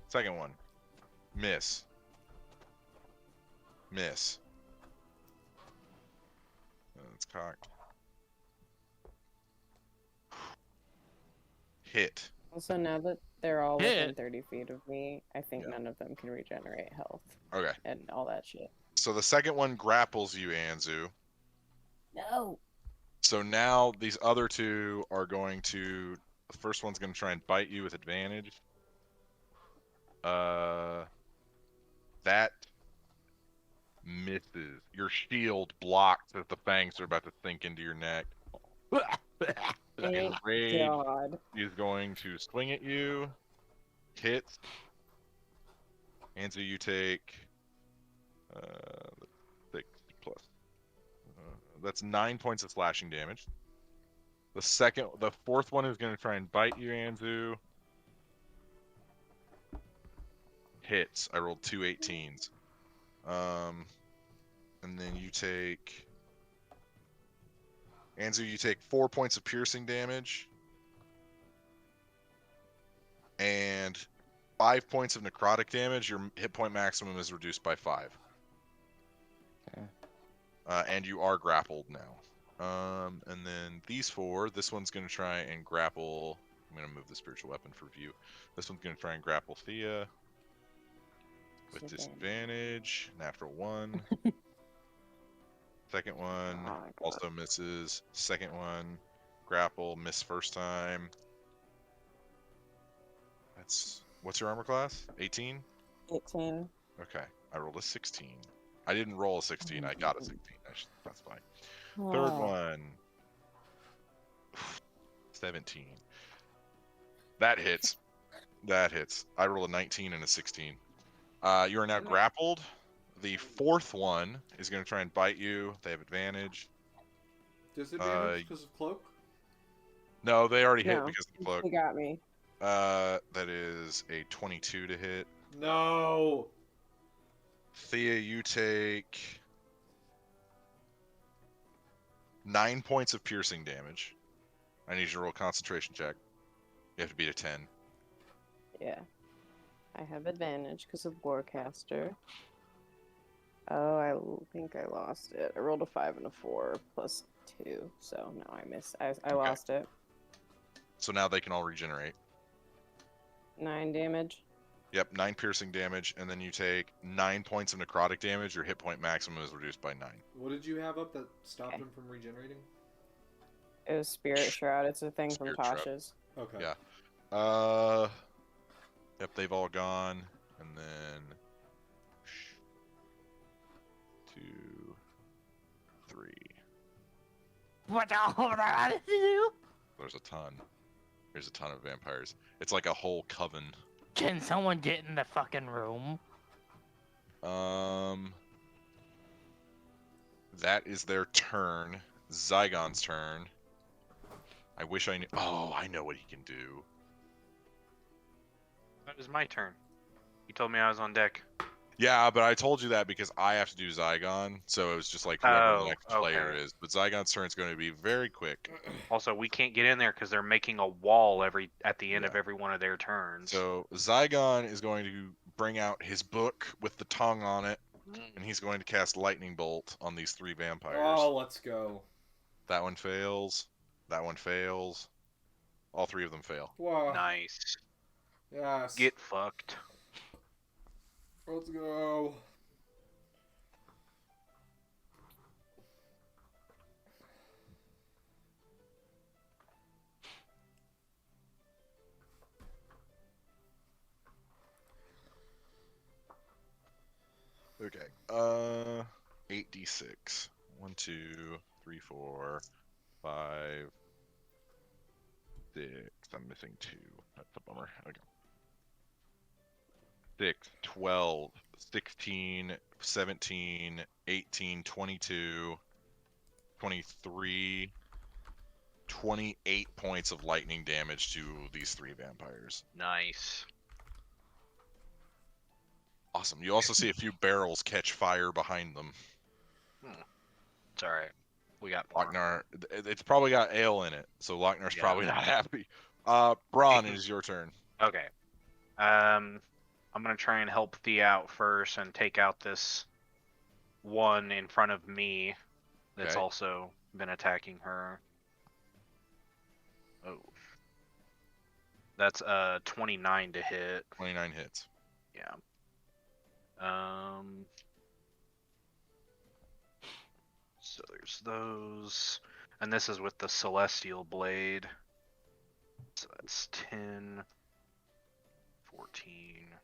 Second one. Miss. Miss. That's cocked. Hit. Also, now that they're all within Hit. 30 feet of me, I think Yeah. none of them can regenerate health Okay. and all that shit. So the second one grapples you, Anzu. No! So now these other two are going to... The first one's going to try and bite you with advantage. That misses. Your shield blocks as the fangs are about to sink into your neck. Thank Rage God. is going to swing at you. Hits. Anzu, you take 6 plus. That's 9 points of slashing damage. The fourth one is going to try and bite you, Anzu. Hits. I rolled 2 18s. And then you take... Anzu, you take 4 points of piercing damage. And 5 points of necrotic damage. Your hit point maximum is reduced by 5. Okay. And you are grappled now. And then these 4, this one's going to try and grapple... I'm going to move the spiritual weapon for view. This one's going to try and grapple Thea. With disadvantage. Natural 1. Second one also misses. Second one, grapple, miss first time. What's your armor class? 18? 18. Okay, I rolled a 16. I didn't roll a 16, I got a 16. That's fine. Third one, 17. That hits. I rolled a 19 and a 16. You are now grappled. The fourth one is going to try and bite you. They have advantage. Disadvantage because of cloak? No, they already hit because of the cloak. He got me. That is a 22 to hit. No! Thea, you take 9 points of piercing damage. I need you to roll a concentration check. You have to beat a 10. Yeah. I have advantage because of Warcaster. Oh, I think I lost it. I rolled a 5 and a 4 plus 2, so no, I missed. I lost it. So now they can all regenerate. 9 damage. Yep, 9 piercing damage, and then you take 9 points of necrotic damage. Your hit point maximum is reduced by 9. What did you have up that stopped him from regenerating? It was Spirit Shroud. It's a thing Spirit from Shroud. Tasha's. Okay. Yeah. Yep, they've all gone, and then 2, 3. What the hell are you? There's a ton. There's a ton of vampires. It's like a whole coven. Can someone get in the fucking room? That is their turn. Zygon's turn. I wish I knew. Oh, I know what he can do. That is my turn. You told me I was on deck. Yeah, but I told you that because I have to do Zygon, so it was just like whoever the next player okay. is. But Zygon's turn is going to be very quick. Also, we can't get in there because they're making a wall at the end of every one of their turns. So Zygon is going to bring out his book with the tongue on it, and he's going to cast Lightning Bolt on these 3 vampires. Oh, let's go. That one fails. That one fails. All 3 of them fail. Wow. Nice. Yes. Get fucked. Let's go. Okay. 8d6. 1, 2, 3, 4, 5, 6. I'm missing 2. That's a bummer. Okay. 6, 12, 16, 17, 18, 22, 23, 28 points of lightning damage to these 3 vampires. Nice. Awesome. You also see a few barrels catch fire behind them. It's alright. We got more. Lochnar, it's probably got ale in it, so Lochnar's probably not happy. Braun, it is your turn. Okay. I'm gonna try and help Thea out first and take out this one in front of me that's Okay. also been attacking her. Oh. That's 29 to hit. 29 hits. Yeah. So there's those. And this is with the Celestial Blade. So that's 10, 14.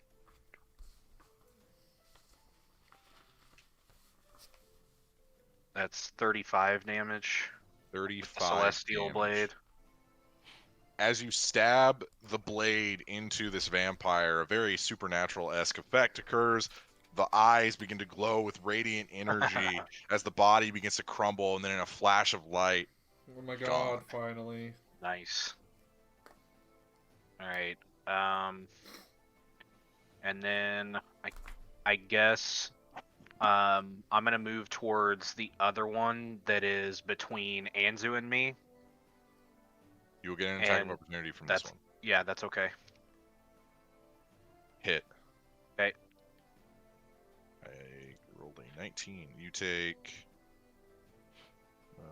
That's 35 damage. 35 Celestial damage. blade. As you stab the blade into this vampire, a very supernatural-esque effect occurs. The eyes begin to glow with radiant energy as the body begins to crumble, and then in a flash of light, Oh my god, gone. finally. Nice. All right. And then I guess I'm gonna move towards the other one that is between Anzu and me. You will get an attack of And opportunity from this one. Yeah, that's okay. Hit. Okay. I rolled a 19. You take...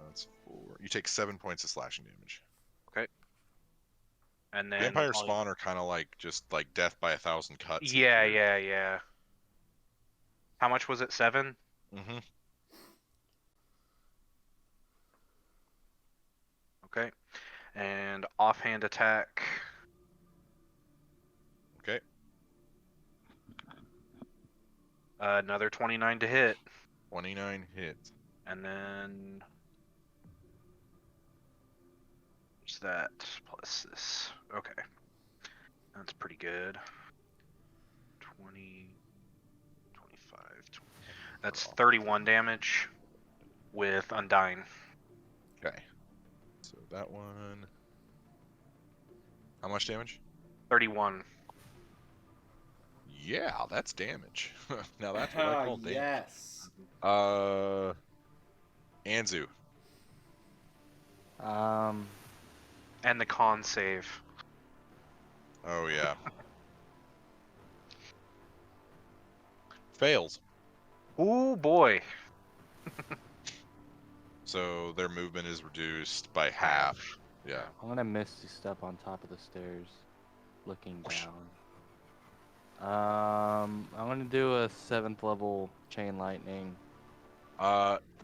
that's 4. You take 7 points of slashing damage. And then Vampire spawn are kind of like just like death by 1,000 cuts. Yeah. How much was it? 7? Mm-hmm. Okay. And offhand attack. Okay. Another 29 to hit. 29 hits. And then what's that plus this? Okay. That's pretty good. 20, 25, 20. That's 31 damage with Undying. Okay. So that one... How much damage? 31. Yeah, that's damage. Now that's what I call damage. Yes. Anzu. And the con save. Oh, yeah. Fails. Ooh, boy. So their movement is reduced by half. Yeah. I'm gonna Misty Step on top of the stairs, looking down. I'm gonna do a 7th level Chain Lightning.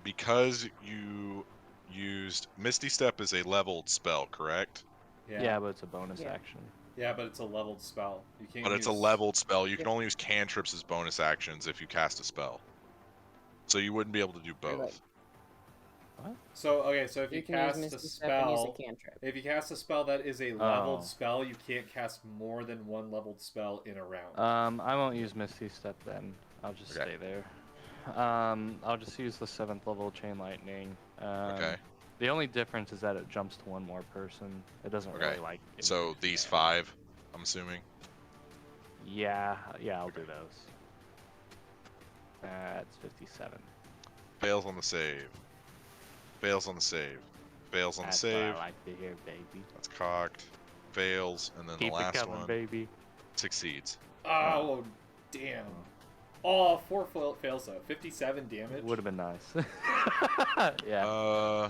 Because you used Misty Step is a leveled spell, correct? Yeah, but it's a bonus Yeah. action. Yeah, but it's a leveled spell. You can't. But it's a leveled spell. You can only use cantrips as bonus actions if you cast a spell. So you wouldn't be able to do both. So okay, so if you can cast use a Misty Step and use spell, a cantrip. if you cast a spell that is a leveled Oh. spell, you can't cast more than one leveled spell in a round. I won't use Misty Step then. I'll just Okay. stay there. I'll just use the 7th level Chain Lightning. Okay. The only difference is that it jumps to one more person. It doesn't Okay. really like. So increase these damage. 5, I'm assuming. Yeah, I'll do those. That's 57. Fails on the save. Fails on the save. Fails on the That's save. what I like to hear, baby. That's cocked. Fails, and then Keep the last it coming, one baby. succeeds. Oh, damn. Oh, 4 fails though. 57 damage. Would have been nice. Yeah,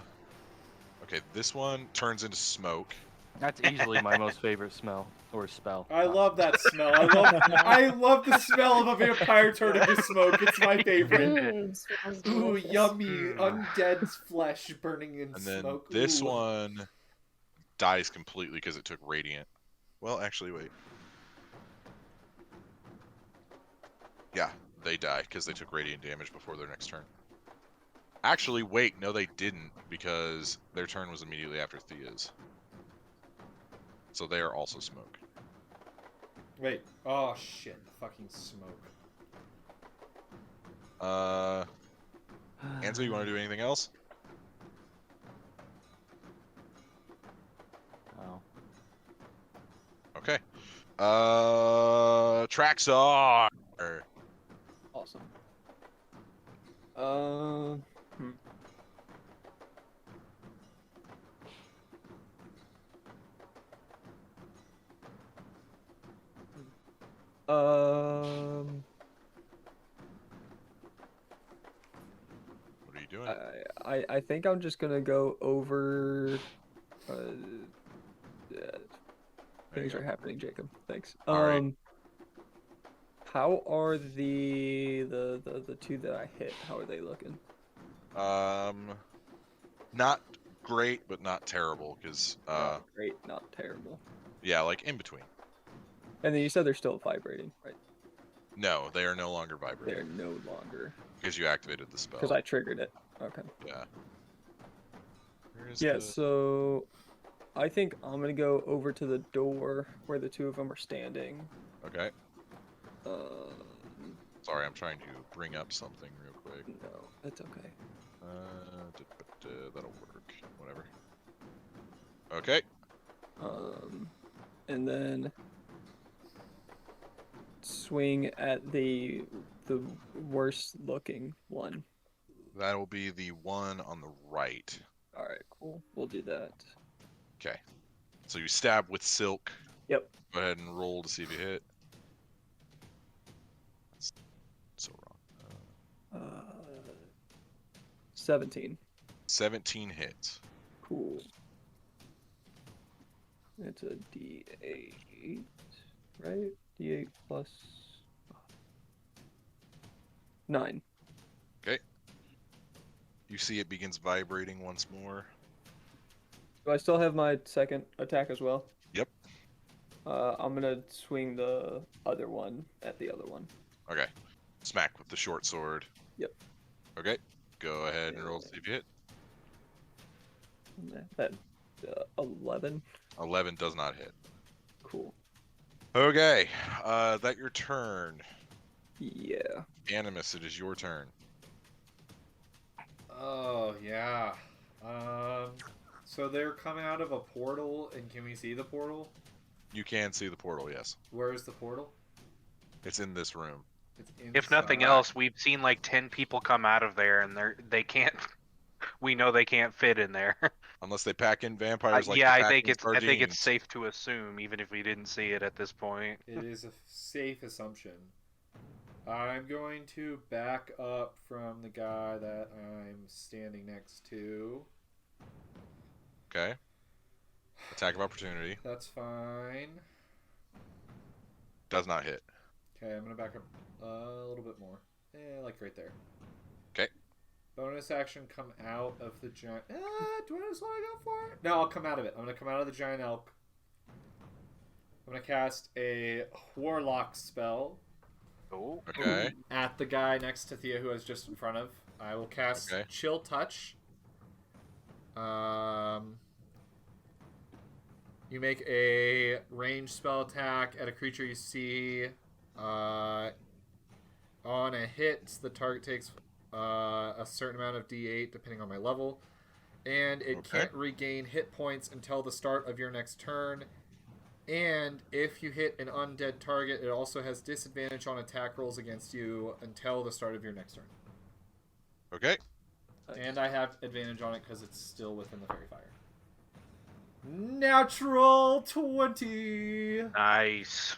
Okay, this one turns into smoke. that's easily my most favorite smell or spell. I love that smell. I love the smell of a vampire turning to smoke. It's my favorite. Smells Ooh, delicious. yummy undead flesh burning in And then smoke. this Ooh. one dies completely because it took radiant. Well, actually, wait. Yeah, they die because they took radiant damage before their next turn. Actually, wait, no they didn't, because their turn was immediately after Thea's. So they are also smoke. Wait. Oh shit! Fucking smoke. Anzo, you want to do anything else? Oh. Okay. Traxar. Awesome. What are you doing? I think I'm just gonna go over. There you Things go. are happening, Jacob. Thanks. All right. How are the two that I hit? How are they looking? Not great, but not terrible, because Not great, not terrible. yeah, like in between. And then you said they're still vibrating, right? No, they are no longer They're vibrating no longer because you activated the spell. because I triggered it. Okay. Yeah. Where is Yeah, the... so I think I'm gonna go over to the door where the two of them are standing. Okay. Um, Sorry, I'm trying to bring up something real quick. no, that's okay. That'll work. Whatever. Okay. And then swing at the worst looking one. That'll be the one on the right. All right, cool. We'll do that. Okay. So you stab with silk. Yep. Go ahead and roll to see if you hit. That's so wrong. 17. 17 hits. Cool. It's a D8, right? D8 plus 9. Okay. You see it begins vibrating once more. Do I still have my second attack as well? Yep. I'm gonna swing the other one at the other one. Okay. Smack with the short sword. Yep. Okay. Go ahead and roll to see if you hit. That 11. 11 does not hit. Cool. Okay. That your turn. Yeah. Animus, it is your turn. Oh yeah. So they're coming out of a portal, and can we see the portal? You can see the portal, yes. Where is the portal? It's in this room. It's If nothing inside. else, we've seen like 10 people come out of there, and they can't. We know they can't fit in there. Unless they pack in vampires like Yeah, they I pack think in it's sardines. safe to assume, even if we didn't see it at this point. It is a safe assumption. I'm going to back up from the guy that I'm standing next to. Okay. Attack of opportunity. That's fine. Does not hit. Okay, I'm gonna back up a little bit more. Like right there. Okay. Bonus action, come out of the giant. Do I just want to go for it? No, I'll come out of it. I'm gonna come out of the giant elk. I'm gonna cast a warlock spell Oh. Okay. at the guy next to Thea, who I was just in front of. I will cast Okay. Chill Touch. You make a ranged spell attack at a creature you see. On a hit, the target takes a certain amount of D8, depending on my level. And it Okay. can't regain hit points until the start of your next turn. And if you hit an undead target, it also has disadvantage on attack rolls against you until the start of your next turn. Okay. And I have advantage on it because it's still within the fairy fire. Natural 20! Nice.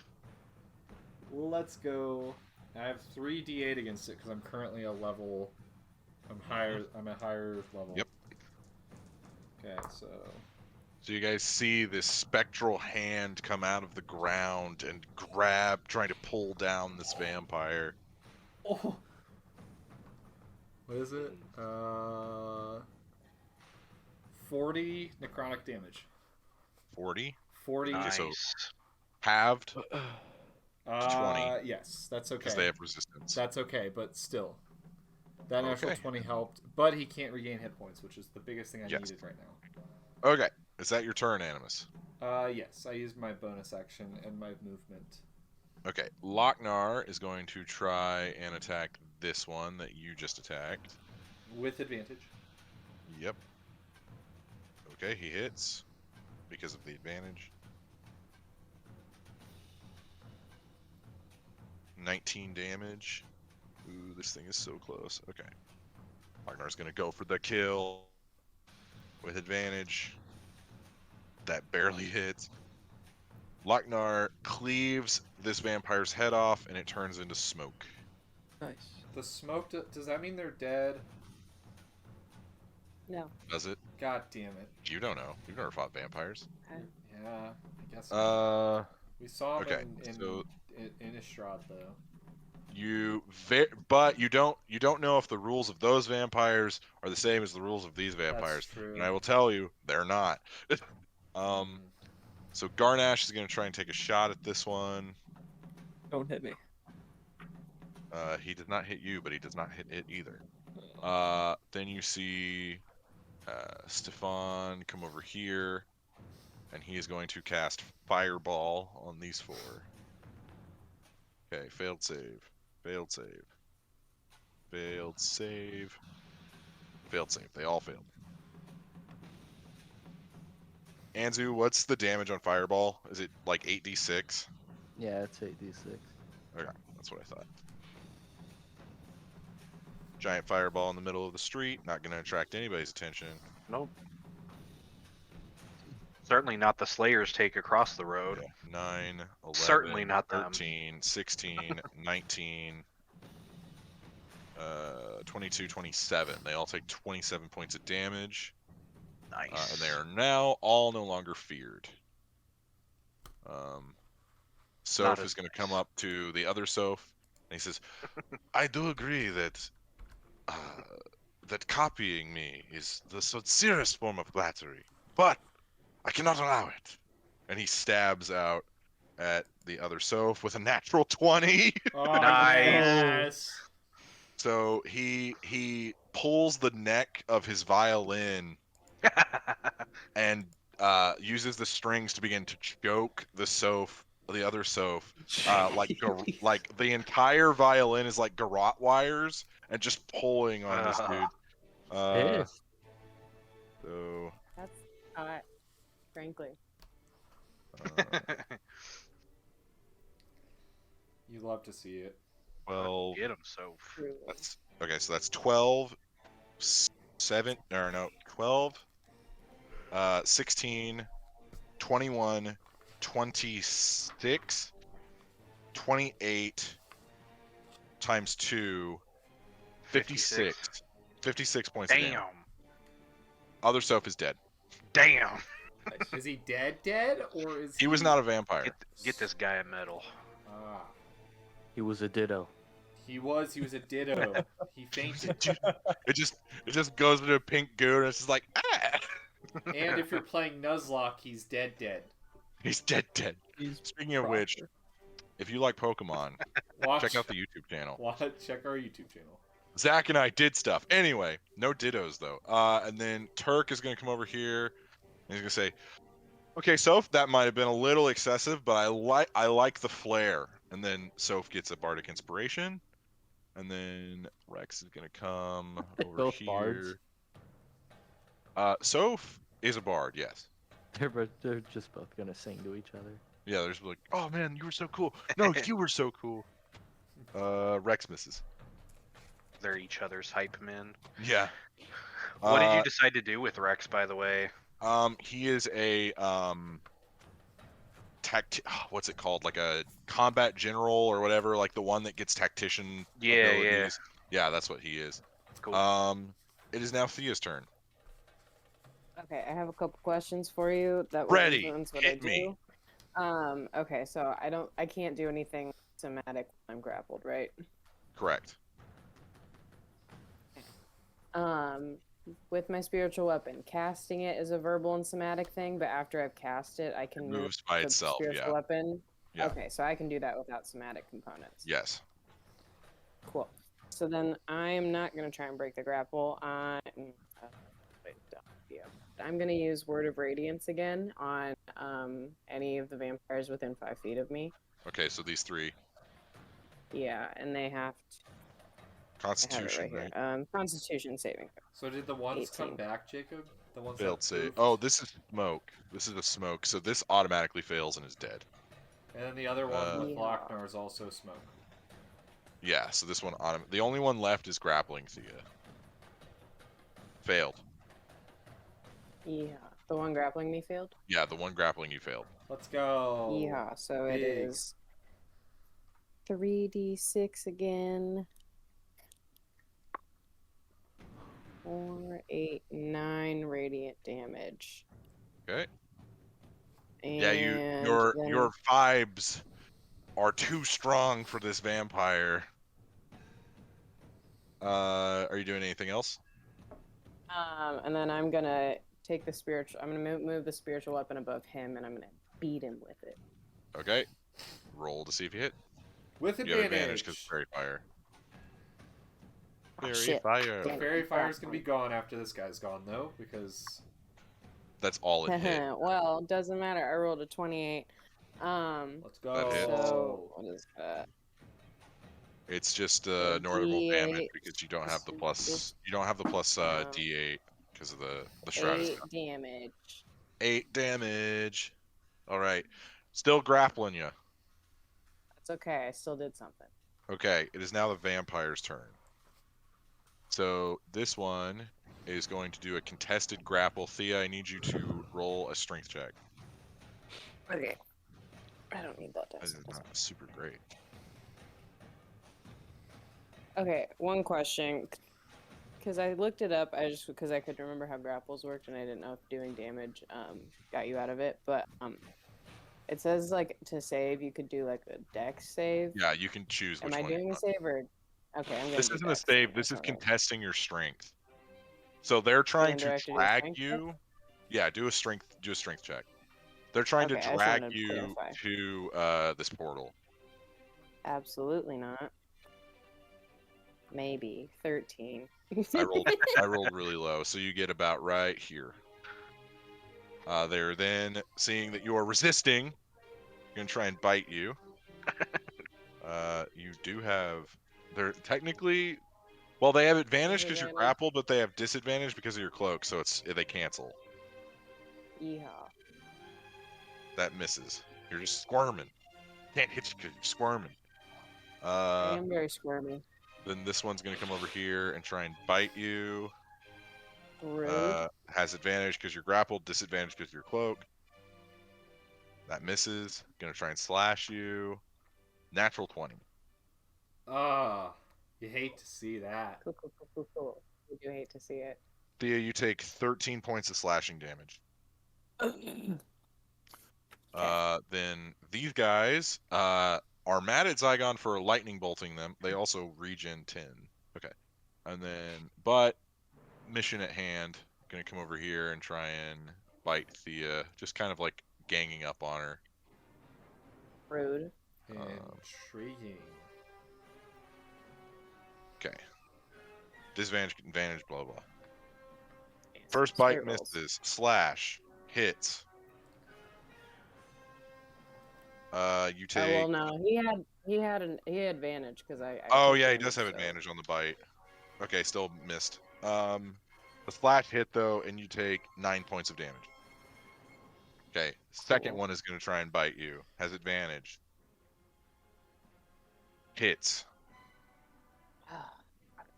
Let's go. I have 3 D8 against it because I'm currently a level. I'm a higher level. Yep. Okay, so. So you guys see this spectral hand come out of the ground and grab, trying to pull down this vampire. Oh! What is it? 40 necrotic damage. 40. 40. Okay, so Nice. halved 20. Yes, that's because okay. they have resistance. That's okay, but still. That natural Okay. 20 helped, but he can't regain hit points, which is the biggest thing I Yes. needed right now. Okay. Is that your turn, Animus? Yes, I used my bonus action and my movement. Okay. Lochnar is going to try and attack this one that you just attacked. With advantage. Yep. Okay, he hits because of the advantage. 19 damage. Ooh, this thing is so close. Okay. Lognar's gonna go for the kill with advantage. That barely hits. Lochnar cleaves this vampire's head off and it turns into smoke. Nice. The smoke, does that mean they're dead? No. Does it? God damn it. You don't know. You've never fought vampires. Yeah, I guess. We We saw him okay, in so- a Shroud, though. But you don't know if the rules of those vampires are the same as the rules of these vampires. That's true. And I will tell you, they're not. So Garnash is going to try and take a shot at this one. Don't hit me. He did not hit you, but he does not hit it either. Then you see Stefan, come over here, and he is going to cast Fireball on these 4. Okay, failed save, failed save, failed save, failed save. They all failed. Anzu, what's the damage on Fireball? Is it like 8d6? Yeah, it's 8d6. Okay, that's what I thought. Giant fireball in the middle of the street, not going to attract anybody's attention. Nope. Certainly not the Slayers take across the road. Yeah, 9, 11, Certainly not them. 13, 16, 19, 22, 27. They all take 27 points of damage. Nice. And they are now all no longer feared. Soph is going to come up to the other Soph, and he says, I do agree that that copying me is the sincerest form of flattery, but I cannot allow it. And he stabs out at the other Soph with a natural 20. Oh, Nice. yes. So he pulls the neck of his violin and uses the strings to begin to choke the other Soph. Like the entire violin is like garrote wires and just pulling on this dude. Pissed. So That's hot, frankly. You love to see it. 12. Get him, so. Truly. That's okay. So that's 12, 7 or no 12, 16, 21, 26, 28 times 2, 56. 56 points of damage. Damn. Other Soph is dead. Damn. Is he dead, or is He was not a vampire. Get this guy a medal. Ah, He was a ditto. he was a ditto. He fainted. It just goes into a pink goo and it's just like, ah! And if you're playing Nuzlocke, he's dead. He's dead. Speaking of which, if you like Pokemon, check out the YouTube channel. Check our YouTube channel. Zach and I did stuff. Anyway, no dittos though. And then Turk is gonna come over here and he's gonna say, okay, Soph, that might have been a little excessive, but I like the flair. And then Soph gets a bardic inspiration. And then Rex is gonna come over Both here. bards. Soph is a bard, yes. They're just both gonna sing to each other. Yeah, they're just like, oh man, you were so cool. No, you were so cool. Rex misses. They're each other's hype men. Yeah. What did you decide to do with Rex, by the way? He is a what's it called? Like a combat general or whatever, like the one that gets tactician abilities. Yeah, that's what he is. Cool. It is now Thea's turn. Okay, I have a couple questions for you that will Ready. influence what Hit I do. me. Okay, so I can't do anything somatic when I'm grappled, right? Correct. With my spiritual weapon, casting it is a verbal and somatic thing, but after I've cast it, I can It move moves by the itself, spiritual yeah. weapon. Yeah. Okay, so I can do that without somatic components. Yes. Cool. So then I am not going to try and break the grapple. I'm going to use Word of Radiance again on any of the vampires within 5 feet of me. Okay, so these 3. Yeah, and they have to. Constitution, I have it right? right here. Constitution saving. So did the ones 18. come back, Jacob? The ones Failed that save. moved? Oh, this is smoke. This is a smoke. So this automatically fails and is dead. And then the other one with Yeah. Lochnar is also smoke. Yeah, so this one the only one left is grappling Thea. Failed. Yeah, the one grappling me failed. Yeah, the one grappling you failed. Let's go. Yeah, so it big. is 3d6 again. 4, 8, 9 radiant damage. Okay. And Yeah, then- your vibes are too strong for this vampire. Are you doing anything else? And then I'm gonna take the spiritual. I'm gonna move the spiritual weapon above him, and I'm gonna beat him with it. Okay. Roll to see if you hit. With You have advantage. advantage because it's fairy fire. Fairy shit. fire. The Damn it, fairy you fire's got gonna be gone after this guy's gone, though, because That's all it hit. Well, doesn't matter. I rolled a 28. let's That hits. So go. what is that? It's just So normal damage D8 because you don't have the is plus. just, You don't have the plus um, D8 because of the shroud. 8 damage. 8 damage. All right. Still grappling you. That's okay. I still did something. Okay. It is now the vampire's turn. So this one is going to do a contested grapple. Thea, I need you to roll a strength check. Okay. I don't need that That dice. is not super great. Okay, one question. Because I looked it up, because I couldn't remember how grapples worked, and I didn't know if doing damage got you out of it. But it says like to save, you could do like a dex save. Yeah, you can choose which Am I one. doing a save or? Okay, I'm gonna. This do isn't a dex save. then, This is that's all right. contesting your strength. So they're trying do I to have to do a drag strength check? you. Yeah, do a strength check. They're trying Okay, I to just drag wanted to you clarify. to this portal. Absolutely not. Maybe 13. I rolled really low, so you get about right here. They're then seeing that you are resisting, gonna try and bite you. You do have. They're technically. Well, they have advantage because you're Disadvantage? grappled, but they have disadvantage because of your cloak, so they cancel. Yeehaw. That misses. You're just squirming. Can't hit you because you're squirming. I am very squirmy. Then this one's gonna come over here and try and bite you. Rude. Has advantage because you're grappled, disadvantage because of your cloak. That misses. Gonna try and slash you. Natural 20. Ah, you hate to see that. Cool. I do hate to see it. Thea, you take 13 points of slashing damage. Then these guys are mad at Zygon for lightning bolting them. They also regen 10. Okay. And then, but mission at hand. Gonna come over here and try and bite Thea. Just kind of like ganging up on her. Rude. Intriguing. Okay. Disadvantage, advantage, blah, blah. First bite Straight rolls. misses. Slash. Hits. You Oh take. well, no, he had advantage because I Oh took yeah, he damage, does have so- advantage on the bite. Okay, still missed. The slash hit though, and you take 9 points of damage. Okay, second Cool. one is gonna try and bite you. Has advantage. Hits.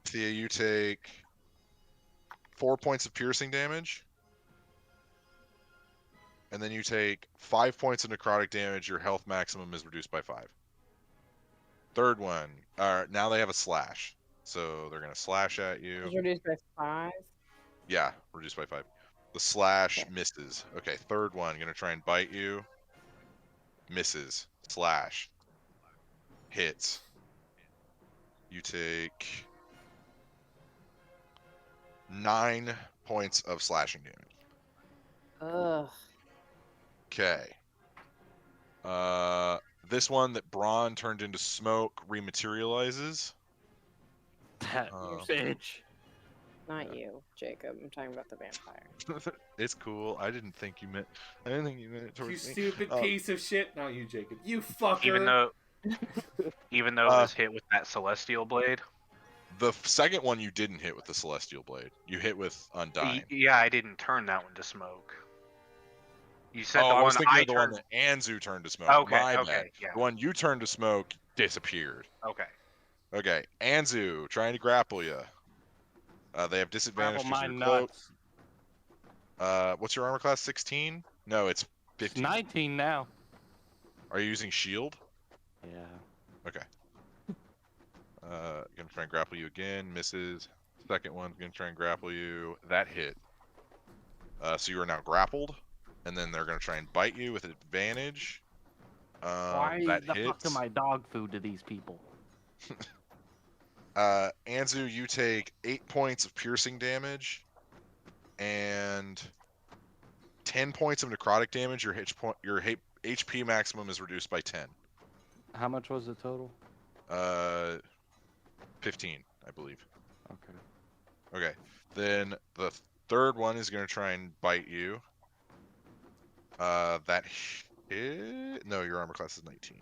Thea, you take 4 points of piercing damage. And then you take 5 points of necrotic damage. Your health maximum is reduced by 5. Third one. Now they have a slash. So they're going to slash at you. It's reduced by 5. Yeah, reduced by 5. The slash Okay. misses. Okay, third one. Going to try and bite you. Misses. Slash. Hits. You take 9 points of slashing damage. Ugh. Okay. This one that Braun turned into smoke rematerializes. That Oh. bitch. Not you, Jacob. I'm talking about the vampire. It's cool. I didn't think you meant it towards You me. stupid piece of shit. Not you, Jacob. You fucker. Even though it was hit with that celestial blade. The second one you didn't hit with the celestial blade. You hit with Undying. Yeah, I didn't turn that one to smoke. You said Oh, the I was one thinking I of the one turned. that Anzu turned to smoke. Okay, My okay, bad. yeah. The one you turned to smoke disappeared. Okay. Okay, Anzu trying to grapple you. They have disadvantage Grapple because my your cloak. nuts. What's your armor class? 16? No, it's 15. 19 now. Are you using shield? Yeah. Okay. Gonna try and grapple you again. Misses. Second one's gonna try and grapple you. That hit. So you are now grappled, and then they're gonna try and bite you with advantage. Why that the fuck hits. am I dog food to these people? Anzu, you take 8 points of piercing damage, and 10 points of necrotic damage. Your HP maximum is reduced by 10. How much was the total? 15, I believe. Okay. Okay. Then the third one is going to try and bite you. That hit. No, your armor class is 19.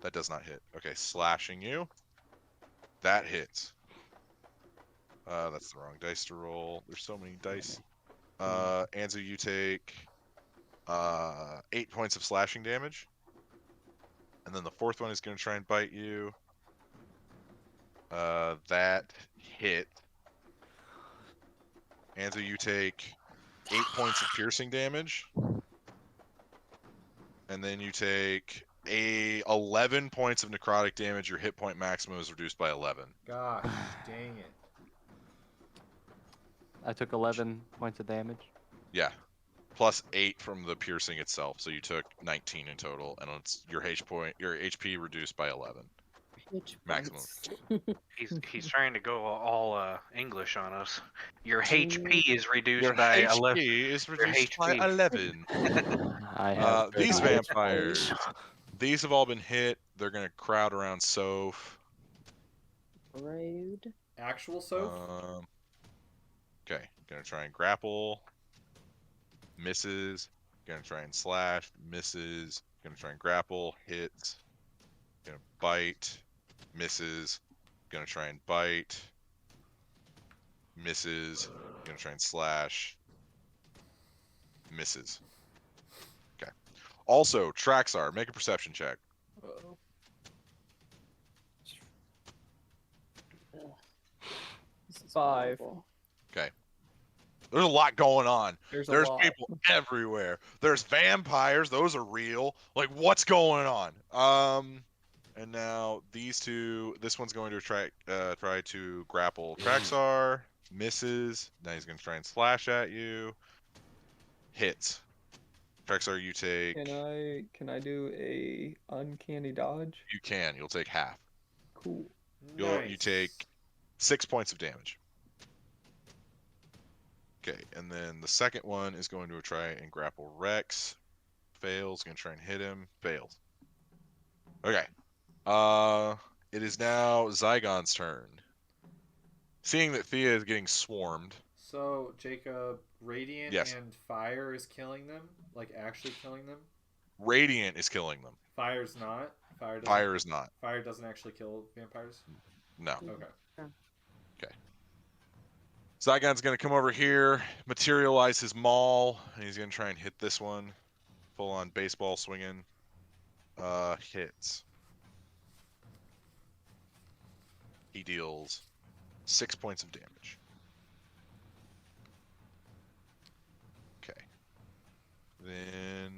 That does not hit. Okay, slashing you. That hits. That's the wrong dice to roll. There's so many dice. Anzu, you take 8 points of slashing damage. And then the fourth one is going to try and bite you. That hit. Anzu, you take 8 points of piercing damage. And then you take 11 points of necrotic damage. Your hit point maximum is reduced by 11. Gosh, dang it. I took 11 points of damage. Yeah. Plus 8 from the piercing itself. So you took 19 in total. And it's your HP reduced by 11. Maximum. He's trying to go all English on us. Your HP is reduced by HP 11. is reduced by HP. 11. I have These good vampires, these have all been hit. They're going to crowd around Soph. Rude. Actual Soph? Okay, going to try and grapple. Misses. Going to try and slash. Misses. Going to try and grapple. Hits. Going to bite. Misses. Gonna try and bite. Misses. Gonna try and slash. Misses. Okay. Also, Traxar, make a perception check. Uh-oh. This is 5. horrible. There's a lot going on. There's a There's lot. people everywhere. There's vampires. Those are real. Like, what's going on? And now these two. This one's going to try to grapple Traxar. Misses. Now he's going to try and slash at you. Hits. Traxar, you take. Can I do a uncanny dodge? You can. You'll take half. Cool. You take 6 points of damage. Okay, and then the second one is going to try and grapple Rex. Fails. Going to try and hit him. Fails. Okay. It is now Zygon's turn. Seeing that Thea is getting swarmed. So, Jacob, Radiant Yes. and Fire is killing them? Like, actually killing them? Radiant is killing them. Fire's not? Fire is not. Fire doesn't actually kill vampires? No. Okay. Zygon's going to come over here, materialize his maul, and he's going to try and hit this one. Full on baseball swinging. Hits. He deals 6 points of damage. Okay. Then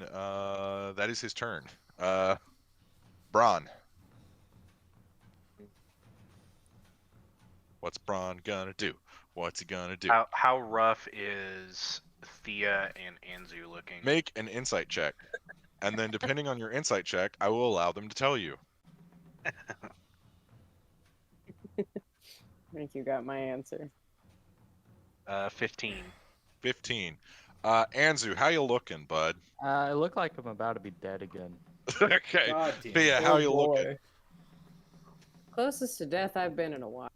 that is his turn. Braun. What's Braun gonna do? What's he gonna do? How rough is Thea and Anzu looking? Make an insight check. And then depending on your insight check, I will allow them to tell you. I think you got my answer. 15. 15. Anzu, how you looking, bud? I look like I'm about to be dead again. Okay. God damn. Thea, how you looking? Closest to death I've been in a while.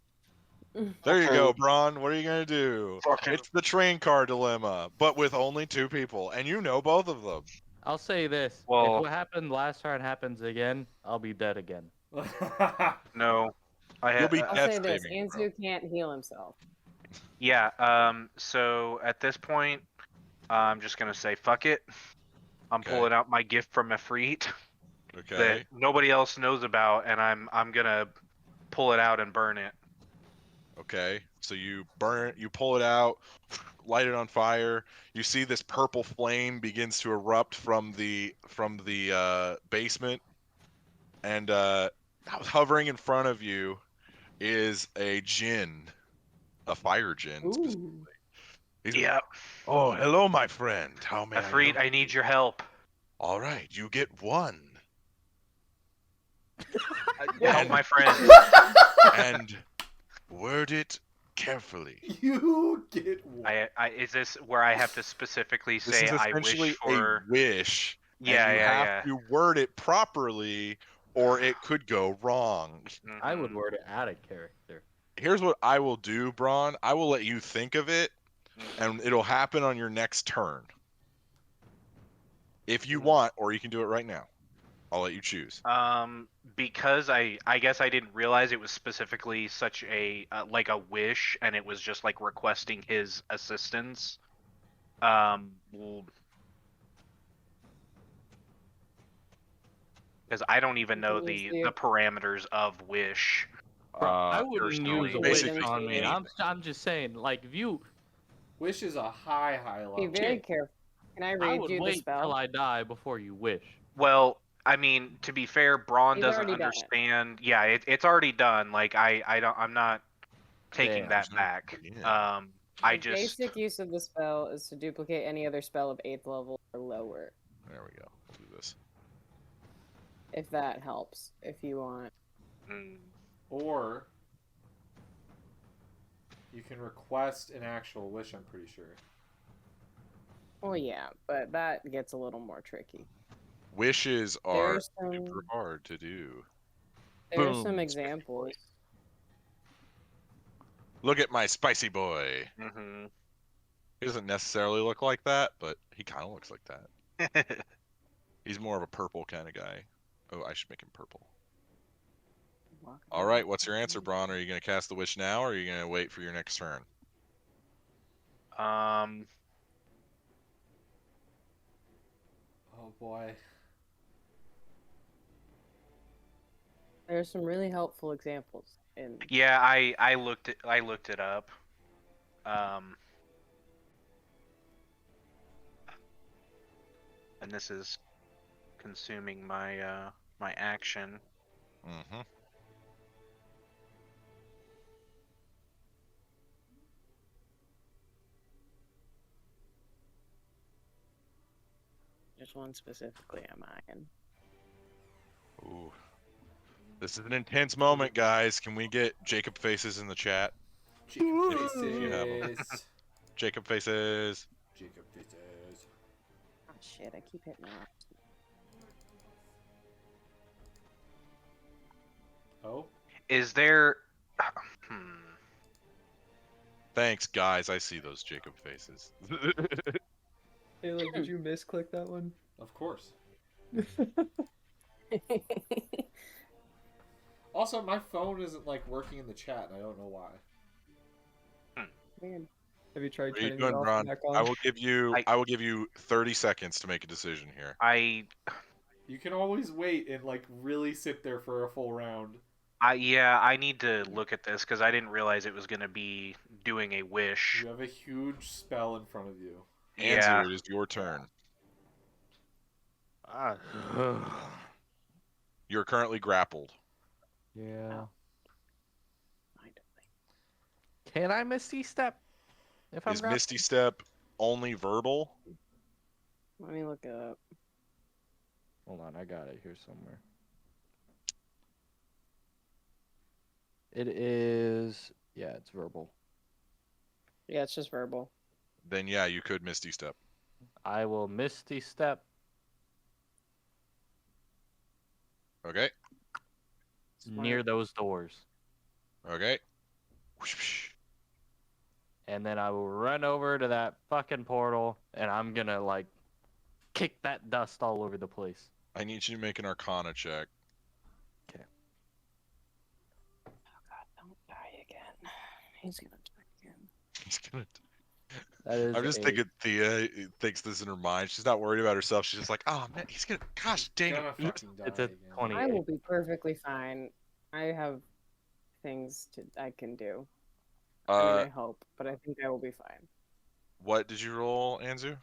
There you go, Braun. What are you gonna do? Fucking- It's the train car dilemma, but with only 2 people, and you know both of them. I'll say this. Well- if what happened last turn happens again, I'll be dead again. No. You'll be I'll death say this: saving, bro. Anzu can't heal himself. Yeah, so at this point, I'm just gonna say fuck it. I'm Okay. pulling out my gift from Efreet Okay. that nobody else knows about, and I'm gonna pull it out and burn it. Okay. So you pull it out, light it on fire. You see this purple flame begins to erupt from the basement, and hovering in front of you is a djinn, a fire djinn specifically. He's like, Yeah, oh, hello, my friend. How may I Efreet, help? I need your help. All right, you get one. Help my friend. And word it carefully. You get one. Is this where I have to specifically This say is I essentially wish for? a wish. Yeah, and you yeah, have to word it properly, or it could go wrong. I would Mhm. word it out of character. here's what I will do, Braun. I will let you think of it, and it'll happen on your next turn. If you want, or you can do it right now. I'll let you choose. Because I guess I didn't realize it was specifically such a like a wish, and it was just like requesting his assistance. Because I don't even know the parameters of wish. Bro, I wouldn't personally. use a Basically wish on me. anything. I'm just saying, like, if you, Wish is a high Be level. very careful. Can I I read would you the wait till spell? I die before you wish. Well, I mean, to be fair, Braun He's doesn't already done it. understand. Yeah, it's already done. Like I'm not taking Yeah. that back. Yeah. I The just basic use of the spell is to duplicate any other spell of 8th level or lower. There we go. We'll do this. If that helps, if you want. Or you can request an actual wish, I'm pretty sure. Well, yeah, but that gets a little more tricky. Wishes are There's super hard to do. There's Boom. some examples. Look at my spicy boy. Mm-hmm. He doesn't necessarily look like that, but he kind of looks like that. He's more of a purple kind of guy. Oh, I should make him purple. All right, what's your answer, Braun? Are you going to cast the wish now, or are you going to wait for your next turn? Oh boy. There's some really helpful examples in. Yeah, I looked it up. And this is consuming my my action. Mm-hmm. There's one specifically I'm eyeing. Ooh. This is an intense moment, guys. Can we get Jacob faces in the chat? Jacob If you have 'em. faces. Jacob faces. Jacob faces. Oh shit, I keep hitting off. Oh? Is there? Thanks, guys. I see those Jacob faces. Hey, look, did you misclick that one? Of course. Also, my phone isn't like working in the chat, and I don't know why. Weird. Have you tried What are you turning doing, it off Braun? and back on? I will give you 30 seconds to make a decision here. You can always wait and like really sit there for a full round. I need to look at this because I didn't realize it was going to be doing a wish. You have a huge spell in front of you. Yeah. Andrew, it is your turn. You're currently grappled. Yeah. Can I Misty Step? If I'm Is Misty Step only verbal? Let me look it up. Hold on, I got it here somewhere. It is, yeah, it's verbal. Yeah, it's just verbal. Then yeah, you could Misty Step. I will Misty Step. Okay. Near those doors. Okay. And then I will run over to that fucking portal, and I'm gonna, like, kick that dust all over the place. I need you to make an Arcana check. Okay. Oh god, don't die again. He's gonna die again. He's gonna. That is I'm just thinking Thea thinks this in her mind. She's not worried about herself. She's just like, oh man, he's gonna. Gosh dang Gonna it. fucking die It's a again. 28. I will be perfectly fine. I have things I can do. I mean, I hope, but I think I will be fine. What did you roll, Anzu?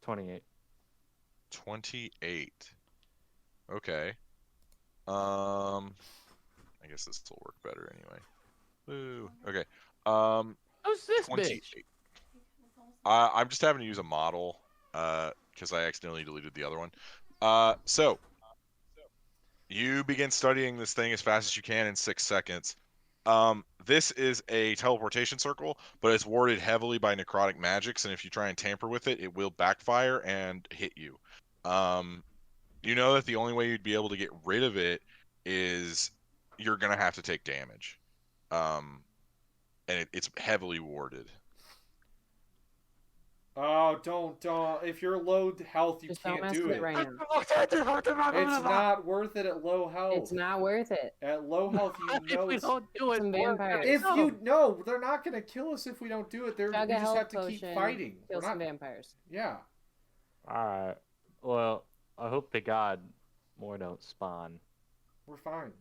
28. 28. Okay. I guess this will work better anyway. Woo. Okay. Who's this 28. bitch? I'm just having to use a model because I accidentally deleted the other one. So you begin studying this thing as fast as you can in 6 seconds. This is a teleportation circle, but it's warded heavily by necrotic magics, and if you try and tamper with it, it will backfire and hit you. You know that the only way you'd be able to get rid of it is you're gonna have to take damage. and it's heavily warded. Oh, don't. If you're low health, you Just don't can't mess do with it. it right now. It's not worth it at low health. It's not worth it. At low health, If we it's... don't do it, Some we're vampires. gonna If go. you... No, they're not going to kill us if we don't do it. We Chug a just health have to keep potion, fighting. Kill We're not... some vampires. Yeah. Alright. Well, I hope to God more don't spawn. We're fine.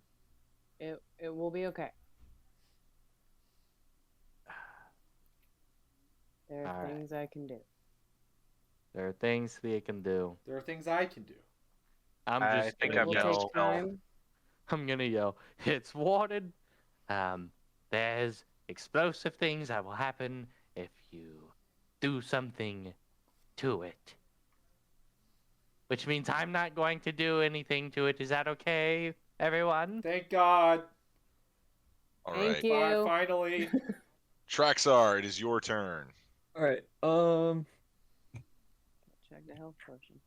It will be okay. There are All right. things I can do. There are things we can do. There are things I can do. I just think gonna I've It will got yell. take spell. time. I'm gonna yell. It's wanted. There's explosive things that will happen if you do something to it. Which means I'm not going to do anything to it. Is that okay, everyone? Thank God. All Thank right, you. Finally. Traxar, it is your turn. All right. Check the health potion.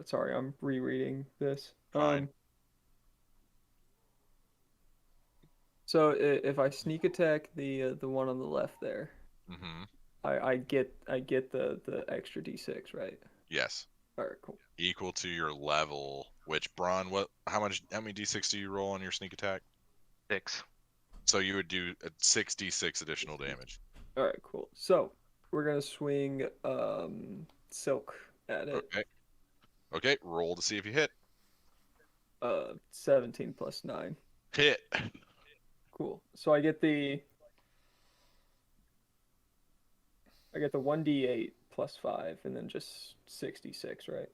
Sorry, I'm rereading this. Fine. So if I sneak attack the one on the left there, Mm-hmm. I get the extra d6, right? Yes. All right, cool. Equal to your level. Which Braun, how many d6 do you roll on your sneak attack? 6. So you would do a 6d6 additional damage. All right, cool. So we're gonna swing silk at it. Okay. Okay, roll to see if you hit. 17 plus 9. Hit. Cool. So I get the 1d8 plus 5, and then just 66, right?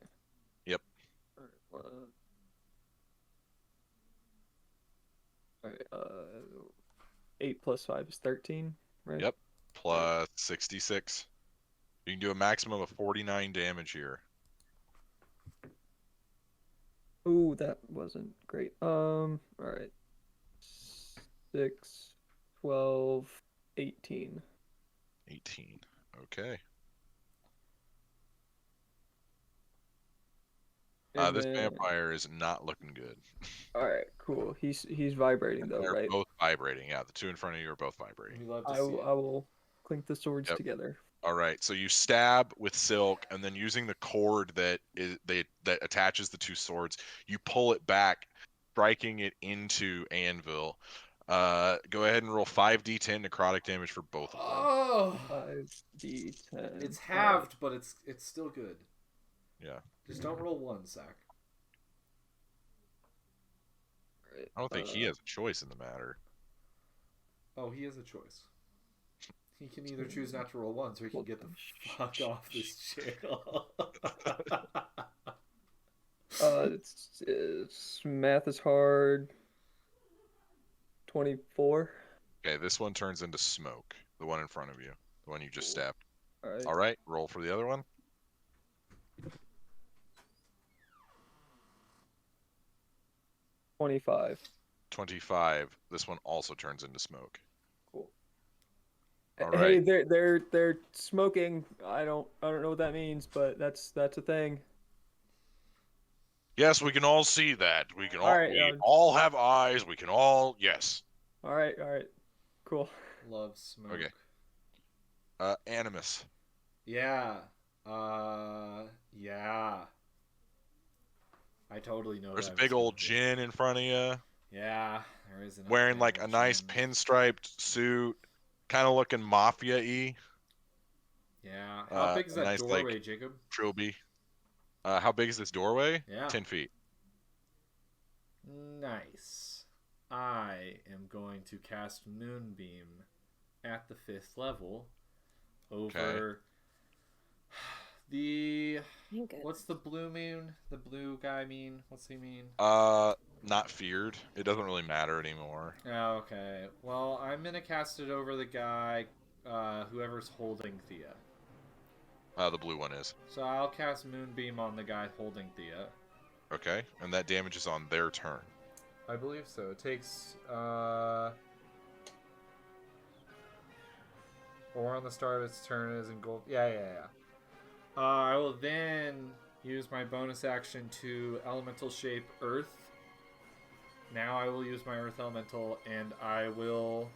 Yep. All right. 8 plus 5 is 13, right? Yep. Plus 66. You can do a maximum of 49 damage here. Ooh, that wasn't great. All right. 6, 12, 18. 18. Okay. And This then- vampire is not looking good. All right, cool. He's vibrating though, They're right? both vibrating. Yeah, the two in front of you are both vibrating. We love to I see will, it. I will clink the swords Yep. together. All right, so you stab with silk, and then using the cord that attaches the two swords, you pull it back, striking it into Anvil. Go ahead and roll 5d10 necrotic damage for both of them. Oh! 5d10. It's All right. halved, but it's still good. Yeah, Just don't roll 1, Zach. I don't think he has a choice in the matter. Oh, he has a choice. He can either choose not to roll 1, so he can get the fuck off this channel. It's math is hard. 24. Okay, this one turns into smoke. The one in front of you, the one you just stabbed. All right. All right, roll for the other one. 25. 25. This one also turns into smoke. Cool. All Hey, right. they're smoking. I don't know what that means, but that's a thing. Yes, we can all see that. We can all. All right, We all have eyes. We can all. Yes. All right. Cool. Love smoke. Okay. Animus. Yeah. Yeah. I totally know There's a that big was old gonna Jin in front of you, be- Yeah, there is an wearing like a old nice Jin. pinstriped suit, kind of looking mafia-y. Yeah. How big is a that nice, doorway, like, Jacob? Trilby. How big is this doorway? Yeah. 10 feet. Nice. I am going to cast Moonbeam at the 5th level over the... Thank goodness. What's the blue moon? The blue guy mean? What's he mean? Not feared. It doesn't really matter anymore. Oh, okay. Well, I'm going to cast it over the guy, whoever's holding Thea. The blue one is. So I'll cast Moonbeam on the guy holding Thea. Okay, and that damage is on their turn. I believe so. It takes 4 on the start of its turn is in gold. Yeah. I will then use my bonus action to elemental shape Earth now I will use my Earth Elemental, and I will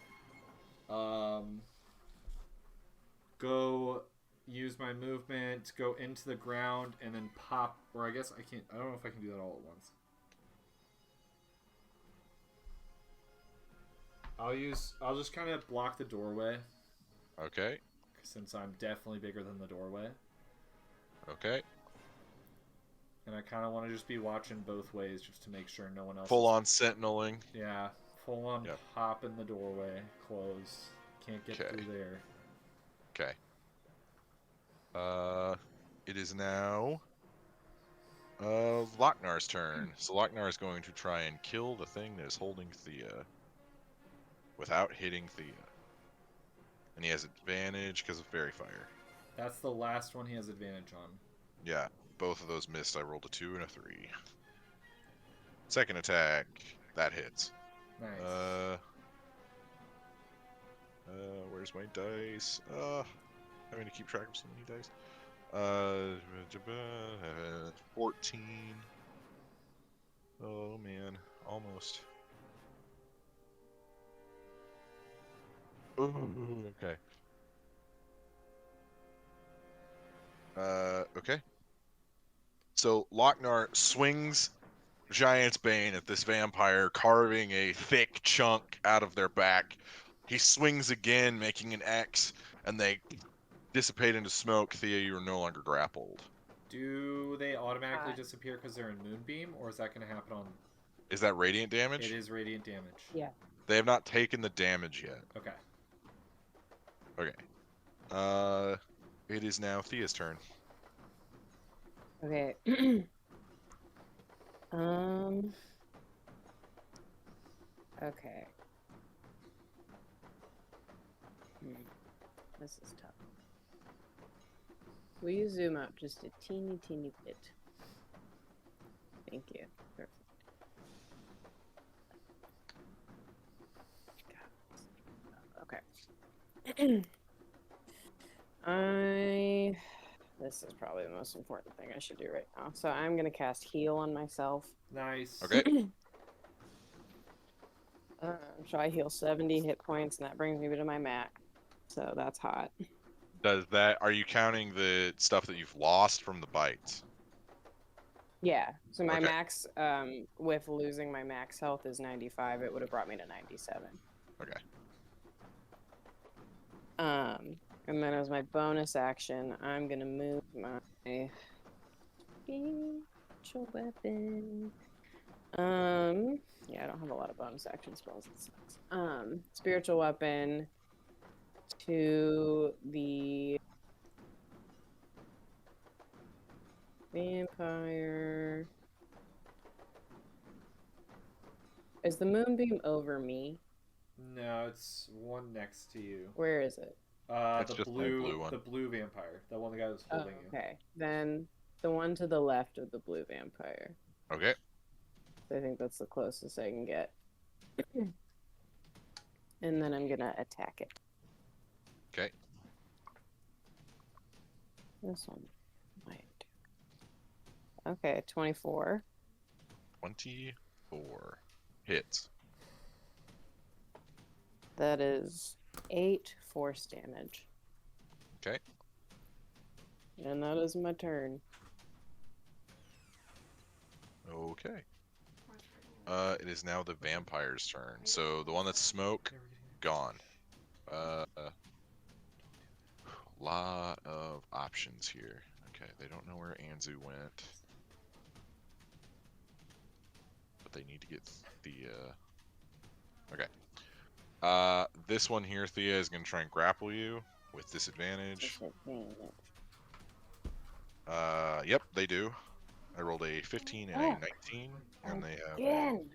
go use my movement, go into the ground, and then pop. Or I guess I can't. I don't know if I can do that all at once. I'll just kind of block the doorway, Okay. since I'm definitely bigger than the doorway. Okay. And I kind of want to just be watching both ways just to make sure no one else. Full on sentineling. Yeah, full on Yep. pop in the doorway, close. Can't get Okay. through there. Okay. It is now Lochnar's turn. So Lochnar is going to try and kill the thing that is holding Thea without hitting Thea. And he has advantage because of Fairy Fire. That's the last one he has advantage on. Yeah, both of those missed. I rolled a 2 and a 3. Second attack, that hits. Nice. Where's my dice? Having to keep track of so many dice. 14. Oh man, almost. Ooh, okay. Okay. So Lochnar swings Giant's Bane at this vampire, carving a thick chunk out of their back. He swings again, making an X, and they dissipate into smoke. Thea, you are no longer grappled. Do they automatically disappear because they're in Moonbeam, or is that going to happen on... Is that radiant damage? It is radiant damage. Yeah. They have not taken the damage yet. Okay. Okay. It is now Thea's turn. Okay. Okay. This is tough. Will you zoom up just a teeny bit? Thank you. Perfect. Okay. This is probably the most important thing I should do right now. So I'm gonna cast Heal on myself. Nice. Okay. So I heal 70 hit points, and that brings me to my max. So that's hot. Are you counting the stuff that you've lost from the bites? Yeah. So my Okay. max, with losing my max health is 95. It would have brought me to 97. Okay. And then as my bonus action, I'm gonna move my spiritual weapon. Yeah, I don't have a lot of bonus action spells. It sucks. Spiritual weapon to the vampire. Is the moonbeam over me? No, it's one next to you. Where is it? It's The just my blue one. The blue vampire. The one the guy was Oh, holding you. okay. Then the one to the left of the blue vampire. Okay. I think that's the closest I can get. And then I'm gonna attack it. Okay. This one might do. Okay, 24. 24 hits. That is 8 force damage. Okay. And that is my turn. Okay. It is now the vampire's turn. So the one that's smoke, gone. Lot of options here. Okay, they don't know where Anzu went. But they need to get the, Okay. This one here, Thea, is going to try and grapple you with disadvantage. Yep, they do. I rolled a 15 and a 19, and they have... Again!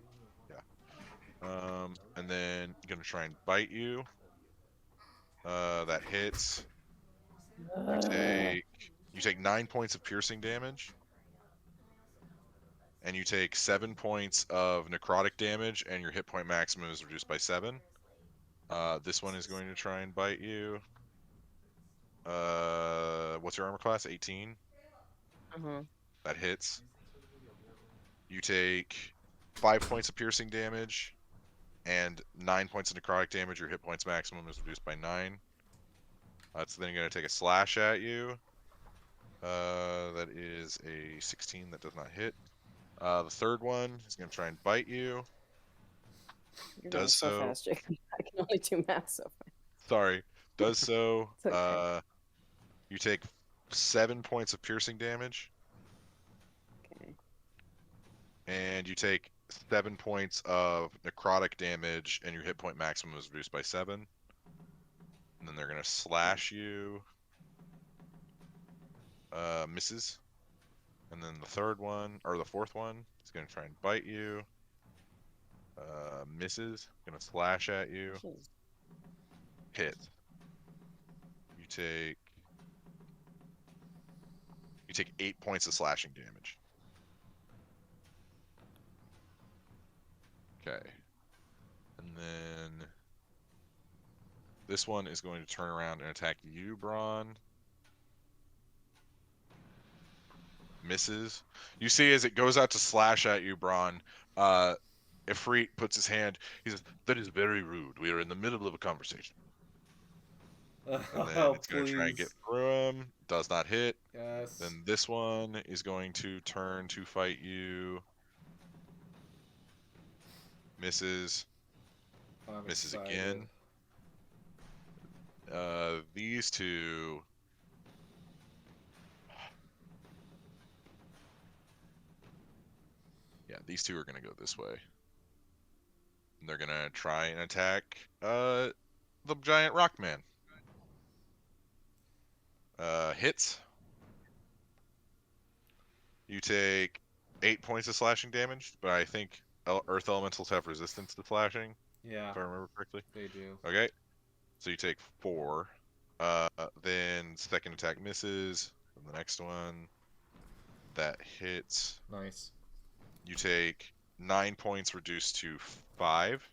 And then gonna try and bite you. That hits. You take 9 points of piercing damage. And you take 7 points of necrotic damage, and your hit point maximum is reduced by 7. This one is going to try and bite you. What's your armor class? 18? Uh-huh. That hits. You take 5 points of piercing damage and 9 points of necrotic damage. Your hit points maximum is reduced by 9. So then you're going to take a slash at you. That is a 16. That does not hit. The third one is going to try and bite you. You're going Does so so. fast, Jacob. I can only do math so fast. Sorry. Does so. It's okay. You take 7 points of piercing damage. Okay. And you take 7 points of necrotic damage, and your hit point maximum is reduced by 7. And then they're going to slash you. Misses. And then the third one, or the fourth one, is going to try and bite you. Misses. Going to slash at you. Jeez. Hit. You take 8 points of slashing damage. Okay. And then this one is going to turn around and attack you, Braun. Misses. You see as it goes out to slash at you, Braun, Ifrit puts his hand. He says, "That is very rude. We are in the middle of a conversation." And then it's going to try and get through him. Does not hit. Yes. Then this one is going to turn to fight you. Misses. I'm Misses excited. again. These two. Yeah, these two are going to go this way. And they're going to try and attack the giant rock man. Hits. You take 8 points of slashing damage, but I think earth elementals have resistance to slashing, Yeah, if I remember correctly. they do. Okay. So you take 4. Then second attack misses. And the next one that hits. Nice. You take 9 points reduced to 5.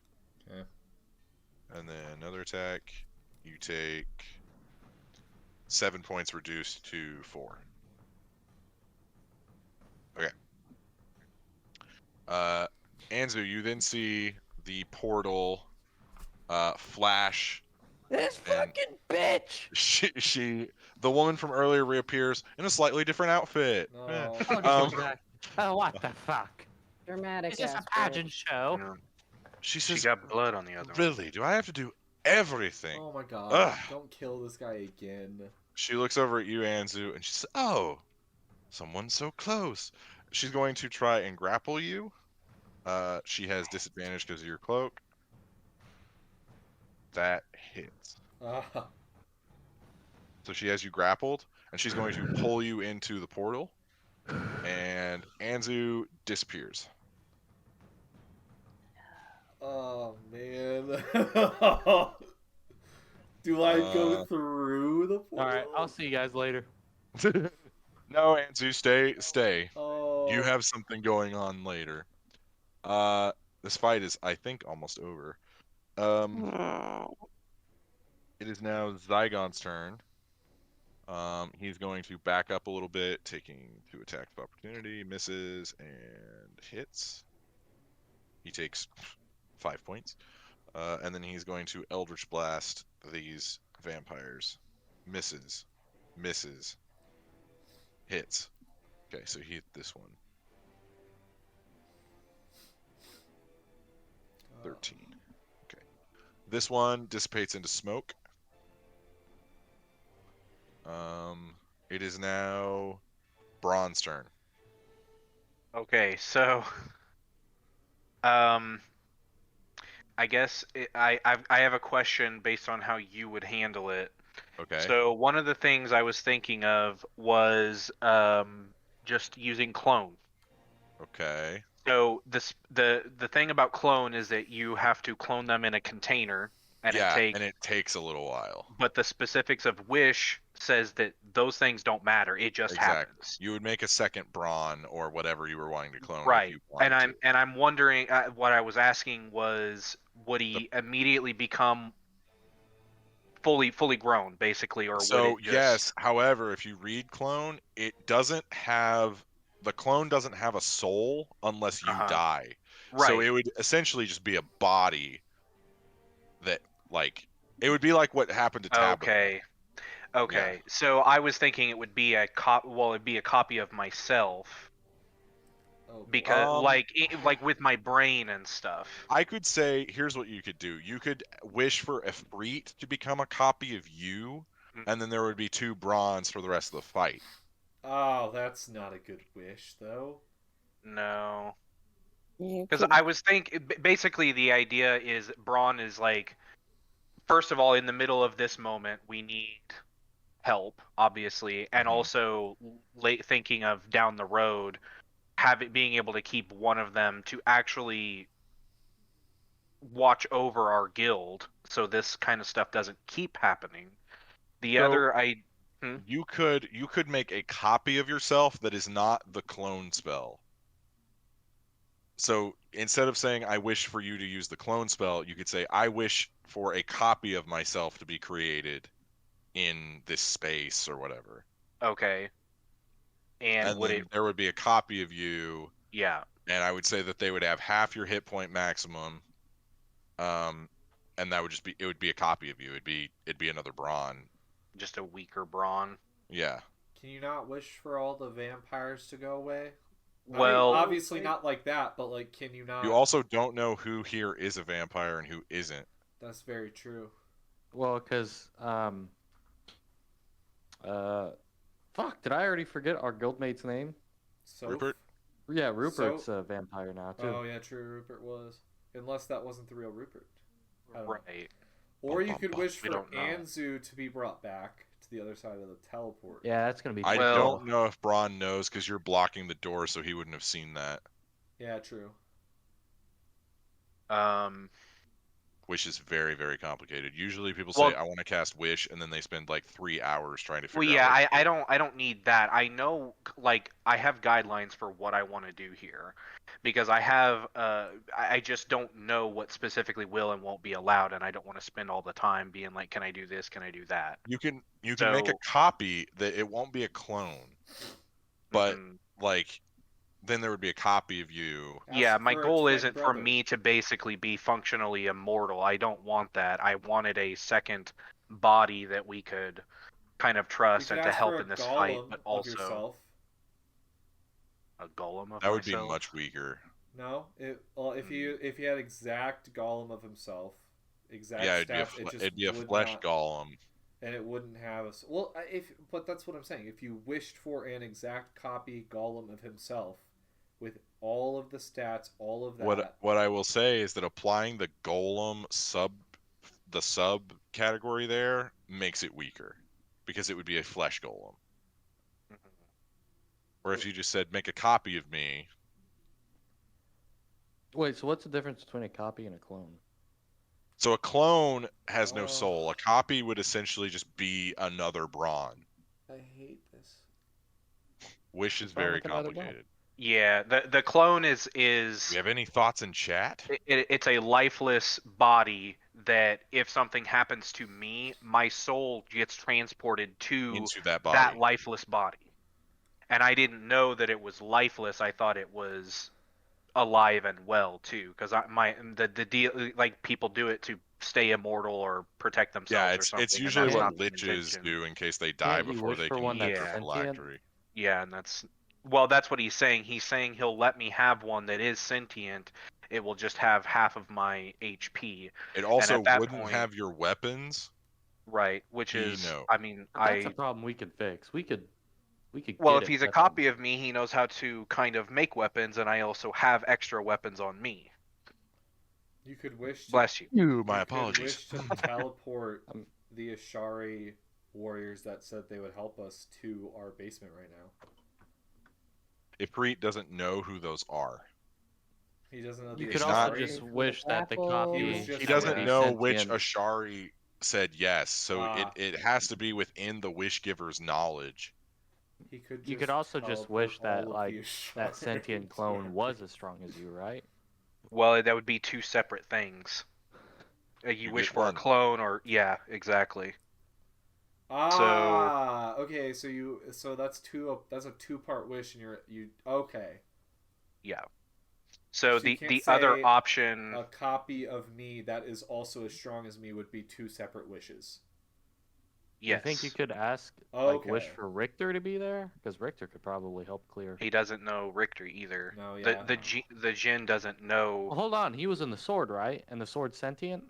Okay. And then another attack. You take 7 points reduced to 4. Okay. Anzu, you then see the portal flash. This fucking bitch! The woman from earlier reappears in a slightly different outfit. No. Eh. Oh, oh, what the fuck? Dramatic. Is this a ass pageant show? Yeah. She She says, got blood on the other one. "Really? Do I have to do everything?" Oh my god. Ugh. Don't kill this guy again. She looks over at you, Anzu, and she says, "Oh, someone so close." She's going to try and grapple you. She has disadvantage because of your cloak. That hits. Ah. So she has you grappled, and she's going to pull you into the portal. And Anzu disappears. Oh man. Do I go through the portal? Alright, I'll see you guys later. No, Anzu, stay. Oh. You have something going on later. This fight is, I think, almost over. It is now Zygon's turn. He's going to back up a little bit, taking 2 attacks of opportunity, misses, and hits. He takes 5 points. And then he's going to Eldritch Blast these vampires. Misses. Hits. Okay, so he hit this one. 13. Okay. This one dissipates into smoke. It is now Braun's turn. Okay, so I guess I have a question based on how you would handle it. Okay. So one of the things I was thinking of was just using clone. Okay. So the thing about clone is that you have to clone them in a container, and it takes a little while. But the specifics of Wish says that those things don't matter. It just happens. You would make a second Braun or whatever you were wanting to clone. Right. If you wanted And I'm wondering. What I was asking was, would he immediately become fully grown, basically, or So would it just... yes, however, if you read clone, the clone doesn't have a soul unless you die. So Right. it would essentially just be a body that, like, it would be like what happened to Tabitha. Okay. Okay. So I was thinking it would be it'd be a copy of myself Oh, boy. because Um, like with my brain and stuff. I could say, here's what you could do. You could wish for a Efreet to become a copy of you, and then there would be 2 bronze for the rest of the fight. Oh, that's not a good wish, though. No. You Because could- I was basically the idea is Braun is like, first of all, in the middle of this moment, we need help, obviously, and Mhm. also thinking of down the road, being able to keep one of them to actually watch over our guild, so this kind of stuff doesn't keep happening. The So- other, You could make a copy of yourself that is not the clone spell. So instead of saying I wish for you to use the clone spell, you could say I wish for a copy of myself to be created in this space or whatever. okay, and would then it? there would be a copy of you, Yeah, and I would say that they would have half your hit point maximum. And that would just be, it would be a copy of you. It'd be another Braun. just a weaker Braun. Yeah. Can you not wish for all the vampires to go away? Well, obviously not like that, but like, can you not? You also don't know who here is a vampire and who isn't. That's very true. Well, because fuck, did I already forget our guildmate's name? So Rupert? Yeah, Rupert's a vampire now too. Oh yeah, true. Rupert was, unless that wasn't the real Rupert. I don't know. right. Or you could wish We for don't know. Anzu to be brought back to the other side of the teleport. Yeah, that's gonna be. I Well- don't know if Braun knows because you're blocking the door, so he wouldn't have seen that. Yeah, true. Which is very, very complicated. Usually people Well- say, I want to cast Wish, and then they spend like 3 hours trying to Well, figure yeah, out. what to do. I don't need that. I know, like, I have guidelines for what I want to do here, because I have, I just don't know what specifically will and won't be allowed, and I don't want to spend all the time being like, can I do this? Can I do that? You can make a So- copy that it won't be a clone, but Mhm. like then there would be a copy of you. Yeah, Ask my for a goal twin isn't for brother. me to basically be functionally immortal. I don't want that. I wanted a second body that we could kind of You trust could and to ask help for a in this fight, golem but of also yourself. a golem of That would be myself. much weaker. No, if you had exact golem of himself, exact Yeah, it'd be stats, it just it'd be a would flesh not- golem. and it wouldn't have a but that's what I'm saying. If you wished for an exact copy golem of himself with all of the stats, all of that, What I will say is that applying the golem sub category there makes it weaker because it would be a flesh golem. Mhm. Or if you just said make a copy of me, Wait, so what's the difference between a copy and a clone? so a clone has no Oh. soul. A copy would essentially just be another Braun. I hate this. Wish is What's wrong very with another Braun? complicated. Yeah, the clone is Do you have any thoughts in chat? it's a lifeless body that if something happens to me, my soul gets transported to Into that body. that lifeless body. And I didn't know that it was lifeless. I thought it was alive and well too, because the deal, like, people do it to stay immortal or protect themselves Yeah, or something. it's and usually that's what not the liches intention. do in case they die Can't you before wish they for can one eat that's the sentient? phylactery. Yeah, and that's what he's saying. He's saying he'll let me have one that is sentient. It will just have half of my HP, It also that wouldn't point- have your weapons. right? Which He is, know. I mean, But that's a problem we could fix. We could. well, get if it he's a weapons. copy of me, he knows how to kind of make weapons, and I also have extra weapons on me. You could wish to Bless you. My you could apologies. wish to teleport Um, the Ashari warriors that said they would help us to our basement right now. Ifrit doesn't know who those are. He doesn't know the You He's could Ashari. also not- just For the wish that the apple. copy. He was just He Yeah. doesn't Yeah. know which sentient. Ashari said yes, so Ah. it has to be within the wish giver's knowledge. He could You just could also just teleport wish that, all of like, the that Ashari sentient to clone our was base. as strong as you, right? Well, that would be two separate things. You You wish get for a one. clone, or yeah, exactly. Ah, okay. So that's a two-part wish, and you okay. Yeah. So you the can't other say option, a copy of me that is also as strong as me would be two separate wishes. yes. You think you could ask, Okay. wish for Richter to be there? Because Richter could probably help clear. He doesn't know Richter either. No, yeah. The Jinn doesn't know. Well, hold on, he was in the sword, right? And the sword's sentient?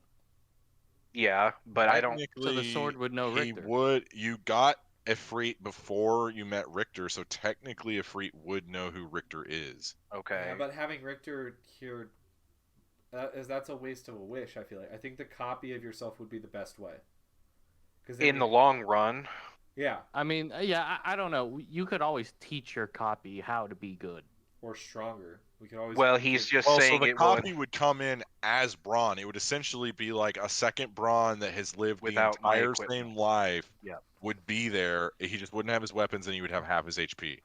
Yeah, but I don't. So the sword would know He Richter. would. You got Ifrit before you met Richter, so technically Ifrit would know who Richter is. Okay. Yeah, but having Richter here, that's a waste of a wish. I feel like. I think the copy of yourself would be the best way. In the long run. Yeah. I mean, yeah, I don't know. You could always teach your copy how to be good. Or stronger. We could always. Well, he's just Well, so saying the it copy would come in as Braun. It would essentially be like a second Braun that has lived Without the my entire equipment. same life. Yep. Would be there. He just wouldn't have his weapons, and he would have half his HP.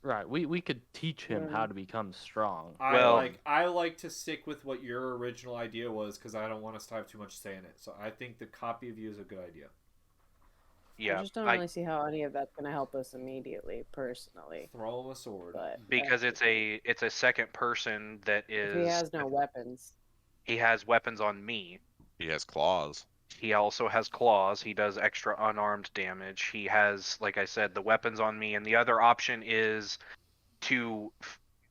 Right. We could teach him how to become strong. I like to stick with what your original idea was because I don't want us to have too much say in it. So I think the copy of you is a good idea. Yeah. I just don't really see how any of that's going to help us immediately, personally. Throw him a sword. But because it's a second person that is. he has no weapons. He has weapons on me. He has claws. He also has claws. He does extra unarmed damage. He has, like I said, the weapons on me. And the other option is to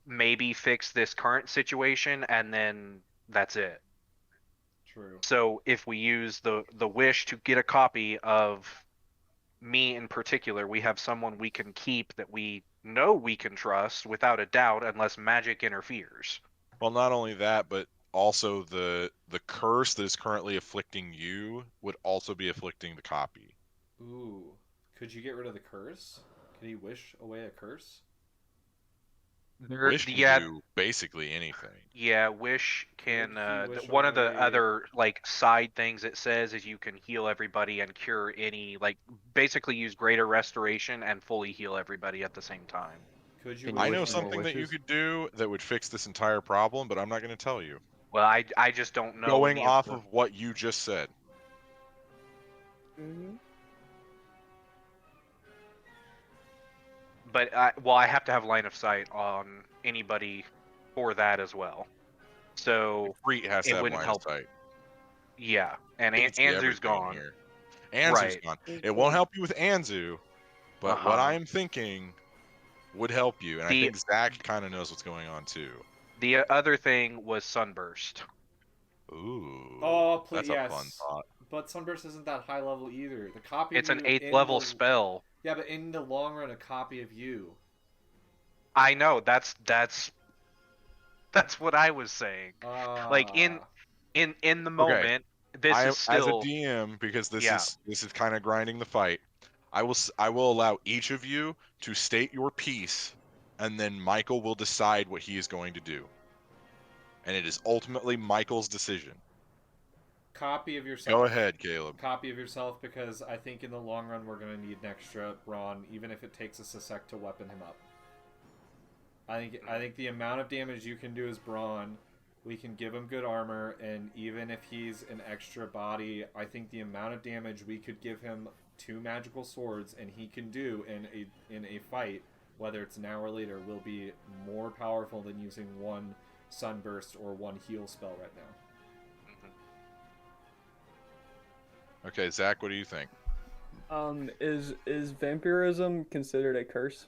maybe fix this current situation, and then that's it. True. So if we use the wish to get a copy of me in particular, we have someone we can keep that we know we can trust without a doubt, unless magic interferes. Well, not only that, but also the curse that is currently afflicting you would also be afflicting the copy. Ooh. Could you get rid of the curse? Can you wish away a curse? Wish can do basically anything. Yeah, wish can. Wish One of the away- other side things it says is you can heal everybody and cure any, basically use greater restoration and fully heal everybody at the same time. Could you? Can you I wish know for more something that you wishes? could do that would fix this entire problem, but I'm not going to tell you. Well, I just don't know. Going any of off the- of what you just said. Mm-hmm. But I have to have line of sight on anybody for that as well. So Ifrit has to it have wouldn't line help. of sight. Yeah, and He can see Anzu's everything gone. here. Anzu's Right. gone. It won't help you with Anzu, but what Uh-huh. I am thinking would help you, and I The- think Zach kind of knows what's going on too. The other thing was Sunburst. Ooh. Oh, please, That's a yes. fun thought. But Sunburst isn't that high level either. The copy. It's of an you 8th in level the- spell. Yeah, but in the long run, a copy of you. I know. That's what I was saying. In the moment, this I, is still as a DM, because this Yeah. is kind of grinding the fight. I will allow each of you to state your piece, and then Michael will decide what he is going to do. And it is ultimately Michael's decision. Copy of yourself. Go ahead, Caleb. Copy of yourself, because I think in the long run we're going to need an extra brawn, even if it takes us a sec to weapon him up. I think the amount of damage you can do is brawn. We can give him good armor, and even if he's an extra body, I think the amount of damage we could give him 2 magical swords and he can do in a fight, whether it's now or later, will be more powerful than using 1 sunburst or 1 heal spell right now. Okay, Zach, what do you think? Is vampirism considered a curse?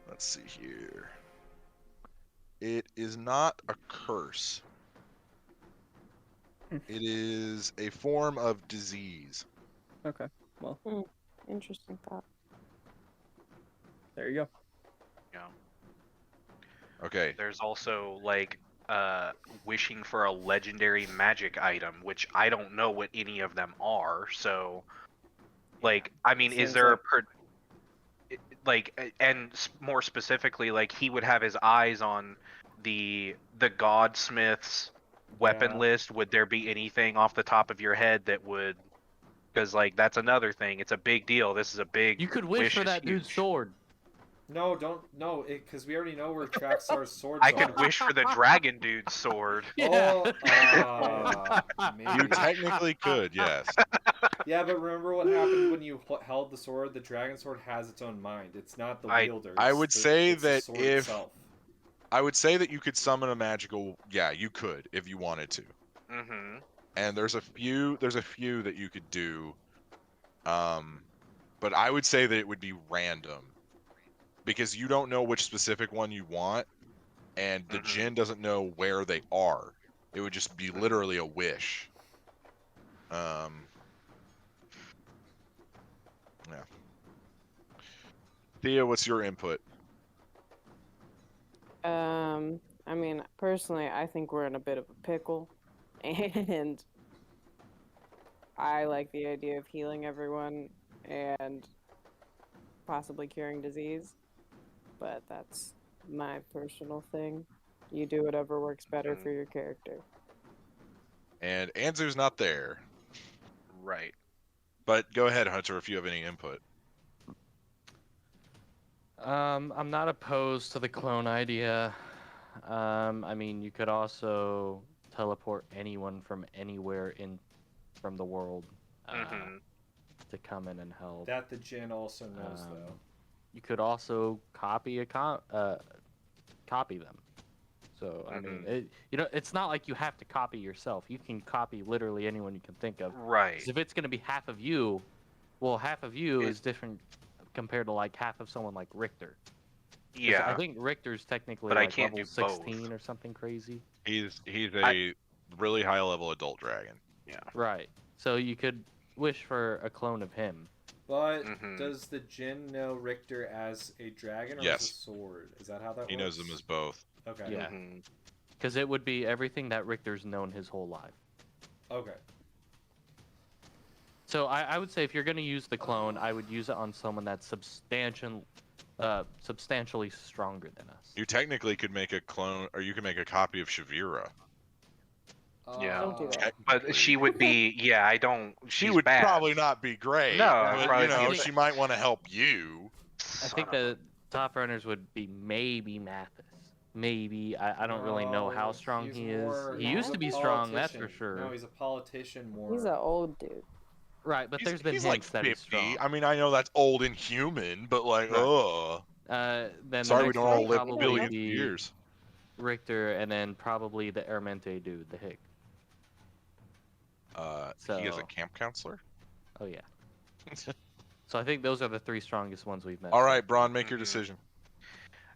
Let's see here. It is not a curse. It is a form of disease. Okay, well, Interesting thought. there you go. Okay. There's also wishing for a legendary magic item, which I don't know what any of them are. So, is Seems there like- and more specifically, he would have his eyes on the Godsmith's weapon Yeah. list. Would there be anything off the top of your head that would? Because that's another thing. It's a big deal. This is a big. You could wish for is that dude's huge. sword. No, because we already know where Traxxar's swords I are. could wish for the dragon dude's sword. Oh, You maybe. technically could, yes. Yeah, but remember what happened when you held the sword? The dragon sword has its own mind. It's not the wielder. I it's would the- say it's the that sword if itself. I would say that you could summon a magical. Yeah, you could if you wanted to. Mm-hmm. And there's a few that you could do. But I would say that it would be random because you don't know which specific one you want, and the djinn doesn't know where they are. It would just be literally a wish. Yeah. Thea, what's your input? I mean, personally, I think we're in a bit of a pickle, and I like the idea of healing everyone and possibly curing disease, but that's my personal thing. You do whatever works better for your character. And Anzu's not there. Right. But go ahead, Hunter, if you have any input. I'm not opposed to the clone idea. I mean, you could also teleport anyone from anywhere from the world to come in and help. That the djinn also knows, though. You could also copy them. So I mean, it's not like you have to copy yourself. You can copy literally anyone you can think of. Right. 'Cause if it's gonna be half of you, well, half of you is different compared to like half of someone like Richter. 'Cause Yeah. I think Richter's technically But I like can't level do 16 both. or something crazy. He's a really high level adult dragon. Yeah. Right. So you could wish for a clone of him. But does the djinn know Richter as a dragon or as a sword? Is that how that works? He knows them as both. Okay. Yeah. Because it would be everything that Richter's known his whole life. Okay. So I would say if you're going to use the clone, I would use it on someone that's substantially stronger than us. You technically could make a clone, or you could make a copy of Shavira. Yeah. Don't do that. But she would be. Yeah, I don't. She she's would bad. probably not be great. No, but, probably you know, not. she might want to help you. I think the top runners would be maybe Mathis. Maybe. I don't really know how strong he is. He used to be strong, that's for sure. No, he's a politician more. He's an old dude. Right, but there's been he's hints like that he's 50. strong. I mean, I know that's old and human, but like, ugh. Then the Sorry, we next don't one all would live probably billions of be years. Richter, and then probably the Ermente dude, the Hick. He is a camp counselor. Oh yeah. So I think those are the three strongest ones we've met. All right, Braun, make your decision.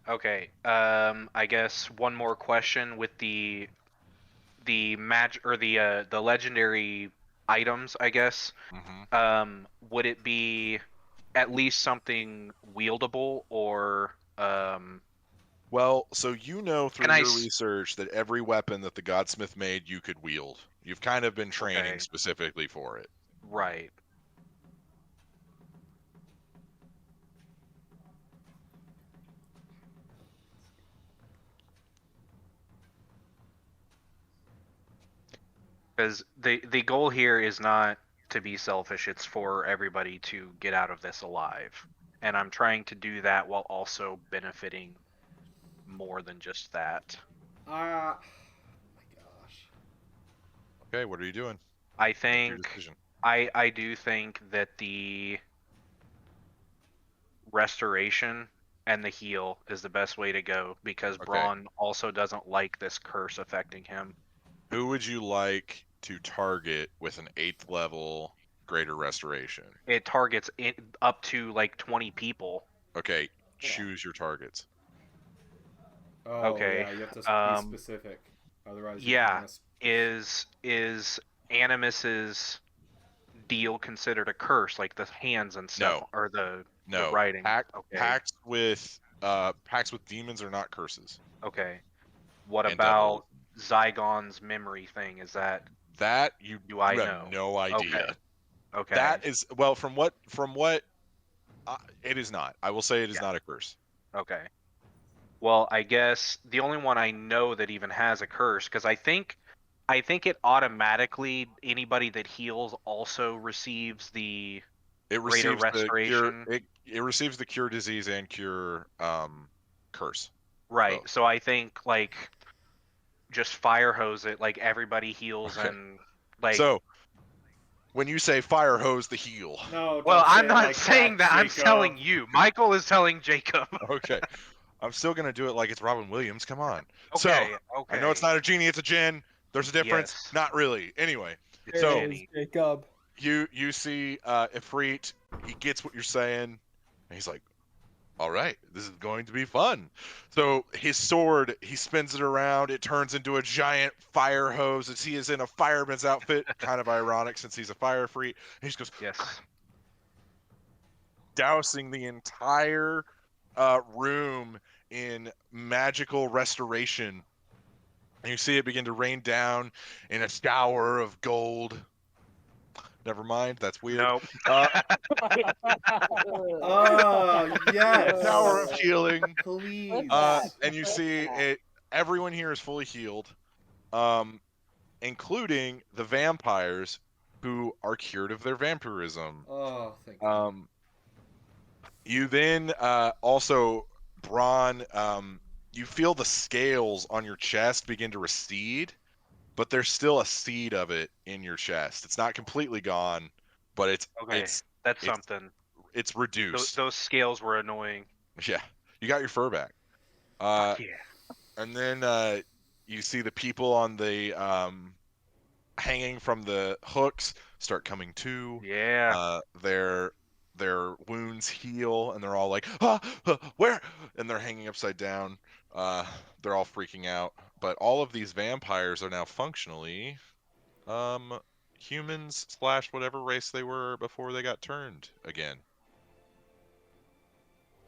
Okay. I guess one more question with the legendary items, I guess. Would it be at least something wieldable or Well, so you know through Can I your s- research that every weapon that the Godsmith made you could wield. You've kind of been training Okay. specifically for it. right? Because the goal here is not to be selfish, it's for everybody to get out of this alive. And I'm trying to do that while also benefiting more than just that. My gosh. Okay, what are you doing? I Make your think decision. I do think that the restoration and the heal is the best way to go because Okay. Braun also doesn't like this curse affecting him. Who would you like to target with an 8th level greater restoration? It targets up to like 20 people. Okay, choose your targets. Oh, Okay, yeah, you have to be specific. Otherwise, you Yeah, can't is Animus's deal considered a curse, like the hands and stuff, or the writing? Okay. Pacts with demons are not curses. Okay. What And about Zygon's memory thing? Is that you I have know? no idea. Okay. That is from what it is not. I will say it is not a curse. Okay. Well, I guess the only one I know that even has a curse, because I think it automatically anybody that heals also receives the greater restoration. It receives the cure disease and cure curse. Right. So I think like just fire hose it, like everybody heals and like. So when you say fire hose the heal. No. Well, don't say I'm it not like saying that. I'm Jacob. telling you. Michael is telling Jacob. Okay. I'm still gonna do it like it's Robin Williams. Come on. Okay. I know it's not a genie, it's a djinn. There's a difference. Yes. Not really. Anyway, It's So- a There it is, Jenny. Jacob. you see Ifrit. He gets what you're saying, and he's like, "All right, this is going to be fun." So his sword, he spins it around. It turns into a giant fire hose as he is in a fireman's outfit. Kind of ironic since he's a fire freak. And he just goes, Yes. dousing the entire room in magical restoration. And you see it begin to rain down in a shower of gold. Never mind, that's weird. Nope. Oh yes. Shower of healing. Please. And you see it. Everyone here is fully healed, including the vampires who are cured of their vampirism. Oh, thank God. You then also, Braun, you feel the scales on your chest begin to recede, but there's still a seed of it in your chest. It's not completely gone, but it's Okay. That's something. it's reduced. Those scales were annoying. Yeah, you got your fur back. Fuck yeah. And then you see the people on the hanging from the hooks start coming to. Yeah. Their wounds heal, and they're all like, where? And they're hanging upside down. They're all freaking out. But all of these vampires are now functionally humans / whatever race they were before they got turned again.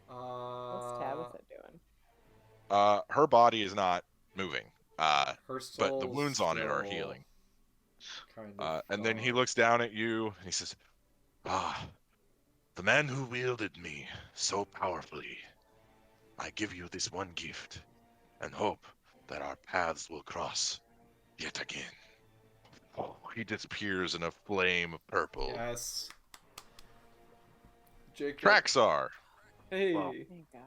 What's Tabitha doing? Her body is not moving. Her But the soul's wounds on it are still healing. kind of And then he gone. looks down at you and he says, the man who wielded me so powerfully, I give you this one gift and hope that our paths will cross yet again. Oh, he disappears in a flame of purple. Yes. Jacob. Traxar, Hey. Wow. Thank God.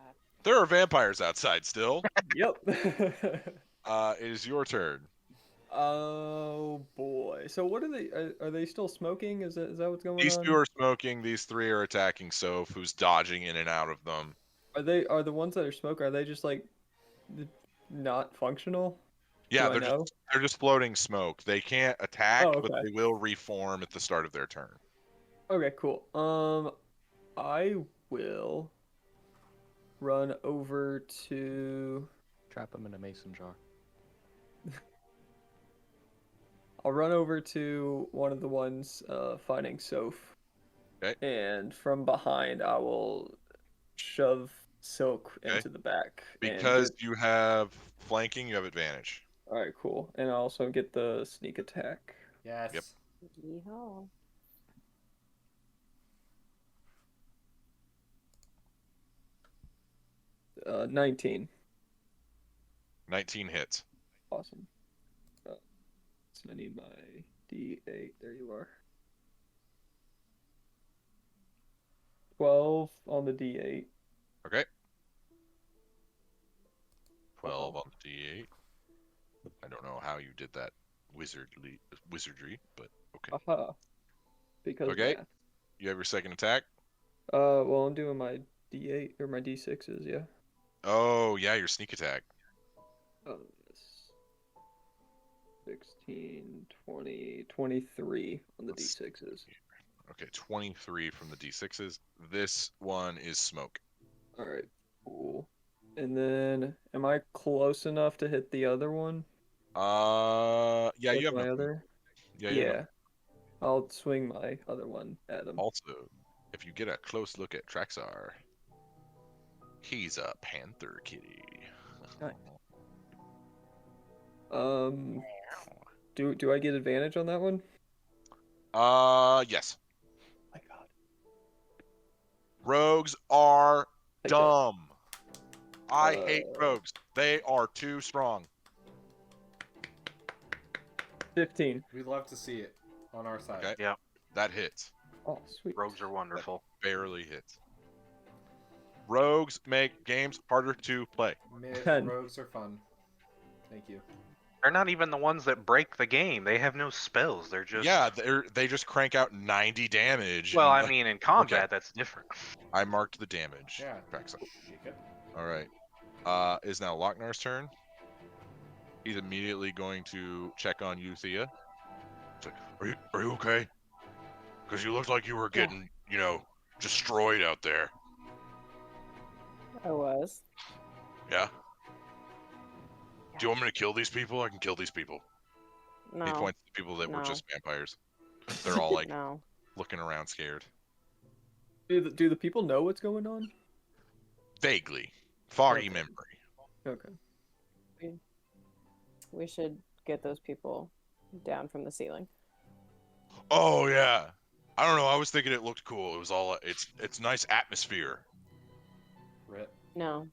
there are vampires outside still. Yep. It is your turn. Oh boy. So what are they? Are they still smoking? Is that what's going These on? two are smoking. These three are attacking Soph, who's dodging in and out of them. Are the ones that are smoking? Are they just like not functional? Yeah, Do I know? they're just floating smoke. They can't attack, Oh, but okay. they will reform at the start of their turn. Okay, cool. I will run over to. Trap him in a mason jar. I'll run over to one of the ones fighting Soph. Okay. And from behind, I will shove Silk Okay. into the back. and Because get- you have flanking, you have advantage. All right, cool. And I also get the sneak attack. Yes. Yep. Yeehaw. Uh, 19. 19 hits. Awesome. So I need my D8. There you are. 12 on the D8. Okay. 12 on the D8. I don't know how you did that wizardry, but okay. Aha. Because Okay. math. You have your second attack? Well, I'm doing my D8 or my D6s, yeah. Oh, yeah, your sneak attack. Oh, yes. 16, 20, 23 on the Let's- D6s. Okay, 23 from the D6s. This one is smoke. All right, cool. And then, am I close enough to hit the other one? Yeah, With you have my enough other. movement. Yeah, you have enough. I'll swing my other one at him. Also, if you get a close look at Traxar, he's a panther kitty. Nice. Do I get advantage on that one? Yes. My God. Rogues are I don't- dumb. I hate Uh, rogues. They are too strong. 15. We'd love to see it on our side. Okay. That hits. Oh, sweet. Rogues are wonderful. Barely hits. Rogues make games harder to play. 10. Rogues are fun. Thank you. They're not even the ones that break the game. They have no spells. They're just Yeah, they just crank out 90 damage. Well, and, I like, mean, in combat, that's different. I marked the damage. Yeah. Cracks up. Shake it. All right. Is now Lochnar's turn. He's immediately going to check on you, Thea. It's like, are you okay? Because you looked like you were getting, destroyed out there. I was. Yeah? Do you want me to kill these people? I can kill these people. No. He points to the people that were No. just vampires. They're all like No. looking around scared. Do the people know what's going on? Vaguely. Foggy Okay. memory. Okay. We should get those people down from the ceiling. Oh yeah. I don't know, I was thinking it looked cool. It was all it's nice atmosphere. Rip. No.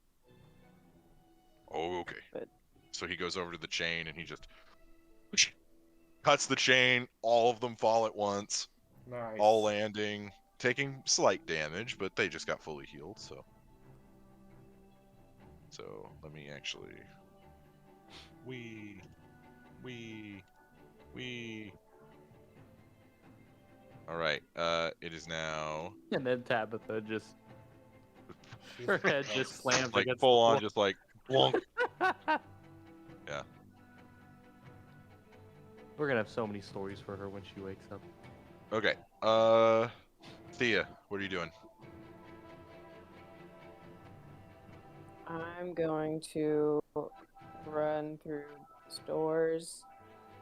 Oh, okay. But- So he goes over to the chain and he just cuts the chain. All of them fall at once, Nice. all landing, taking slight damage, but they just got fully healed. So let me actually. We. All right. It is now And then Tabitha just her head just slams like against full the on, just like blunk. wall. Yeah. We're gonna have so many stories for her when she wakes up. Okay. Thea, what are you doing? I'm going to run through stores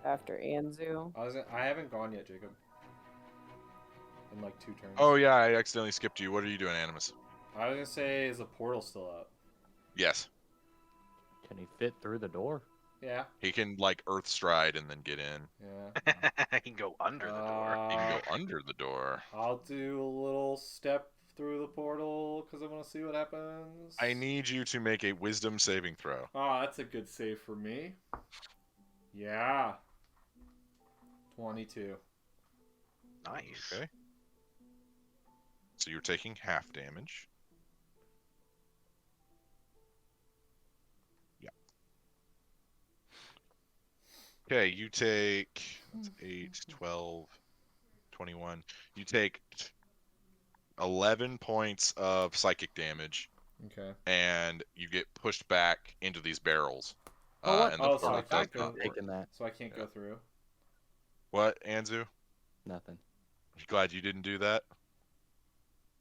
after Anzu. I haven't gone yet, Jacob. In like 2 turns. Oh yeah, I accidentally skipped you. What are you doing, Animus? I was gonna say, is the portal still up? Yes. Can he fit through the door? Yeah. He can like earth stride and then get in. Yeah. He can go under the door. He can go under the door. I'll do a little step through the portal because I want to see what happens. I need you to make a wisdom saving throw. Oh, that's a good save for me. Yeah. 22. Nice. Okay. So you're taking half damage. Yeah. Okay, you take that's 8, 12, 21. You take 11 points of psychic damage, Okay. and you get pushed back into these barrels. Oh, what? And the Oh, so portal I does can't not go- work. Taking that. So I can't Yeah. go through. What, Anzu? Nothing. You glad you didn't do that?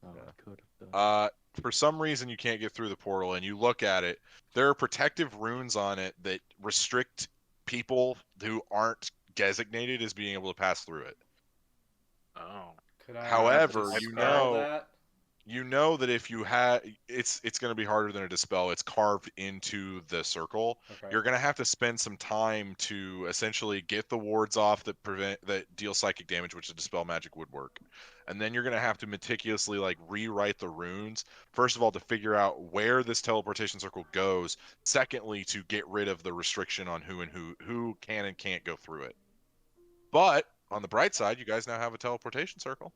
Oh, Yeah. I could have done. For some reason you can't get through the portal, and you look at it. There are protective runes on it that restrict people who aren't designated as being able to pass through it. Oh. Could I? However, dispel that? You know that if you have, it's going to be harder than a dispel. It's carved into the circle. Okay. You're going to have to spend some time to essentially get the wards off that deal psychic damage, which a dispel magic would work. And then you're going to have to meticulously like rewrite the runes. First of all, to figure out where this teleportation circle goes. Secondly, to get rid of the restriction on who can and can't go through it. But on the bright side, you guys now have a teleportation circle.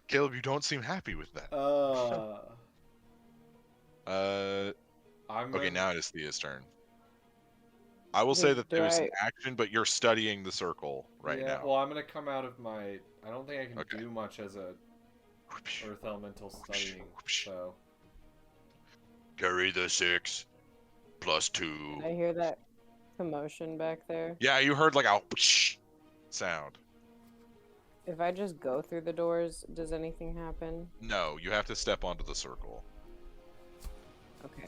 Caleb, you don't seem happy with that. I'm Okay, gonna- now it is Thea's turn. I will say that Do there's I- an action, but you're studying the circle right yeah, now. Well, I'm gonna come out of my. I don't think I can Okay. do much as a earth elemental studying. So Carry the 6 plus 2. Did I hear that commotion back there? Yeah, you heard like a sound. If I just go through the doors, does anything happen? No, you have to step onto the circle. Okay.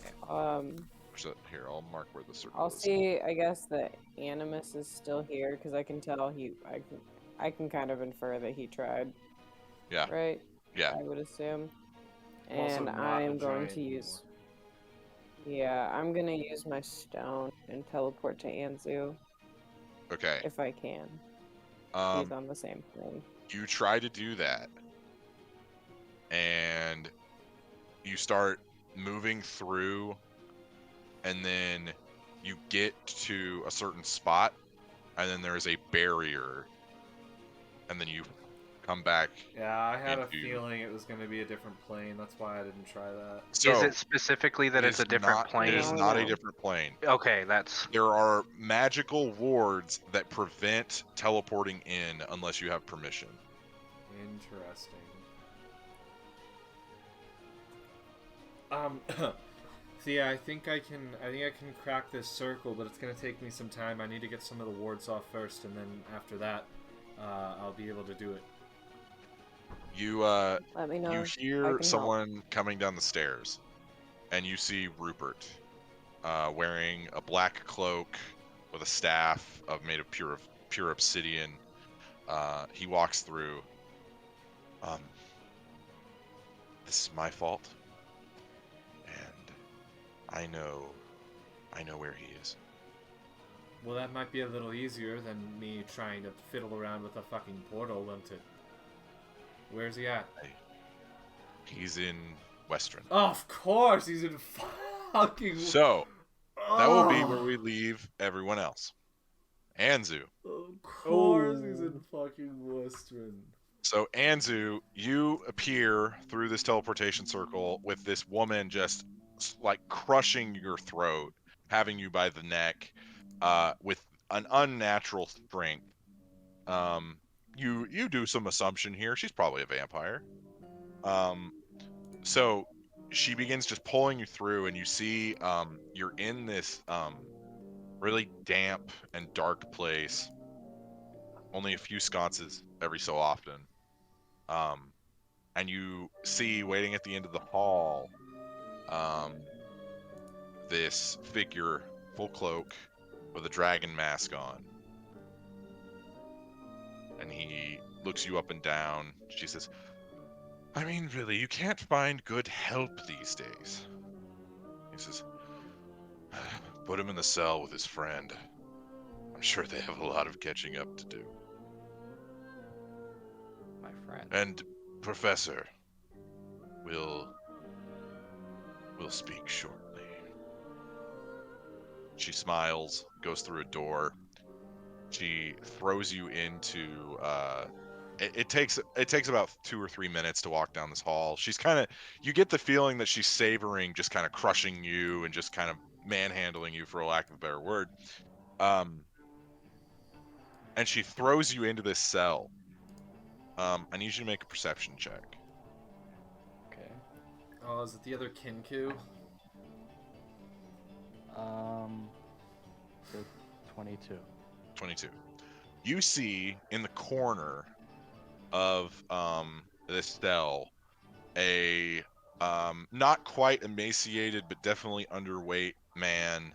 So here, I'll mark where the circle I'll is. see. I guess the Animus is still here because I can tell I can kind of infer that he tried. Yeah. Right. Yeah. I would assume. I'm also And not I a am going giant to use. Yeah, I'm gonna use my stone and teleport to Anzu Okay. if I can. He's Um, on the same plane. you try to do that, and you start moving through, and then you get to a certain spot, and then there is a barrier, and then you come back. Yeah, I had a into- feeling it was going to be a different plane. That's why I didn't try that. So Is it specifically that it's a different plane? It is No, not a no. different plane. Okay, that's There are magical wards that prevent teleporting in unless you have permission. Interesting. So yeah, I think I can crack this circle, but it's gonna take me some time. I need to get some of the wards off first, and then after that, I'll be able to do it. You Let me know. you I hear can someone coming down the stairs, and you see Rupert wearing a black cloak with a staff made of pure obsidian. He walks through. This is my fault, and I know where he is. Well, that might be a little easier than me trying to fiddle around with a fucking portal, won't it? Where's he at? He's in Western. Oh, of course, he's in fucking. So that will be where we leave everyone else. Anzu. Of course, he's in fucking Western. So Anzu, you appear through this teleportation circle with this woman just like crushing your throat, having you by the neck, with an unnatural strength. You do some assumption here. She's probably a vampire. So she begins just pulling you through, and you see you're in this really damp and dark place. Only a few sconces every so often. And you see waiting at the end of the hall this figure, full cloak, with a dragon mask on. And he looks you up and down. She says, I mean, really, you can't find good help these days. He says, put him in the cell with his friend. I'm sure they have a lot of catching up to do. My friend. And Professor, we'll speak shortly. She smiles, goes through a door. She throws you into. It takes about 2 or 3 minutes to walk down this hall. She's you get the feeling that she's savoring just kind of crushing you and just kind of manhandling you, for a lack of a better word. And she throws you into this cell. I need you to make a perception check. Okay. Oh, is it the other Kinku? The 22. 22. You see in the corner of this cell a not quite emaciated but definitely underweight man,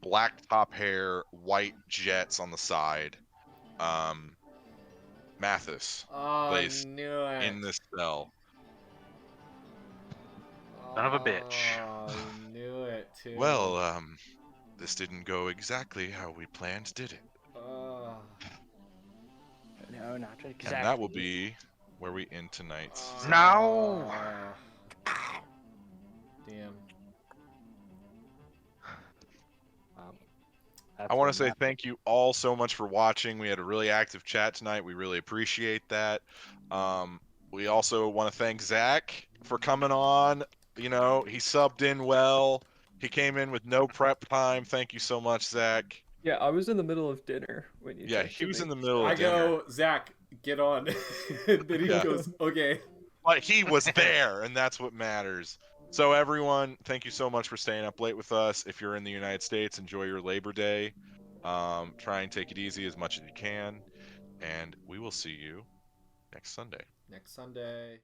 black top hair, white jets on the side. Mathis Oh, placed I knew it. in this cell. Son of a bitch. Oh, I knew it too. Well, this didn't go exactly how we planned, did it? Oh. No, not exactly. And that will be where we end tonight's. No! Damn. I want to say thank you all so much for watching. We had a really active chat tonight. We really appreciate that. We also want to thank Zach for coming on. You know, he subbed in well. He came in with no prep time. Thank you so much, Zach. Yeah, I was in the middle of dinner when you. Yeah, texted he was me. in the middle of I dinner. go, Zach, get on. And then he Yeah. goes, okay. But he was there, and that's what matters. So everyone, thank you so much for staying up late with us. If you're in the United States, enjoy your Labor Day. Try and take it easy as much as you can. And we will see you next Sunday. Next Sunday.